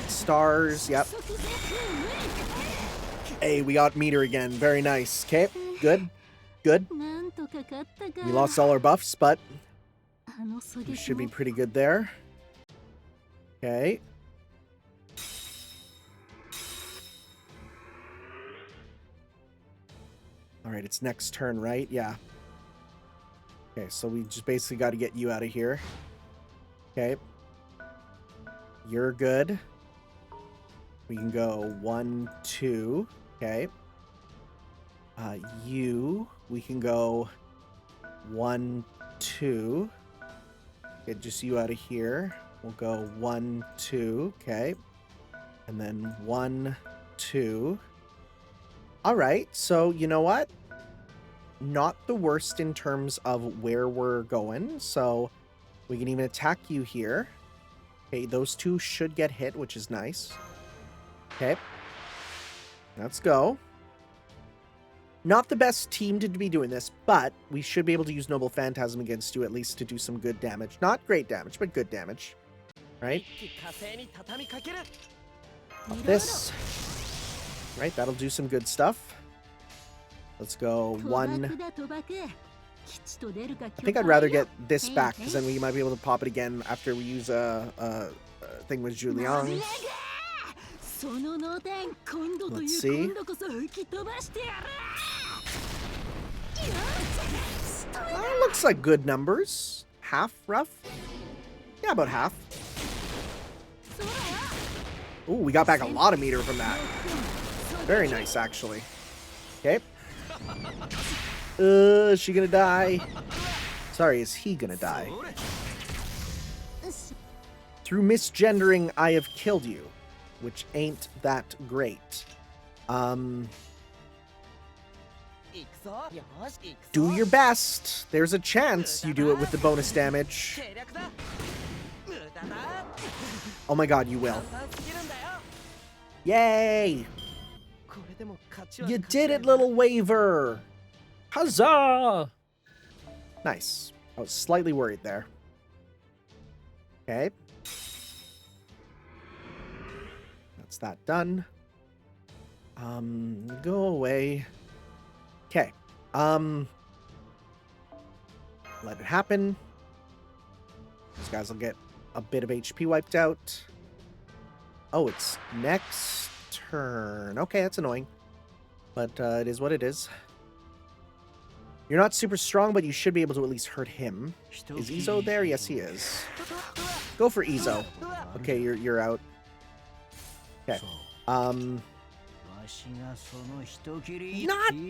Stars, yep. Hey, we got meter again. Very nice. Okay, good. Good. We lost all our buffs, but we should be pretty good there. Okay. Alright, it's next turn, right? Yeah. Okay, so we just basically got to get you out of here. Okay. You're good. We can go 1, 2. Okay. We can go 1, 2. Get just you out of here. We'll go 1, 2. Okay. And then 1, 2. All right. So you know what? Not the worst in terms of where we're going. So we can even attack you here. Okay, those two should get hit, which is nice. Okay. Let's go. Not the best team to be doing this, but we should be able to use Noble Phantasm against you at least to do some good damage. Not great damage, but good damage. Right? This. Right, that'll do some good stuff. Let's go 1. I think I'd rather get this back, because then we might be able to pop it again after we use a thing with Julian. Let's see. Looks like good numbers. Half rough? Yeah, about half. Ooh, we got back a lot of meter from that. Very nice, actually. Okay. Is she gonna die? Sorry, is he gonna die? Through misgendering, I have killed you, which ain't that great. Do your best. There's a chance you do it with the bonus damage. Oh my god, you will. Yay! You did it, little waver! Huzzah! Nice. I was slightly worried there. Okay. That's that done. Go away. Okay. Let it happen. These guys will get a bit of HP wiped out. Oh, it's next turn. Okay, that's annoying. But it is what it is. You're not super strong, but you should be able to at least hurt him. Is Izo there? Yes, he is. Go for Izo. Okay, you're out. Okay. Not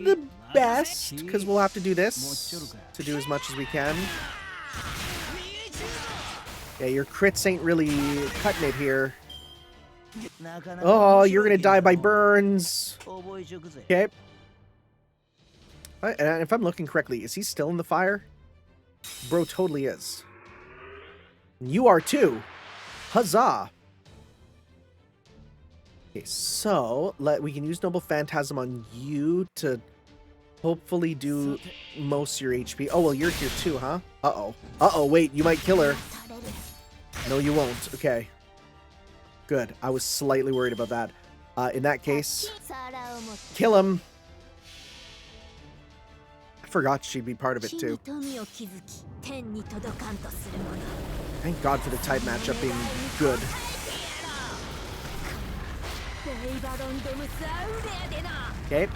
the best, because we'll have to do this to do as much as we can. Yeah, your crits ain't really cutting it here. Oh, you're gonna die by burns. Okay. And if I'm looking correctly, is he still in the fire? Bro totally is. You are too. Huzzah. Okay, so we can use Noble Phantasm on you to hopefully do most of your HP. Oh, well, you're here too, huh? Uh-oh. Uh-oh, wait, you might kill her. No, you won't. Okay. Good. I was slightly worried about that. In that case, kill him. I forgot she'd be part of it too. Thank God for the type matchup being good. Okay.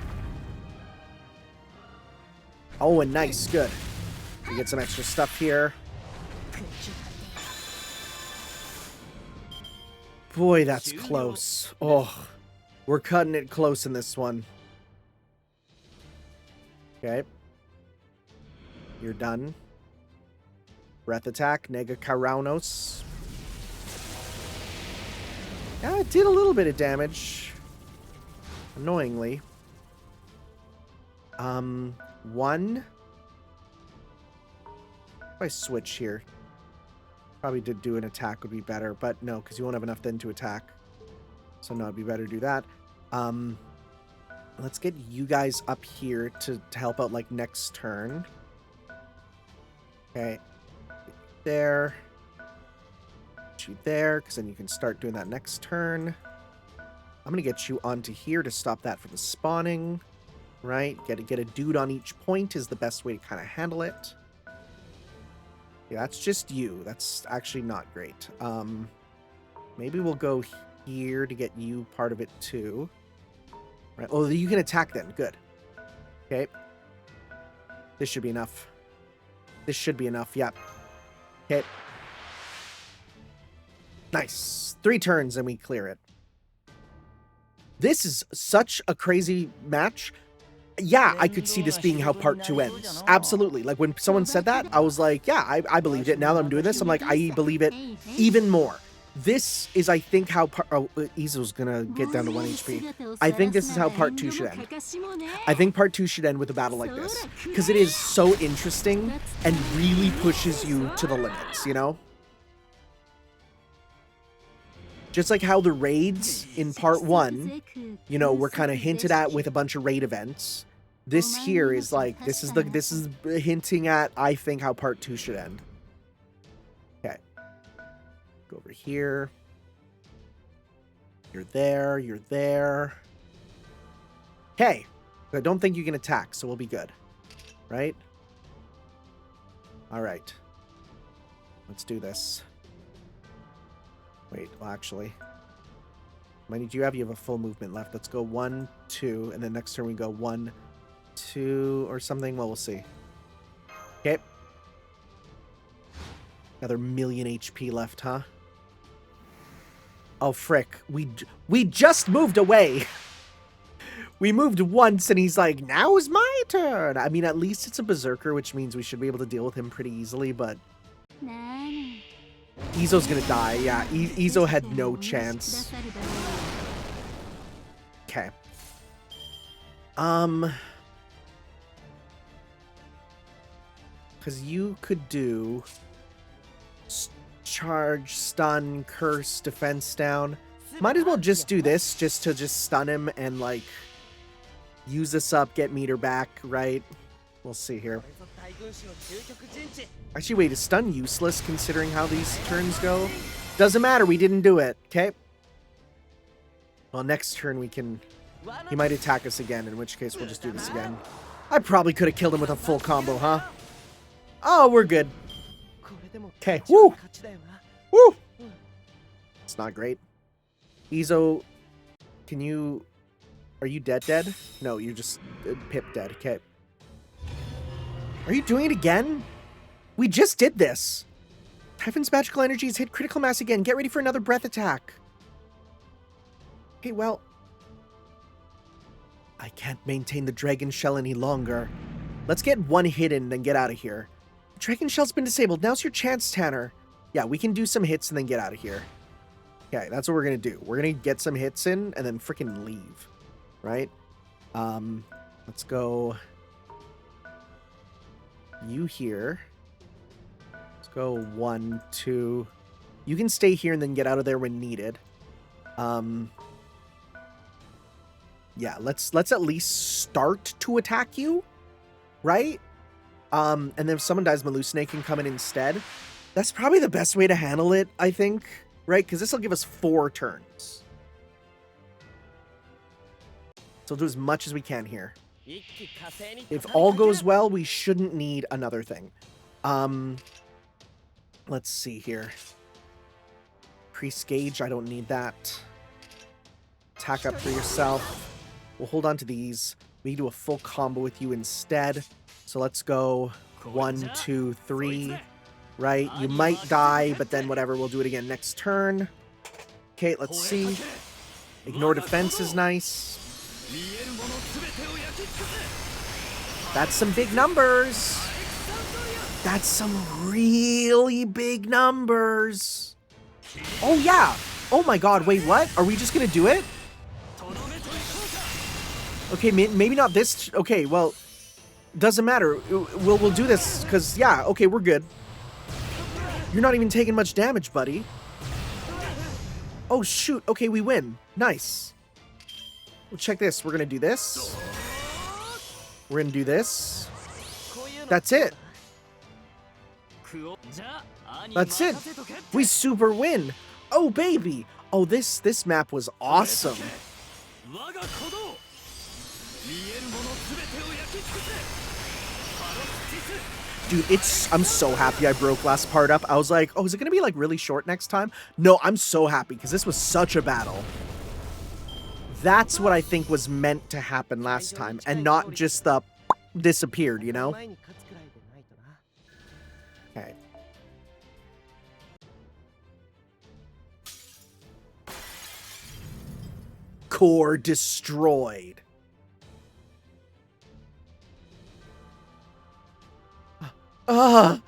Oh, and nice. Good. We get some extra stuff here. Boy, that's close. Oh, we're cutting it close in this one. Okay. You're done. Breath attack, Nega Karaunos. Yeah, it did a little bit of damage. Annoyingly. 1. If I switch here. Probably did do an attack would be better, but no, because you won't have enough then to attack. So no, it'd be better to do that. Let's get you guys up here to help out like next turn. Okay. There. Put you there, because then you can start doing that next turn. I'm going to get you onto here to stop that from spawning. Right? Get a dude on each point is the best way to kind of handle it. Yeah, that's just you. That's actually not great. Maybe we'll go here to get you part of it too. Right. Oh, you can attack then. Good. Okay. This should be enough. This should be enough. Yep. Hit. Nice. 3 turns and we clear it. This is such a crazy match. yeah, I could see this being how part 2 ends. Absolutely. Like, when someone said that, I was like, yeah, I believed it. Now that I'm doing this, I'm like, I believe it even more. This is, I think, how Izo's gonna get down to 1 HP. I think this is how part 2 should end. I think part 2 should end with a battle like this, because it is so interesting and really pushes you to the limits, you know? Just like how the raids in part 1, you know, were kind of hinted at with a bunch of raid events. This here is like, this is hinting at, I think, how part 2 should end. Okay. Go over here. You're there, you're there. Okay. I don't think you can attack, so we'll be good. Right? Alright. Let's do this. Wait, well, actually. How many do you have? You have a full movement left. Let's go 1, 2, and then next turn we go 1, 2, or something. Well, we'll see. Okay. Another million HP left, huh? Oh, frick. We just moved away. We moved once, and he's like, now is my turn. I mean, at least it's a berserker, which means we should be able to deal with him pretty easily, but... Izo's gonna die. Yeah, Izo had no chance. Okay. Because you could do... charge, stun, curse, defense down. Might as well just do this, just to stun him and, like, use this up, get meter back, right? We'll see here. Actually, wait, is stun useless considering how these turns go? Doesn't matter, we didn't do it, okay? Well, next turn we can... He might attack us again, in which case we'll just do this again. I probably could have killed him with a full combo, huh? Oh, we're good. Okay, woo! Woo! It's not great. Izo, can you... Are you dead? No, you're just Pip dead. Okay. Are you doing it again? We just did this. Typhon's magical energy has hit critical mass again. Get ready for another breath attack. Okay, well... I can't maintain the dragon shell any longer. Let's get one hit in and then get out of here. The dragon shell's been disabled. Now's your chance, Tanner. Yeah, we can do some hits and then get out of here. Okay, that's what we're going to do. We're going to get some hits in and then freaking leave. Right? Let's go... You here. Let's go 1, 2. You can stay here and then get out of there when needed. Yeah, let's at least start to attack you. Right? And then if someone dies, Melusine can come in instead. That's probably the best way to handle it, I think. Right? Because this will give us 4 turns. So we'll do as much as we can here. If all goes well, we shouldn't need another thing. Let's see here. Priest Gauge, I don't need that. Attack up for yourself. We'll hold on to these. We can do a full combo with you instead. So let's go 1, 2, 3. Right? You might die, but then whatever, we'll do it again next turn. Okay, let's see. Ignore defense is nice. That's some big numbers. That's some really big numbers. Oh, yeah. Oh, my God. Wait, what? Are we just going to do it? Okay, maybe not this. Okay, well, doesn't matter. We'll do this because, yeah, okay, we're good. You're not even taking much damage, buddy. Oh, shoot. Okay, we win. Nice. Well, check this. We're going to do this. We're going to do this. That's it. That's it. We super win. Oh, baby. Oh, this map was awesome. Dude, I'm so happy I broke last part up. I was like, oh, is it going to be like really short next time? No, I'm so happy because this was such a battle. That's what I think was meant to happen last time and not just the disappeared, you know? Okay. Core destroyed. Ah!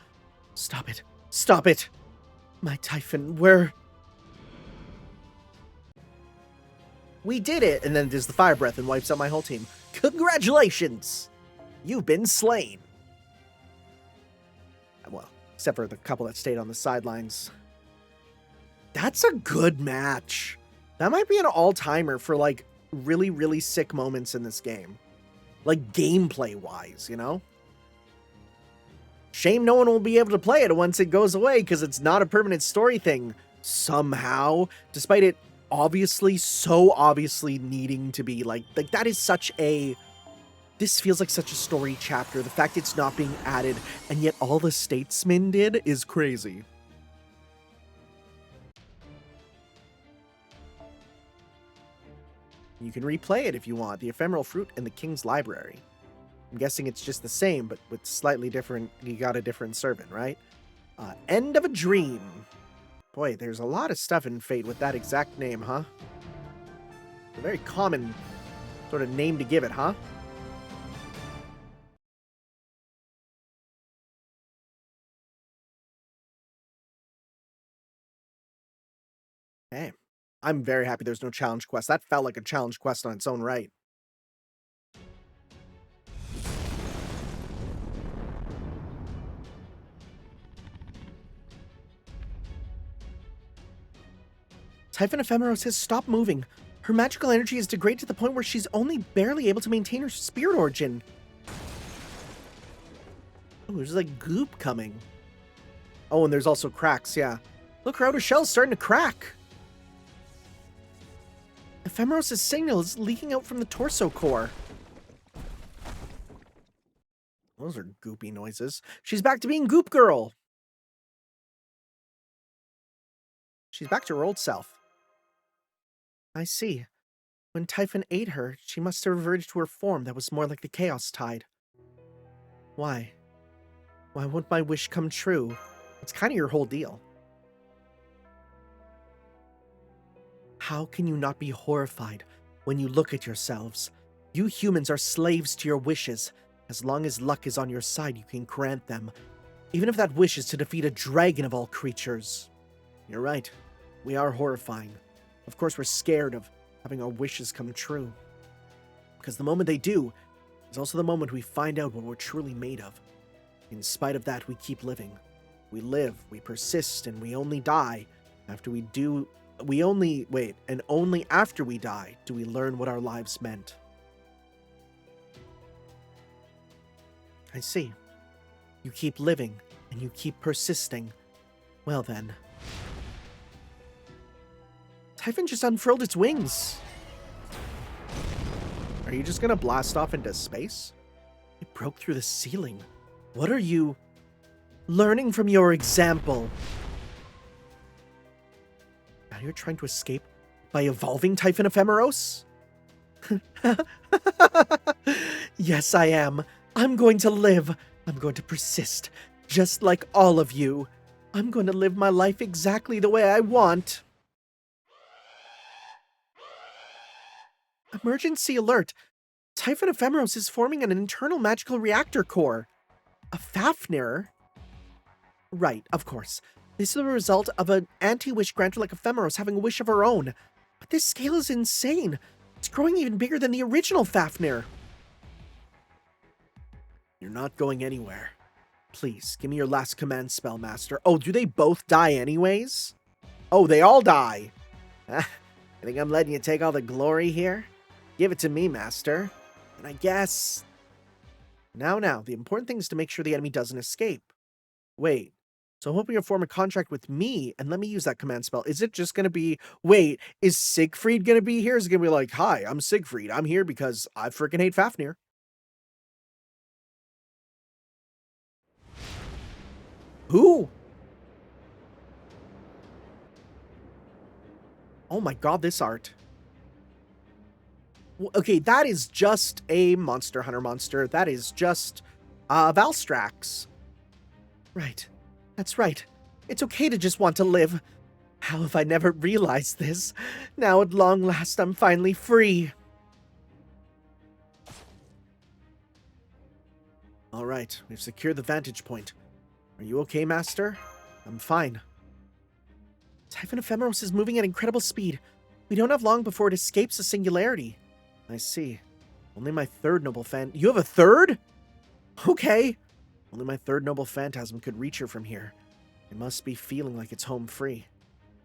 Stop it. Stop it. My Typhon, where... We did it! And then there's the fire breath and wipes out my whole team. Congratulations! You've been slain. Well, except for the couple that stayed on the sidelines. That's a good match. That might be an all-timer for, like, really, really sick moments in this game. Like, gameplay-wise, you know? Shame no one will be able to play it once it goes away, because it's not a permanent story thing. Somehow. Despite it so obviously needing to be, like, that is such a... This feels like such a story chapter. The fact it's not being added, and yet all the statesmen did is crazy. You can replay it if you want. The Ephemeral Fruit in the King's Library. I'm guessing it's just the same, but with slightly different... You got a different servant, right? End of a Dream. Boy, there's a lot of stuff in Fate with that exact name, huh? A very common sort of name to give it, huh? Hey, I'm very happy there's no challenge quest. That felt like a challenge quest on its own right. Typhon Ephemeros has stopped moving. Her magical energy is degraded to the point where she's only barely able to maintain her spirit origin. Oh, there's like goop coming. Oh, and there's also cracks, yeah. Look, her outer shell's starting to crack. Ephemeros' signal is leaking out from the torso core. Those are goopy noises. She's back to being Goop Girl. She's back to her old self. I see. When Typhon ate her, she must have reverted to her form that was more like the Chaos Tide. Why? Why won't my wish come true? It's kind of your whole deal. How can you not be horrified when you look at yourselves? You humans are slaves to your wishes. As long as luck is on your side, you can grant them. Even if that wish is to defeat a dragon of all creatures. You're right. We are horrifying. Of course, we're scared of having our wishes come true. Because the moment they do is also the moment we find out what we're truly made of. In spite of that, we keep living. We live, we persist, and we only die after we do... and only after we die do we learn what our lives meant. I see. You keep living, and you keep persisting. Well then. Typhon just unfurled its wings. Are you just gonna blast off into space? It broke through the ceiling. What are you... learning from your example? Now you're trying to escape by evolving Typhon Ephemeros? Yes, I am. I'm going to live. I'm going to persist, just like all of you. I'm going to live my life exactly the way I want. Emergency alert. Typhon Ephemeros is forming an internal magical reactor core. A Fafnir? Right, of course. This is the result of an anti-wish granter like Ephemeros having a wish of her own. But this scale is insane. It's growing even bigger than the original Fafnir. You're not going anywhere. Please, give me your last command spell, Master. Oh, do they both die anyways? Oh, they all die. I think I'm letting you take all the glory here? Give it to me, Master. And I guess... Now, the important thing is to make sure the enemy doesn't escape. Wait. So I'm hoping you'll form a contract with me and let me use that command spell. Is it just going to be... Wait, is Siegfried going to be here? Is it going to be like, hi, I'm Siegfried. I'm here because I freaking hate Fafnir. Who? Oh my god, this art. Okay, that is just a Monster Hunter monster. That is just Valstrax. Right. That's right. It's okay to just want to live. How have I never realized this? Now at long last I'm finally free. Alright, we've secured the vantage point. Are you okay, Master? I'm fine. Typhon Ephemeros is moving at incredible speed. We don't have long before it escapes the singularity. I see. Only my third noble You have a third? Okay. Only my third noble phantasm could reach her from here. It must be feeling like it's home free.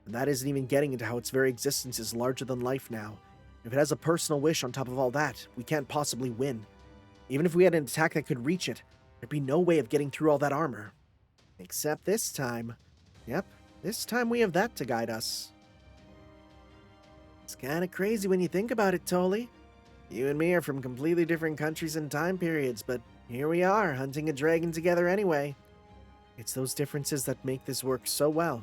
And that isn't even getting into how its very existence is larger than life now. If it has a personal wish on top of all that, we can't possibly win. Even if we had an attack that could reach it, there'd be no way of getting through all that armor. Except this time. Yep, this time we have that to guide us. It's kinda crazy when you think about it, Tolly. You and me are from completely different countries and time periods, but here we are, hunting a dragon together anyway. It's those differences that make this work so well.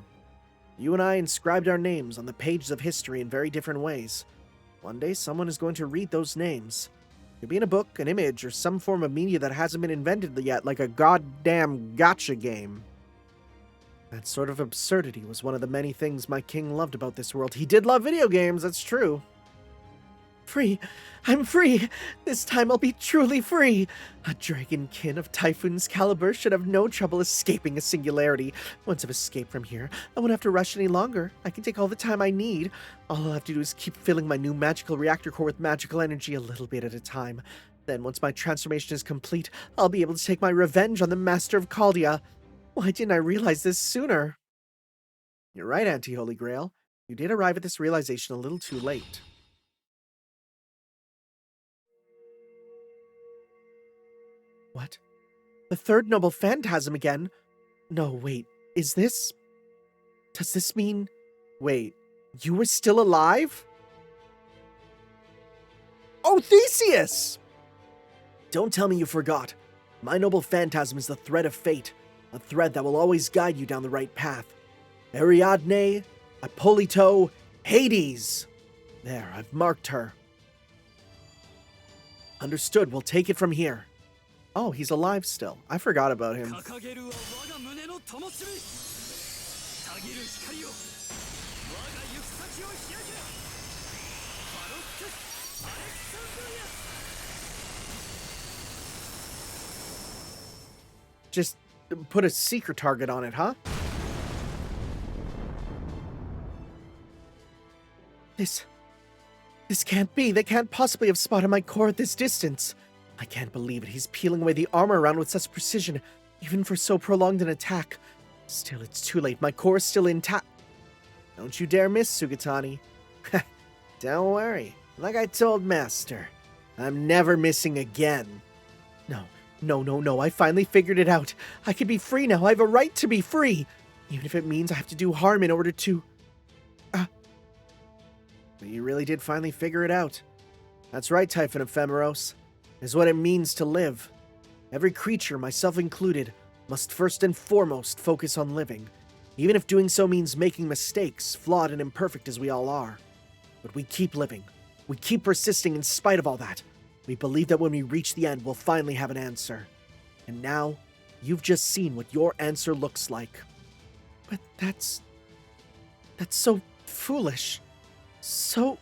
You and I inscribed our names on the pages of history in very different ways. One day someone is going to read those names. It could be in a book, an image, or some form of media that hasn't been invented yet, like a goddamn gotcha game. That sort of absurdity was one of the many things my king loved about this world. He did love video games, that's true. Free! I'm free! This time I'll be truly free! A dragonkin of Typhon's caliber should have no trouble escaping a singularity. Once I've escaped from here, I won't have to rush any longer. I can take all the time I need. All I'll have to do is keep filling my new magical reactor core with magical energy a little bit at a time. Then, once my transformation is complete, I'll be able to take my revenge on the Master of Chaldea. Why didn't I realize this sooner? You're right, Anti-Holy Grail. You did arrive at this realization a little too late. What? The third noble phantasm again? No, wait, is this... Does this mean... Wait, you were still alive? Oh, Theseus! Don't tell me you forgot. My noble phantasm is the thread of fate, a thread that will always guide you down the right path. Ariadne, Hippolyto, Hades! There, I've marked her. Understood, we'll take it from here. Oh, he's alive still. I forgot about him. Just put a secret target on it, huh? This can't be. They can't possibly have spotted my core at this distance. I can't believe it. He's peeling away the armor around with such precision, even for so prolonged an attack. Still, it's too late. My core is still intact. Don't you dare miss, Sugatani. Don't worry. Like I told Master, I'm never missing again. No. I finally figured it out. I can be free now. I have a right to be free. Even if it means I have to do harm in order to... But you really did finally figure it out. That's right, Typhon Ephemeros. Is what it means to live. Every creature, myself included, must first and foremost focus on living, even if doing so means making mistakes, flawed and imperfect as we all are. But we keep living. We keep persisting in spite of all that. We believe that when we reach the end, we'll finally have an answer. And now, you've just seen what your answer looks like. But that's so foolish. So...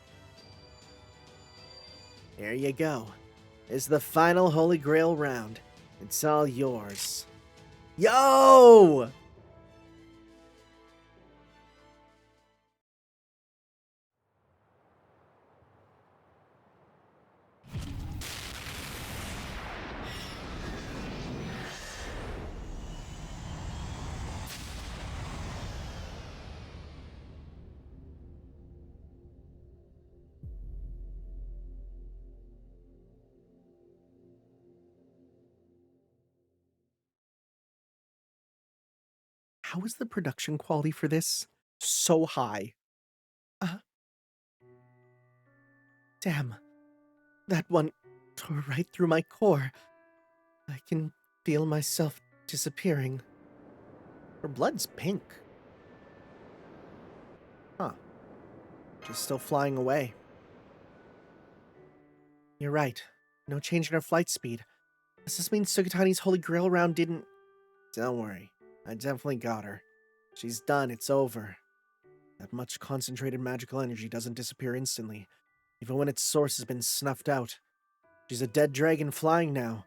There you go. Is the final Holy Grail round. It's all yours. Yo! How is the production quality for this so high? Damn. That one tore right through my core. I can feel myself disappearing. Her blood's pink. Huh. She's still flying away. You're right. No change in her flight speed. Does this mean Sugatani's Holy Grail round didn't... Don't worry. I definitely got her. She's done, it's over. That much concentrated magical energy doesn't disappear instantly, even when its source has been snuffed out. She's a dead dragon flying now.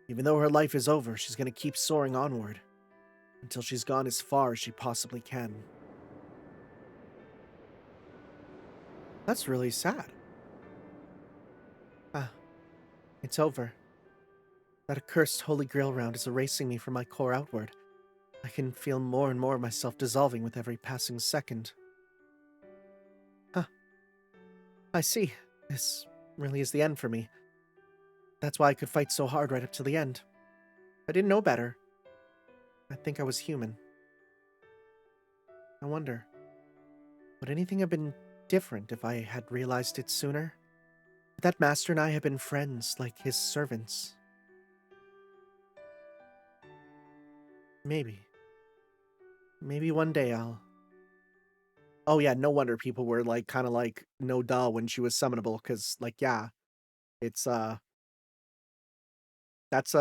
Even though her life is over, she's gonna keep soaring onward. until she's gone as far as she possibly can. That's really sad. Ah, it's over. That accursed Holy Grail round is erasing me from my core outward. I can feel more and more of myself dissolving with every passing second. Huh. I see. This really is the end for me. That's why I could fight so hard right up to the end. I didn't know better. I think I was human. I wonder, would anything have been different if I had realized it sooner? Would that master and I have been friends, like his servants? Maybe. Maybe one day I'll... Oh yeah, no wonder people were like, kind of like, no duh when she was summonable, because, like, yeah, it's, that's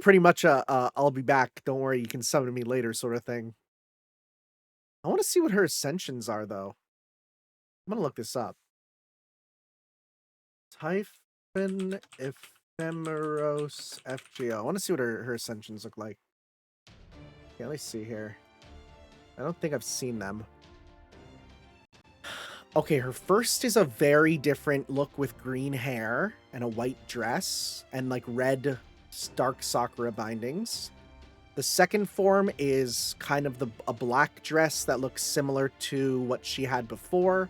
pretty much I'll be back, don't worry, you can summon me later sort of thing. I want to see what her ascensions are, though. I'm gonna look this up. Typhon Ephemeros FGO. I want to see what her ascensions look like. Yeah, let me see here. I don't think I've seen them. Okay, her first is a very different look with green hair and a white dress and like red dark sakura bindings. The second form is kind of a black dress that looks similar to what she had before.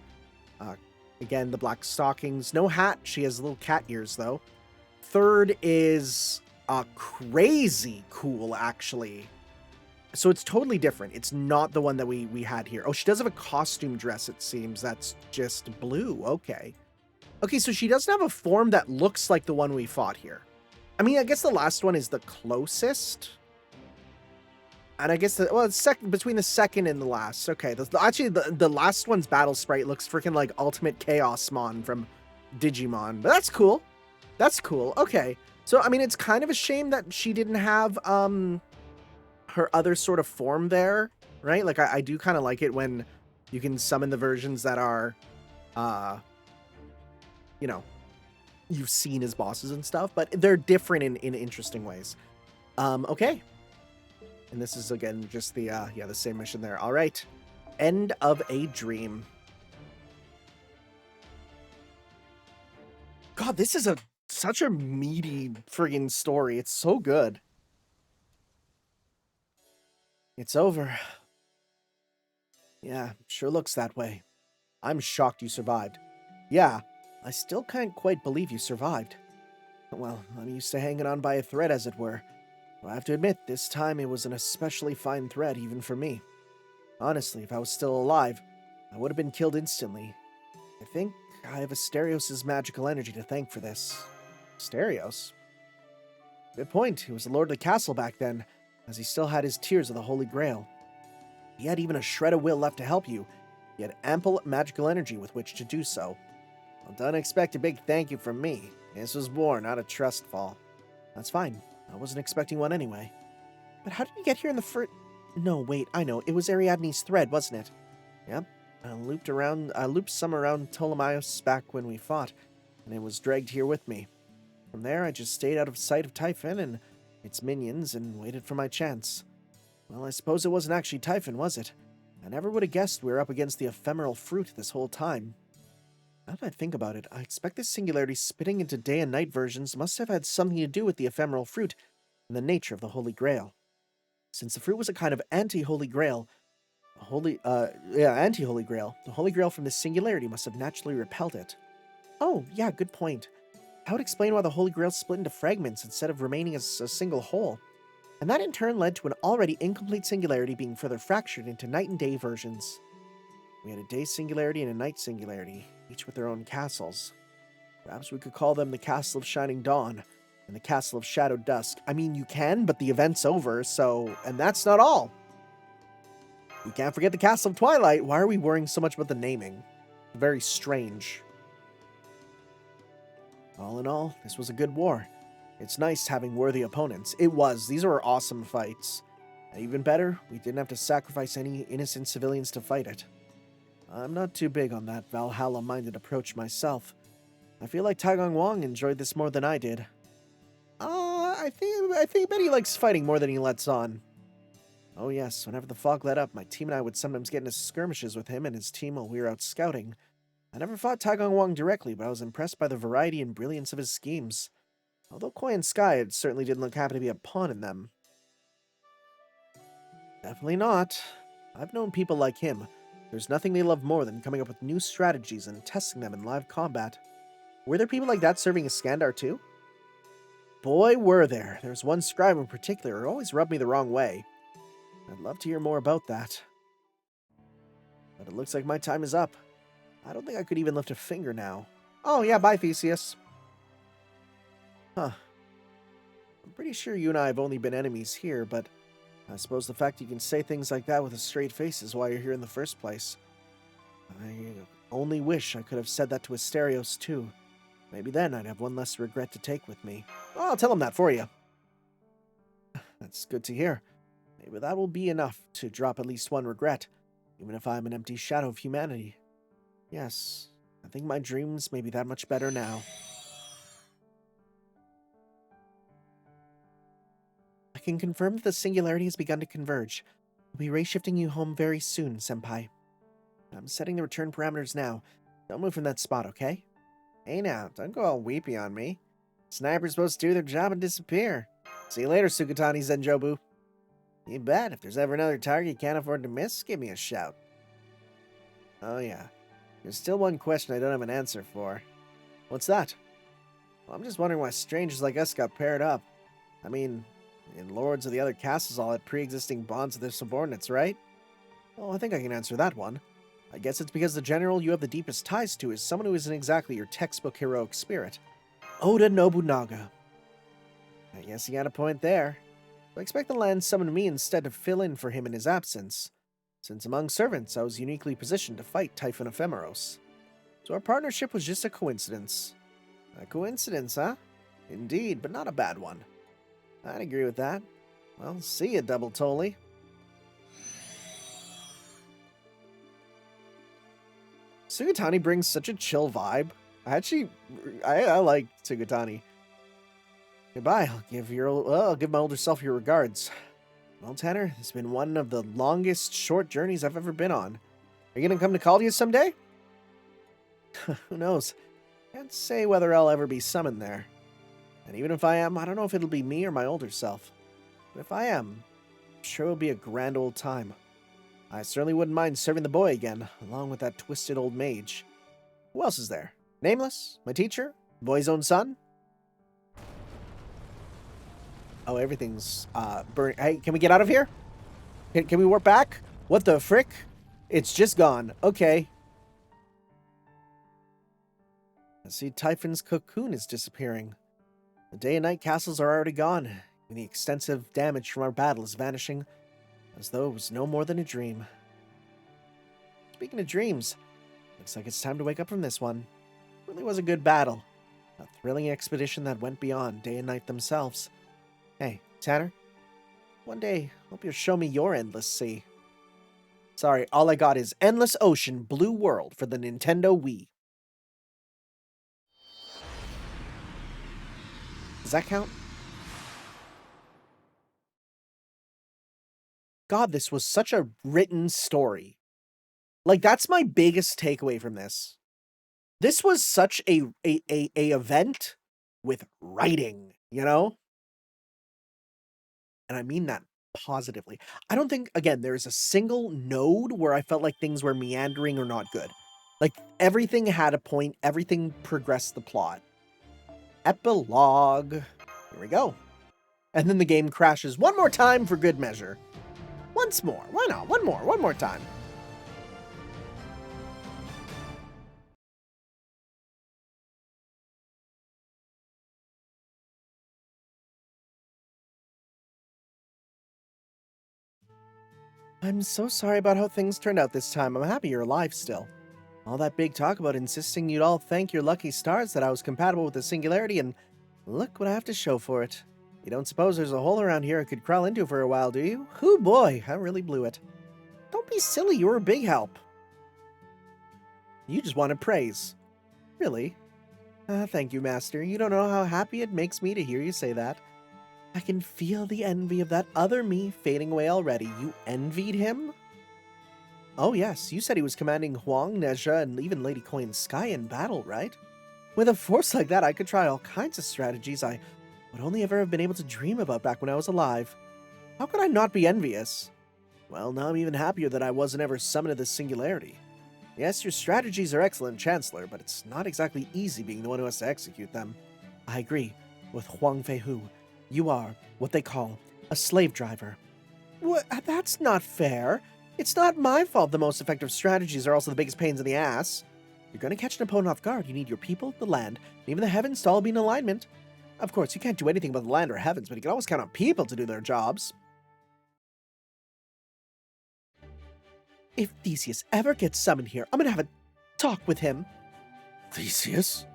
Again, the black stockings. No hat. She has little cat ears, though. Third is crazy cool, actually. So it's totally different. It's not the one that we had here. Oh, she does have a costume dress, it seems. That's just blue. Okay. Okay, so she doesn't have a form that looks like the one we fought here. I mean, I guess the last one is the closest. And I guess, it's between the second and the last. Okay, actually, the last one's battle sprite looks freaking like Ultimate Chaosmon from Digimon. But that's cool. That's cool. Okay. So, I mean, it's kind of a shame that she didn't have her other sort of form there, right? Like, I do kind of like it when you can summon the versions that are, you know, you've seen as bosses and stuff. But they're different in interesting ways. Okay. And this is, again, just the same mission there. All right. End of a dream. God, this is such a meaty friggin' story. It's so good. It's over. Yeah, sure looks that way. I'm shocked you survived. Yeah, I still can't quite believe you survived. Well, I'm used to hanging on by a thread, as it were. I have to admit, this time it was an especially fine thread even for me. Honestly, if I was still alive, I would have been killed instantly. I think I have Asterios' magical energy to thank for this. Asterios? Good point. He was the lord of the castle back then, as he still had his tears of the Holy Grail. He had even a shred of will left to help you. He had ample magical energy with which to do so. Well, don't expect a big thank you from me. This was war, not a trust fall. That's fine. I wasn't expecting one anyway. But how did you get here in the first... No, wait, I know. It was Ariadne's thread, wasn't it? Yep. I looped some around Ptolemaios back when we fought, and it was dragged here with me. From there, I just stayed out of sight of Typhon and its minions and waited for my chance. Well, I suppose it wasn't actually Typhon, was it? I never would have guessed we were up against the ephemeral fruit this whole time. Now that I think about it, I expect this singularity splitting into day and night versions must have had something to do with the ephemeral fruit and the nature of the Holy Grail. Since the fruit was a kind of anti-Holy Grail, anti-Holy Grail, the Holy Grail from this singularity must have naturally repelled it. Oh, yeah, good point. That would explain why the Holy Grail split into fragments instead of remaining as a single whole. And that in turn led to an already incomplete singularity being further fractured into night and day versions. We had a day singularity and a night singularity, each with their own castles. Perhaps we could call them the Castle of Shining Dawn and the Castle of Shadowed Dusk. I mean, you can, but the event's over, so... And that's not all. We can't forget the Castle of Twilight. Why are we worrying so much about the naming? Very strange. All in all, this was a good war. It's nice having worthy opponents. It was. These were awesome fights. And even better, we didn't have to sacrifice any innocent civilians to fight it. I'm not too big on that Valhalla-minded approach myself. I feel like Taigong Wang enjoyed this more than I did. I bet he likes fighting more than he lets on. Oh yes, whenever the fog let up, my team and I would sometimes get into skirmishes with him and his team while we were out scouting. I never fought Taigong Wang directly, but I was impressed by the variety and brilliance of his schemes. Although Koi and Sky, it certainly didn't look happy to be a pawn in them. Definitely not. I've known people like him. There's nothing they love more than coming up with new strategies and testing them in live combat. Were there people like that serving Iskandar too? Boy, were there. There's one scribe in particular who always rubbed me the wrong way. I'd love to hear more about that. But it looks like my time is up. I don't think I could even lift a finger now. Oh yeah, bye Theseus. Huh. I'm pretty sure you and I have only been enemies here, but I suppose the fact you can say things like that with a straight face is why you're here in the first place. I only wish I could have said that to Asterios too. Maybe then I'd have one less regret to take with me. Oh, I'll tell him that for you. That's good to hear. Maybe that will be enough to drop at least one regret, even if I'm an empty shadow of humanity. Yes, I think my dreams may be that much better now. I can confirm that the singularity has begun to converge. We'll be ray-shifting you home very soon, Senpai. I'm setting the return parameters now. Don't move from that spot, okay? Hey now, don't go all weepy on me. Snipers supposed to do their job and disappear. See you later, Sukatani Zenjobu. You bet, if there's ever another target you can't afford to miss, give me a shout. Oh yeah, there's still one question I don't have an answer for. What's that? Well, I'm just wondering why strangers like us got paired up. I mean, lords of the other castles all had pre-existing bonds with their subordinates, right? Oh, I think I can answer that one. I guess it's because the general you have the deepest ties to is someone who isn't exactly your textbook heroic spirit. Oda Nobunaga. I guess you got a point there. I expect the land summoned me instead to fill in for him in his absence, since among servants I was uniquely positioned to fight Typhon Ephemeros. So our partnership was just a coincidence. A coincidence, huh? Indeed, but not a bad one. I'd agree with that. Well, see ya, Double Tolly. Sugatani brings such a chill vibe. I like Sugatani. Goodbye. I'll give my older self your regards. Well, Tanner, it's been one of the longest short journeys I've ever been on. Are you gonna come to Chaldea someday? Who knows? Can't say whether I'll ever be summoned there. And even if I am, I don't know if it'll be me or my older self. But if I am, I'm sure it'll be a grand old time. I certainly wouldn't mind serving the boy again, along with that twisted old mage. Who else is there? Nameless? My teacher? The boy's own son? Oh, everything's burning. Hey, can we get out of here? Can we warp back? What the frick? It's just gone. Okay. I see Typhon's cocoon is disappearing. The day and night castles are already gone, and the extensive damage from our battle is vanishing, as though it was no more than a dream. Speaking of dreams, looks like it's time to wake up from this one. It really was a good battle. A thrilling expedition that went beyond day and night themselves. Hey, Tanner? One day, hope you'll show me your endless sea. Sorry, all I got is Endless Ocean Blue World for the Nintendo Wii. Does that count? God, this was such a written story. Like, that's my biggest takeaway from this. This was such a event with writing, you know? And I mean that positively. I don't think, again, there is a single node where I felt like things were meandering or not good. Like, everything had a point, everything progressed the plot. Epilogue. Here we go. And then the game crashes one more time for good measure. Once more. Why not? One more time. I'm so sorry about how things turned out this time. I'm happy you're alive still. All that big talk about insisting you'd all thank your lucky stars that I was compatible with the singularity, and look what I have to show for it. You don't suppose there's a hole around here I could crawl into for a while, do you? Hoo boy, I really blew it. Don't be silly, you were a big help. You just wanted praise. Really? Thank you, Master. You don't know how happy it makes me to hear you say that. I can feel the envy of that other me fading away already. You envied him? Oh yes, you said he was commanding Huang, Nezha, and even Lady Coin's Sky in battle, right? With a force like that, I could try all kinds of strategies I would only ever have been able to dream about back when I was alive. How could I not be envious? Well, now I'm even happier that I wasn't ever summoned to this singularity. Yes, your strategies are excellent, Chancellor, but it's not exactly easy being the one who has to execute them. I agree with Huang Feihu. You are what they call a slave driver. What? That's not fair. It's not my fault the most effective strategies are also the biggest pains in the ass. If you're going to catch an opponent off guard, you need your people, the land, and even the heavens to all be in alignment. Of course, you can't do anything about the land or heavens, but you can always count on people to do their jobs. If Theseus ever gets summoned here, I'm going to have a talk with him.
Theseus?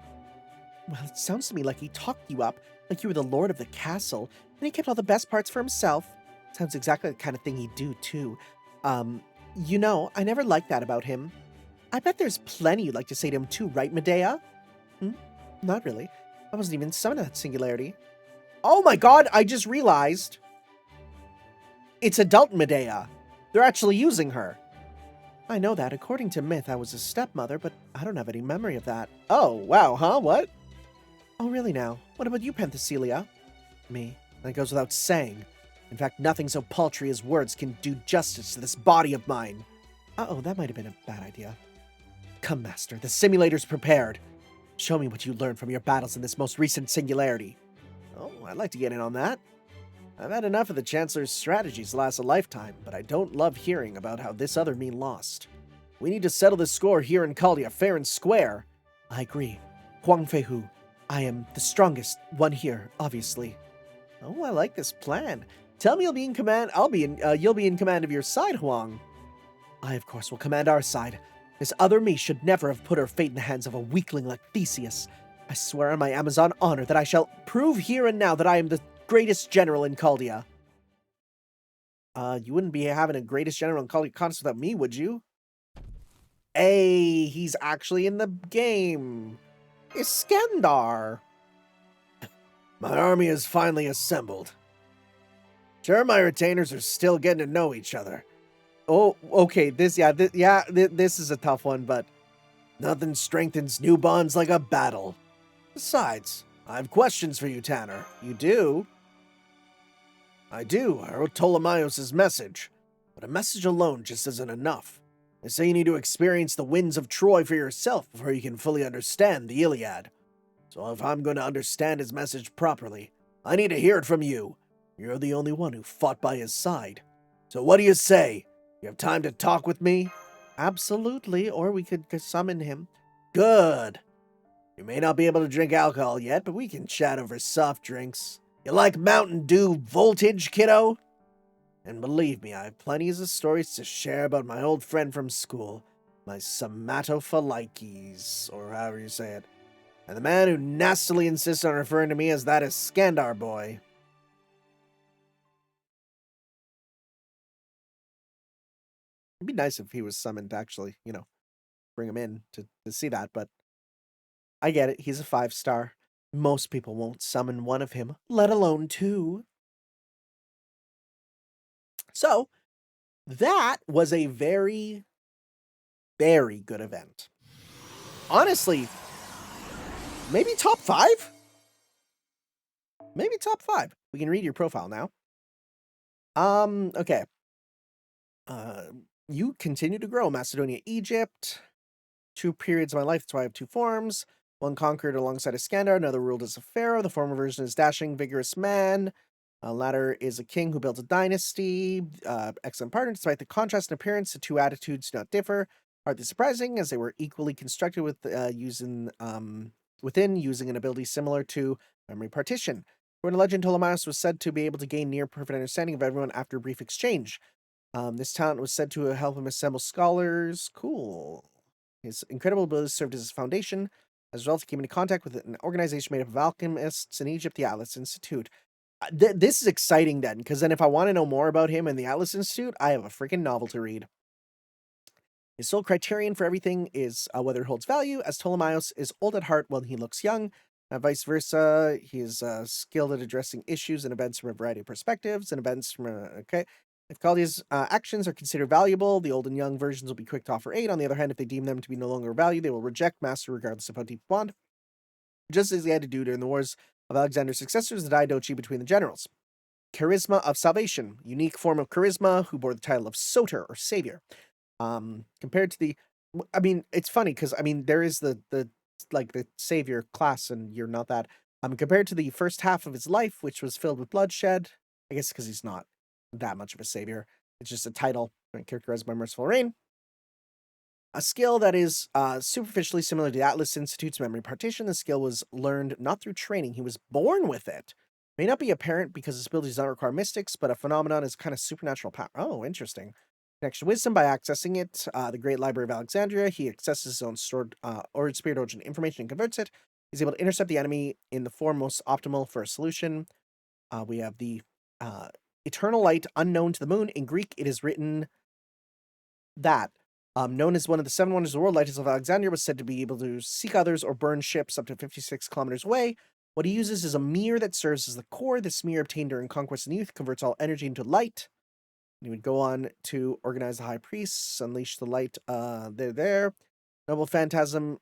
Well, it sounds to me like he talked you up, like you were the lord of the castle, and he kept all the best parts for himself. Sounds exactly the kind of thing he'd do, too. You know, I never liked that about him. I bet there's plenty you'd like to say to him too, right, Medea? Not really. I wasn't even summoned to that singularity. Oh my god, I just realized. It's adult Medea. They're actually using her. I know that. According to myth, I was a stepmother, but I don't have any memory of that. Oh, wow, huh? What? Oh, really now? What about you, Penthesilea? Me. That goes without saying. In fact, nothing so paltry as words can do justice to this body of mine. Uh-oh, that might have been a bad idea. Come, Master, the simulator's prepared. Show me what you learned from your battles in this most recent singularity. Oh, I'd like to get in on that. I've had enough of the Chancellor's strategies to last a lifetime, but I don't love hearing about how this other me lost. We need to settle this score here in Chaldea, fair and square. I agree. Huang Feihu, I am the strongest one here, obviously. Oh, I like this plan. Tell me you'll be in command. You'll be in command of your side, Huang. I, of course, will command our side. This other me should never have put her fate in the hands of a weakling like Theseus. I swear on my Amazon honor that I shall prove here and now that I am the greatest general in Chaldea. You wouldn't be having a greatest general in Chaldea contest without me, would you? Hey, he's actually in the game. Iskandar.
My army is finally assembled.
Sure, my retainers are still getting to know each other. Oh, okay, this is a tough one, but
nothing strengthens new bonds like a battle. Besides, I have questions for you, Tanner.
You do?
I do. I wrote Ptolemaios' message, but a message alone just isn't enough. They say you need to experience the winds of Troy for yourself before you can fully understand the Iliad. So if I'm going to understand his message properly, I need to hear it from you. You're the only one who fought by his side. So what do you say? You have time to talk with me?
Absolutely, or we could summon him.
Good. You may not be able to drink alcohol yet, but we can chat over soft drinks. You like Mountain Dew Voltage, kiddo? And believe me, I have plenty of stories to share about my old friend from school, my Somatophalikes, or however you say it, and the man who nastily insists on referring to me as that Iskandar boy.
It'd be nice if he was summoned to actually, bring him in to see that, but I get it. He's a 5-star. Most people won't summon one of him, let alone 2. So, that was a very, very good event. Honestly, maybe top 5? Maybe top 5. We can read your profile now. Okay. You continue to grow. Macedonia, Egypt. 2 periods of my life, that's why I have 2 forms. One conquered alongside Iskandar, another ruled as a pharaoh. The former version is dashing, vigorous man. Latter is a king who built a dynasty. Excellent partner. Despite the contrast in appearance, the 2 attitudes do not differ. Hardly surprising, as they were equally constructed with using an ability similar to memory partition. According to legend, Ptolemaios was said to be able to gain near perfect understanding of everyone after a brief exchange. This talent was said to help him assemble scholars. Cool. His incredible abilities served as his foundation. As a result, he came into contact with an organization made up of alchemists in Egypt, the Atlas Institute. This is exciting then, because then if I want to know more about him and the Atlas Institute, I have a freaking novel to read. His sole criterion for everything is whether it holds value, as Ptolemaios is old at heart while he looks young. Vice versa, he is skilled at addressing issues and events from a variety of perspectives and events from okay. If Chaldea's actions are considered valuable, the old and young versions will be quick to offer aid. On the other hand, if they deem them to be no longer of value, they will reject Master regardless of how deep bond, just as they had to do during the wars of Alexander's successors, the Daidochi between the generals. Charisma of Salvation, unique form of charisma, who bore the title of Soter or Savior. Compared to the, I mean, it's funny because there is the like the Savior class, and you're not that. Compared to the first half of his life, which was filled with bloodshed, I guess because he's not that much of a savior. It's just a title characterized by merciful reign. A skill that is superficially similar to the Atlas Institute's memory partition. The skill was learned not through training. He was born with it. May not be apparent because his ability does not require mystics, but a phenomenon is kind of supernatural power. Oh, interesting. Connection to wisdom by accessing it. The Great Library of Alexandria. He accesses his own stored or spirit origin information and converts it. He's able to intercept the enemy in the form most optimal for a solution. We have the Eternal Light unknown to the moon. In Greek, it is written that. Known as one of the 7 wonders of the world, Lighthouse of Alexandria was said to be able to seek others or burn ships up to 56 kilometers away. What he uses is a mirror that serves as the core. This mirror, obtained during conquest and youth, converts all energy into light. He would go on to organize the high priests, unleash the light. There. Noble Phantasm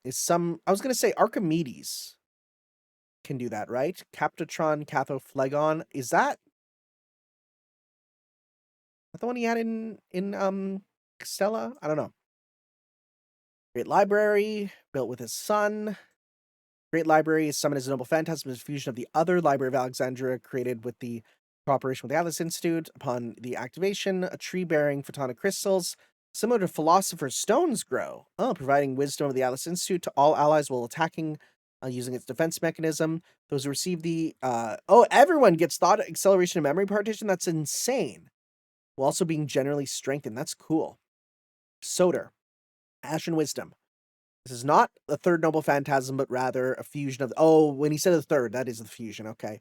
is some... I was going to say Archimedes can do that, right? Captatron, Cathophlegon. Is that the one he had in Stella? I don't know. Great Library, built with his son. Great Library is summoned as a Noble Phantasm, as a fusion of the other Library of Alexandria, created with the cooperation with the Atlas Institute. Upon the activation, a tree bearing photonic crystals, similar to Philosopher's Stones, grow, providing wisdom of the Atlas Institute to all allies while attacking using its defense mechanism. Those who receive the... everyone gets thought acceleration and memory partition? That's insane. While also being generally strengthened. That's cool. Soter. Ashen Wisdom. This is not the third Noble Phantasm, but rather a fusion of... Oh, when he said the third, that is the fusion. Okay.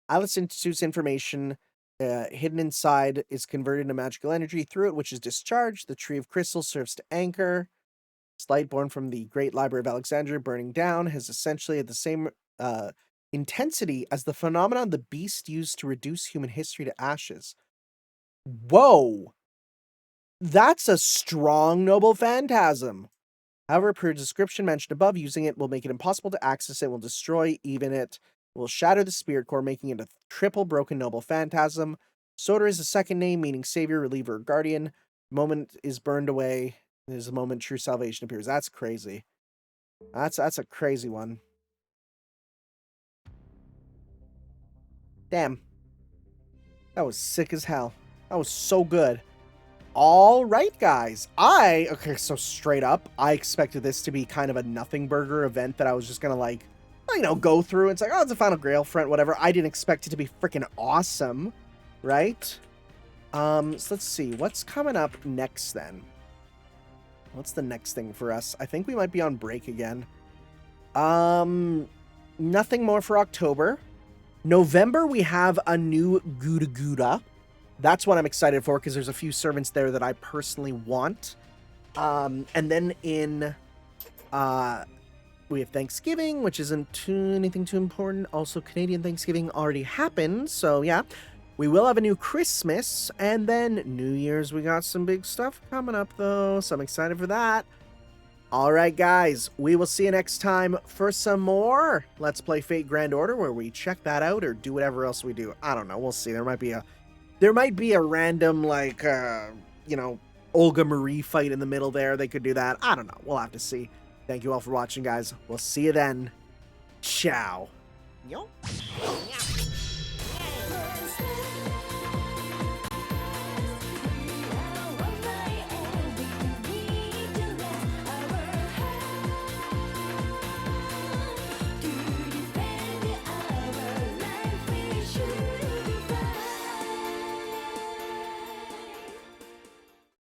Atlas Institute's information hidden inside is converted into magical energy through it, which is discharged. The Tree of Crystal serves to anchor. This light born from the Great Library of Alexandria burning down has essentially the same intensity as the phenomenon the beast used to reduce human history to ashes. Whoa! That's a strong Noble Phantasm. However, per description mentioned above, using it will make it impossible to access it, will destroy even it, will shatter the spirit core, making it a triple broken Noble Phantasm. Soter is a second name, meaning savior, reliever, or guardian. The moment is burned away. There's a moment true salvation appears. That's crazy. That's a crazy one. Damn. That was sick as hell. That was so good. All right, guys. Okay, so straight up, I expected this to be kind of a nothing burger event that I was just gonna, like, go through. It's like, oh, it's a Final Grail front, whatever. I didn't expect it to be freaking awesome, right? So let's see. What's coming up next, then? What's the next thing for us? I think we might be on break again. Nothing more for October. November, we have a new Gouda Gouda. That's what I'm excited for, because there's a few servants there that I personally want. And then in... we have Thanksgiving, which isn't anything too important. Also, Canadian Thanksgiving already happened, so yeah. We will have a new Christmas, and then New Year's, we got some big stuff coming up, though, so I'm excited for that. All right, guys, we will see you next time for some more Let's Play Fate Grand Order, where we check that out or do whatever else we do. I don't know, we'll see. There might be a random, like, Olga Marie fight in the middle there. They could do that. I don't know. We'll have to see. Thank you all for watching, guys. We'll see you then. Ciao. Yo.